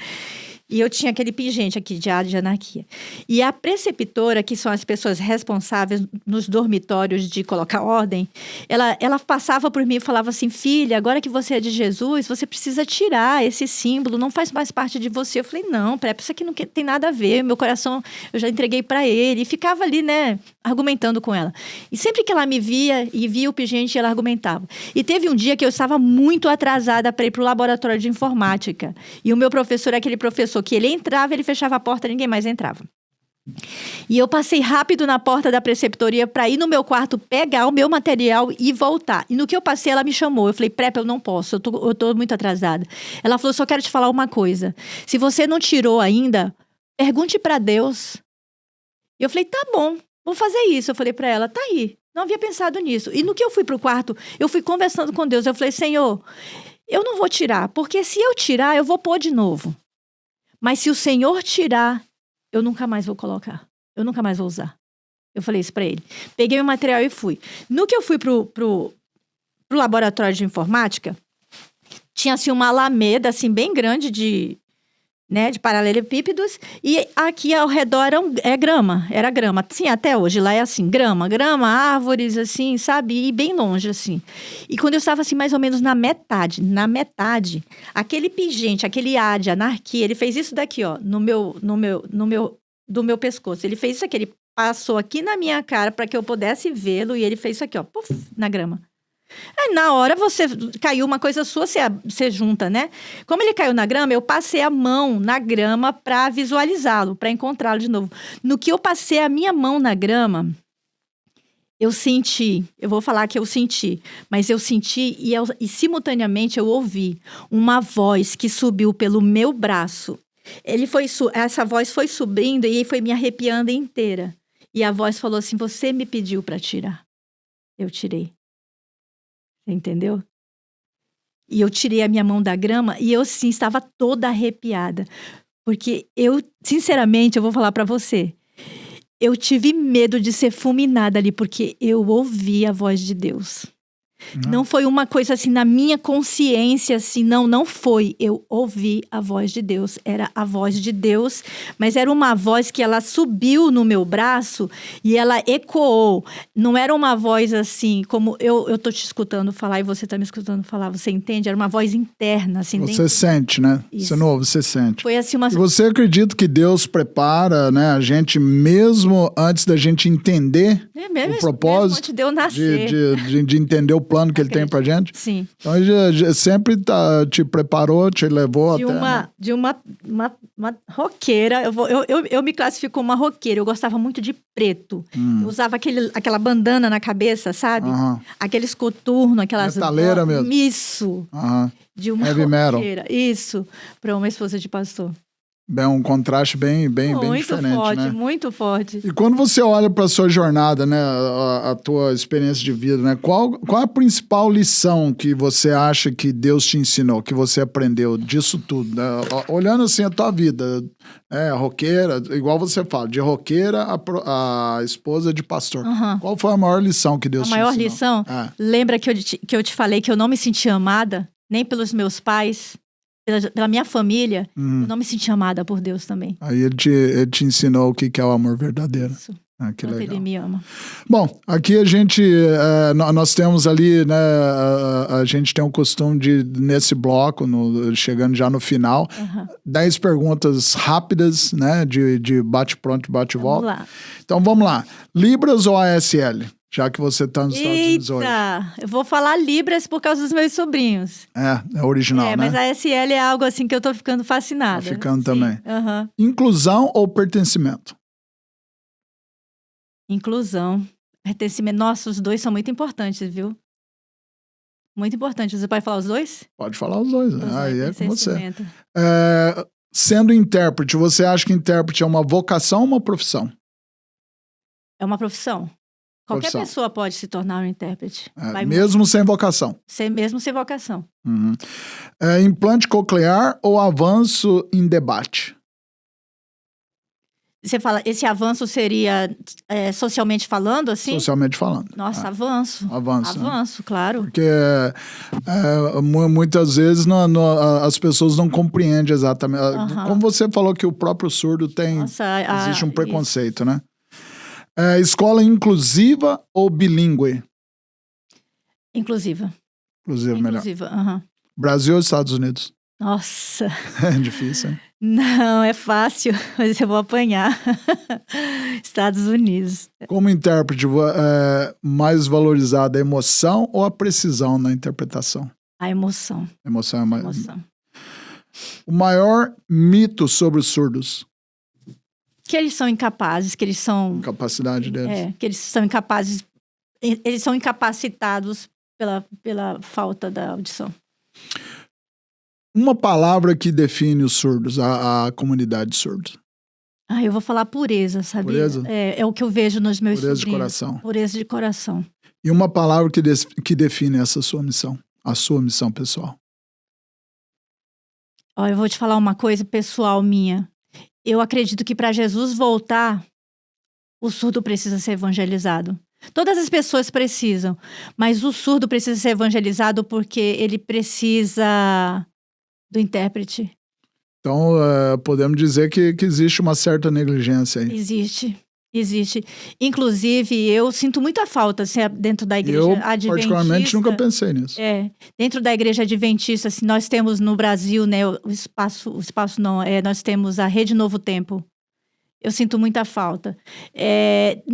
E eu tinha aquele pingente aqui de A de anarquia. E a preceptora, que são as pessoas responsáveis nos dormitórios de colocar ordem, ela passava por mim e falava assim: filha, agora que você é de Jesus, você precisa tirar esse símbolo, não faz mais parte de você. Eu falei: não, isso aqui não tem nada a ver, meu coração eu já entreguei para ele. E ficava ali, né, argumentando com ela. E sempre que ela me via e via o pingente, ela argumentava. E teve um dia que eu estava muito atrasada para ir para o laboratório de informática. E o meu professor é aquele professor que ele entrava, ele fechava a porta, ninguém mais entrava. E eu passei rápido na porta da preceptoria para ir no meu quarto, pegar o meu material e voltar. E no que eu passei, ela me chamou. Eu falei: Prepa, eu não posso, eu tô muito atrasada. Ela falou: só quero te falar uma coisa. Se você não tirou ainda, pergunte para Deus. E eu falei: tá bom, vou fazer isso. Eu falei para ela: tá aí. Não havia pensado nisso. E no que eu fui pro quarto, eu fui conversando com Deus. Eu falei: Senhor, eu não vou tirar, porque se eu tirar, eu vou pôr de novo. Mas se o Senhor tirar, eu nunca mais vou colocar. Eu nunca mais vou usar. Eu falei isso pra ele. Peguei meu material e fui. No que eu fui pro laboratório de informática, tinha assim uma alameda assim bem grande de né, de paralelepípedos, e aqui ao redor era grama. Sim, até hoje lá é assim, grama, árvores, assim, sabe? E bem longe, assim. E quando eu estava, assim, mais ou menos na metade, aquele pingente, aquele ar de anarquia, ele fez isso daqui, ó, do meu pescoço. Ele fez isso aqui, ele passou aqui na minha cara para que eu pudesse vê-lo, e ele fez isso aqui, ó, puf, na grama. Aí, na hora, caiu uma coisa sua, você junta, né? Como ele caiu na grama, eu passei a mão na grama para visualizá-lo, para encontrá-lo de novo. No que eu passei a minha mão na grama, eu vou falar que eu senti, mas eu senti e simultaneamente eu ouvi uma voz que subiu pelo meu braço. Essa voz foi subindo e foi me arrepiando inteira. E a voz falou assim: você me pediu para tirar. Eu tirei. Entendeu? E eu tirei a minha mão da grama e eu, sim, estava toda arrepiada. Porque sinceramente, eu vou falar para você, eu tive medo de ser fulminada ali, porque eu ouvi a voz de Deus. Não foi uma coisa assim na minha consciência, assim, não foi. Eu ouvi a voz de Deus, era a voz de Deus, mas era uma voz que ela subiu no meu braço e ela ecoou. Não era uma voz assim, como eu tô te escutando falar e você tá me escutando falar, você entende? Era uma voz interna, assim. Você sente, né? Isso. Você não ouve, você sente. Foi assim uma... E você acredita que Deus prepara, né, a gente mesmo antes da gente entender o propósito, mesmo antes de eu nascer. de entender o plano que ele tem pra gente? Sim. Então ele já sempre te preparou, te levou De uma roqueira. Eu me classifico como uma roqueira. Eu gostava muito de preto. Eu usava aquela bandana na cabeça, sabe? Aqueles coturnos, aquelas... Metaleira mesmo. Isso. De uma Heavy metal. roqueira. Isso. Para uma esposa de pastor. Bem, um contraste bem diferente, forte, né? Muito forte. E quando você olha para a sua jornada, né, a tua experiência de vida, né, qual a principal lição que você acha que Deus te ensinou, que você aprendeu disso tudo? Né? Olhando assim a tua vida, roqueira, igual você fala, de roqueira a esposa de pastor. Qual foi a maior lição que Deus te ensinou? A maior lição? Lembra que eu te falei que eu não me sentia amada, nem pelos meus pais, pela minha família, eu não me senti amada por Deus também. Aí ele te ensinou o que é o amor verdadeiro. Isso. Que legal. Ele me ama. Bom, aqui a gente, nós temos ali, né, a gente tem o costume de, nesse bloco, chegando já no final, 10 perguntas rápidas, né, de bate-pronto, bate-volta. Vamos lá. Então vamos lá. Libras ou ASL? Já que você está nos Estados Unidos hoje. Eu vou falar Libras por causa dos meus sobrinhos. É original, né? Mas a ASL é algo assim que eu tô ficando fascinada. Tá ficando também. Inclusão ou pertencimento? Inclusão. Pertencimento. Nossa, os dois são muito importantes, viu? Muito importantes. Você pode falar os dois? Pode falar os dois. Aí é com você. É, sendo intérprete, você acha que intérprete é uma vocação ou uma profissão? É uma profissão. Qualquer pessoa pode se tornar um intérprete. Mesmo sem vocação? Mesmo sem vocação. Implante coclear ou avanço em debate? Você fala, esse avanço seria socialmente falando, assim? Socialmente falando. Nossa, avanço. Avanço, né? Claro. Porque muitas vezes as pessoas não compreendem exatamente. Como você falou que o próprio surdo tem... existe um preconceito, né? Escola inclusiva ou bilíngue? Inclusiva. Melhor. Brasil ou Estados Unidos? Nossa. É difícil, hein? Não, é fácil, mas eu vou apanhar. Estados Unidos. Como intérprete, mais valorizada a emoção ou a precisão na interpretação? A emoção. Emoção é mais... O maior mito sobre os surdos? Que eles são incapazes, que eles são... Capacidade deles. Que eles são incapazes... Eles são incapacitados pela falta da audição. Uma palavra que define os surdos, a comunidade de surdos. Eu vou falar pureza, sabia? Pureza? É o que eu vejo nos meus Pureza sobrinhos. de coração. Pureza de coração. E uma palavra que define essa sua missão, a sua missão pessoal. Eu vou te falar uma coisa pessoal minha. Eu acredito que para Jesus voltar, o surdo precisa ser evangelizado. Todas as pessoas precisam, mas o surdo precisa ser evangelizado porque ele precisa do intérprete. Então, podemos dizer que existe uma certa negligência aí. Existe. Inclusive, eu sinto muita falta assim, dentro da igreja Eu, adventista. particularmente, nunca pensei nisso. Dentro da igreja adventista, assim, nós temos no Brasil, né, o espaço não, nós temos a Rede Novo Tempo. Eu sinto muita falta.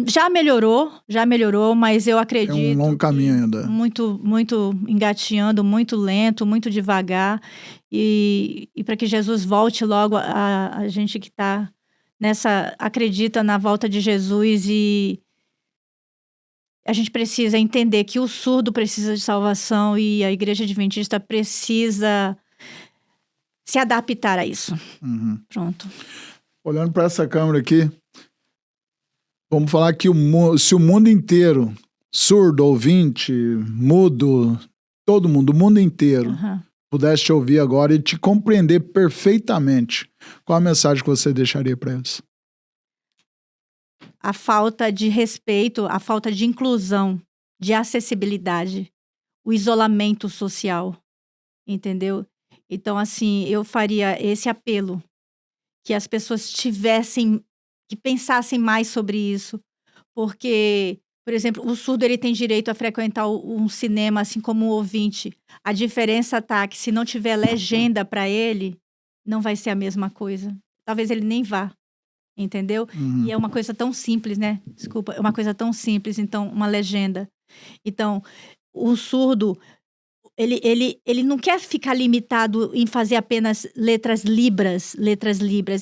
Já melhorou, mas eu acredito É um longo caminho ainda. Muito, muito engateando, muito lento, muito devagar. E para que Jesus volte logo, a gente que está acredita na volta de Jesus, e a gente precisa entender que o surdo precisa de salvação e a igreja adventista precisa se adaptar a isso. Pronto. Olhando para essa câmera aqui, vamos falar que se o mundo inteiro, surdo, ouvinte, mudo, todo mundo, o mundo inteiro, pudesse te ouvir agora e te compreender perfeitamente, qual a mensagem que você deixaria para eles? A falta de respeito, a falta de inclusão, de acessibilidade, o isolamento social, entendeu? Então, assim, eu faria esse apelo, que as pessoas que pensassem mais sobre isso, porque, por exemplo, o surdo ele tem direito a frequentar um cinema, assim como o ouvinte. A diferença tá que se não tiver legenda para ele, não vai ser a mesma coisa. Talvez ele nem vá, entendeu? E é uma coisa tão simples, né? Desculpa, é uma coisa tão simples, então, uma legenda. Então, o surdo, ele não quer ficar limitado em fazer apenas letras libras.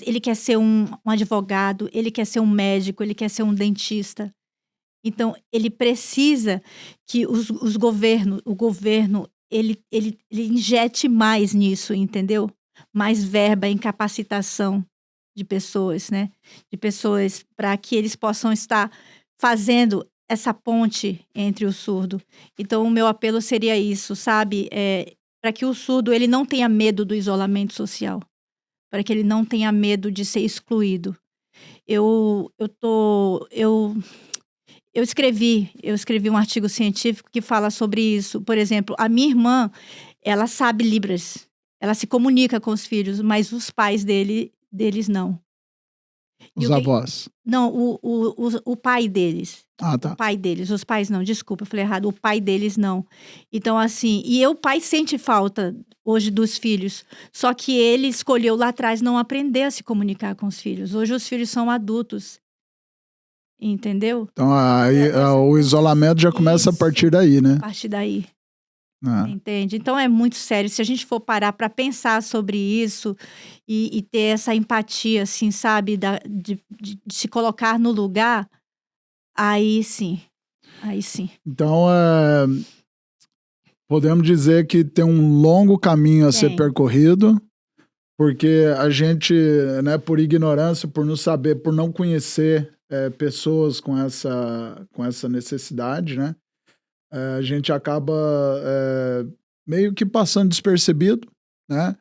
Ele quer ser um advogado, ele quer ser um médico, ele quer ser um dentista. Então, ele precisa que o governo, ele injete mais nisso, entendeu? Mais verba em capacitação de pessoas, né? De pessoas para que eles possam estar fazendo essa ponte entre o surdo. Então, o meu apelo seria isso, sabe? Para que o surdo ele não tenha medo do isolamento social, para que ele não tenha medo de ser excluído. Eu escrevi um artigo científico que fala sobre isso. Por exemplo, a minha irmã, ela sabe Libras, ela se comunica com os filhos, mas os pais deles não. Os avós? Não, o pai deles. Ah, tá. O pai deles, os pais não, desculpa, eu falei errado, o pai deles não. Então, assim, o pai sente falta hoje dos filhos, só que ele escolheu lá atrás não aprender a se comunicar com os filhos. Hoje os filhos são adultos, entendeu? Então, aí, o isolamento já começa a partir daí, né? A partir daí. Entende? Então é muito sério. Se a gente for parar para pensar sobre isso e ter essa empatia, assim, sabe, de se colocar no lugar, aí sim. Então, podemos dizer que tem um longo caminho a ser percorrido, porque a gente, né, por ignorância, por não saber, por não conhecer pessoas com essa necessidade, né? A gente acaba meio que passando despercebido, né?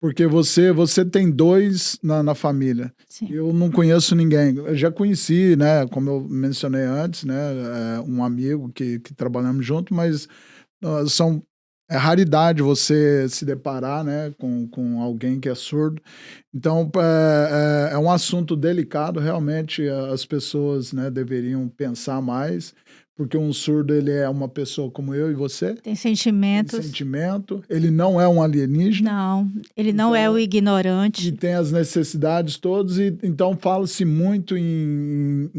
Porque você tem dois na família. Sim. Eu não conheço ninguém. Eu já conheci, né? Como eu mencionei antes, né? Um amigo que trabalhamos junto, mas é raridade você se deparar, né? Com alguém que é surdo. Então, é um assunto delicado. Realmente, as pessoas, né, deveriam pensar mais. Porque um surdo, ele é uma pessoa como eu e você. Tem sentimentos. Tem sentimento. Ele não é um alienígena. Não, ele não é o ignorante. E tem as necessidades todas. Então, fala-se muito em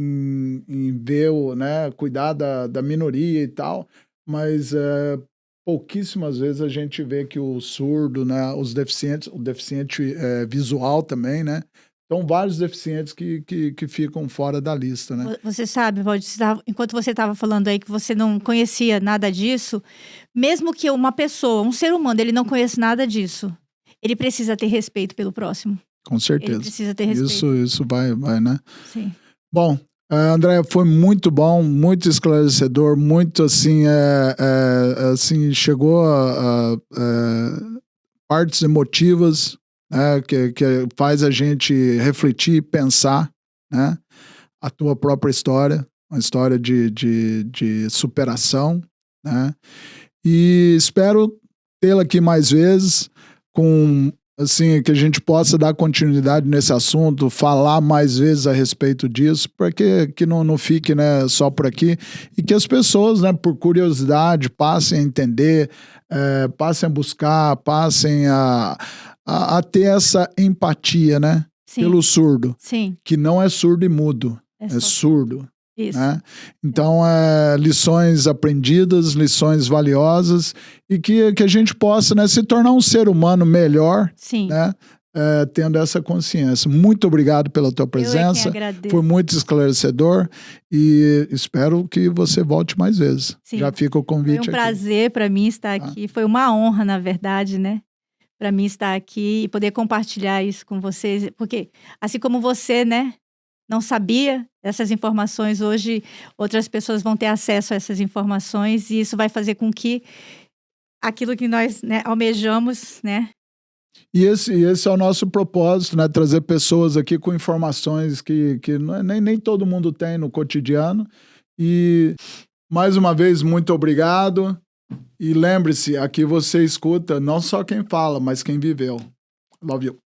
ver, né, cuidar da minoria e tal. Mas pouquíssimas vezes a gente vê que o surdo, né, os deficientes, o deficiente visual também, né? Então, vários deficientes que ficam fora da lista, né? Você sabe, Valdir, enquanto você estava falando aí que você não conhecia nada disso, mesmo que uma pessoa, um ser humano, ele não conheça nada disso, ele precisa ter respeito pelo próximo. Com certeza. Ele precisa ter respeito. Isso vai, né? Sim. Bom, André, foi muito bom, muito esclarecedor, muito assim, assim, chegou a partes emotivas, que faz a gente refletir, pensar, né? A tua própria história, uma história de superação, né? E espero tê-la aqui mais vezes com assim, que a gente possa dar continuidade nesse assunto, falar mais vezes a respeito disso, para que não fique, né, só por aqui, e que as pessoas, né, por curiosidade, passem a entender, passem a buscar, passem a ter essa empatia, né, Sim, pelo surdo, sim. que não é surdo e mudo, É é só surdo. isso. Né? Então, lições aprendidas, lições valiosas, e que a gente possa, né, se tornar um ser humano melhor, Sim. né, tendo essa consciência. Muito obrigado pela tua Eu é quem presença, agradeço. foi muito esclarecedor e espero que você volte mais vezes. Sim. Já fica o convite Foi um aqui. prazer para mim estar aqui, foi uma honra, na verdade, né, para mim estar aqui e poder compartilhar isso com vocês, porque assim como você, né, não sabia essas informações, hoje outras pessoas vão ter acesso a essas informações e isso vai fazer com que aquilo que nós, né, almejamos, né. E esse é o nosso propósito, né? Trazer pessoas aqui com informações que nem todo mundo tem no cotidiano. E, mais uma vez, muito obrigado. E lembre-se, aqui você escuta não só quem fala, mas quem viveu. Love you.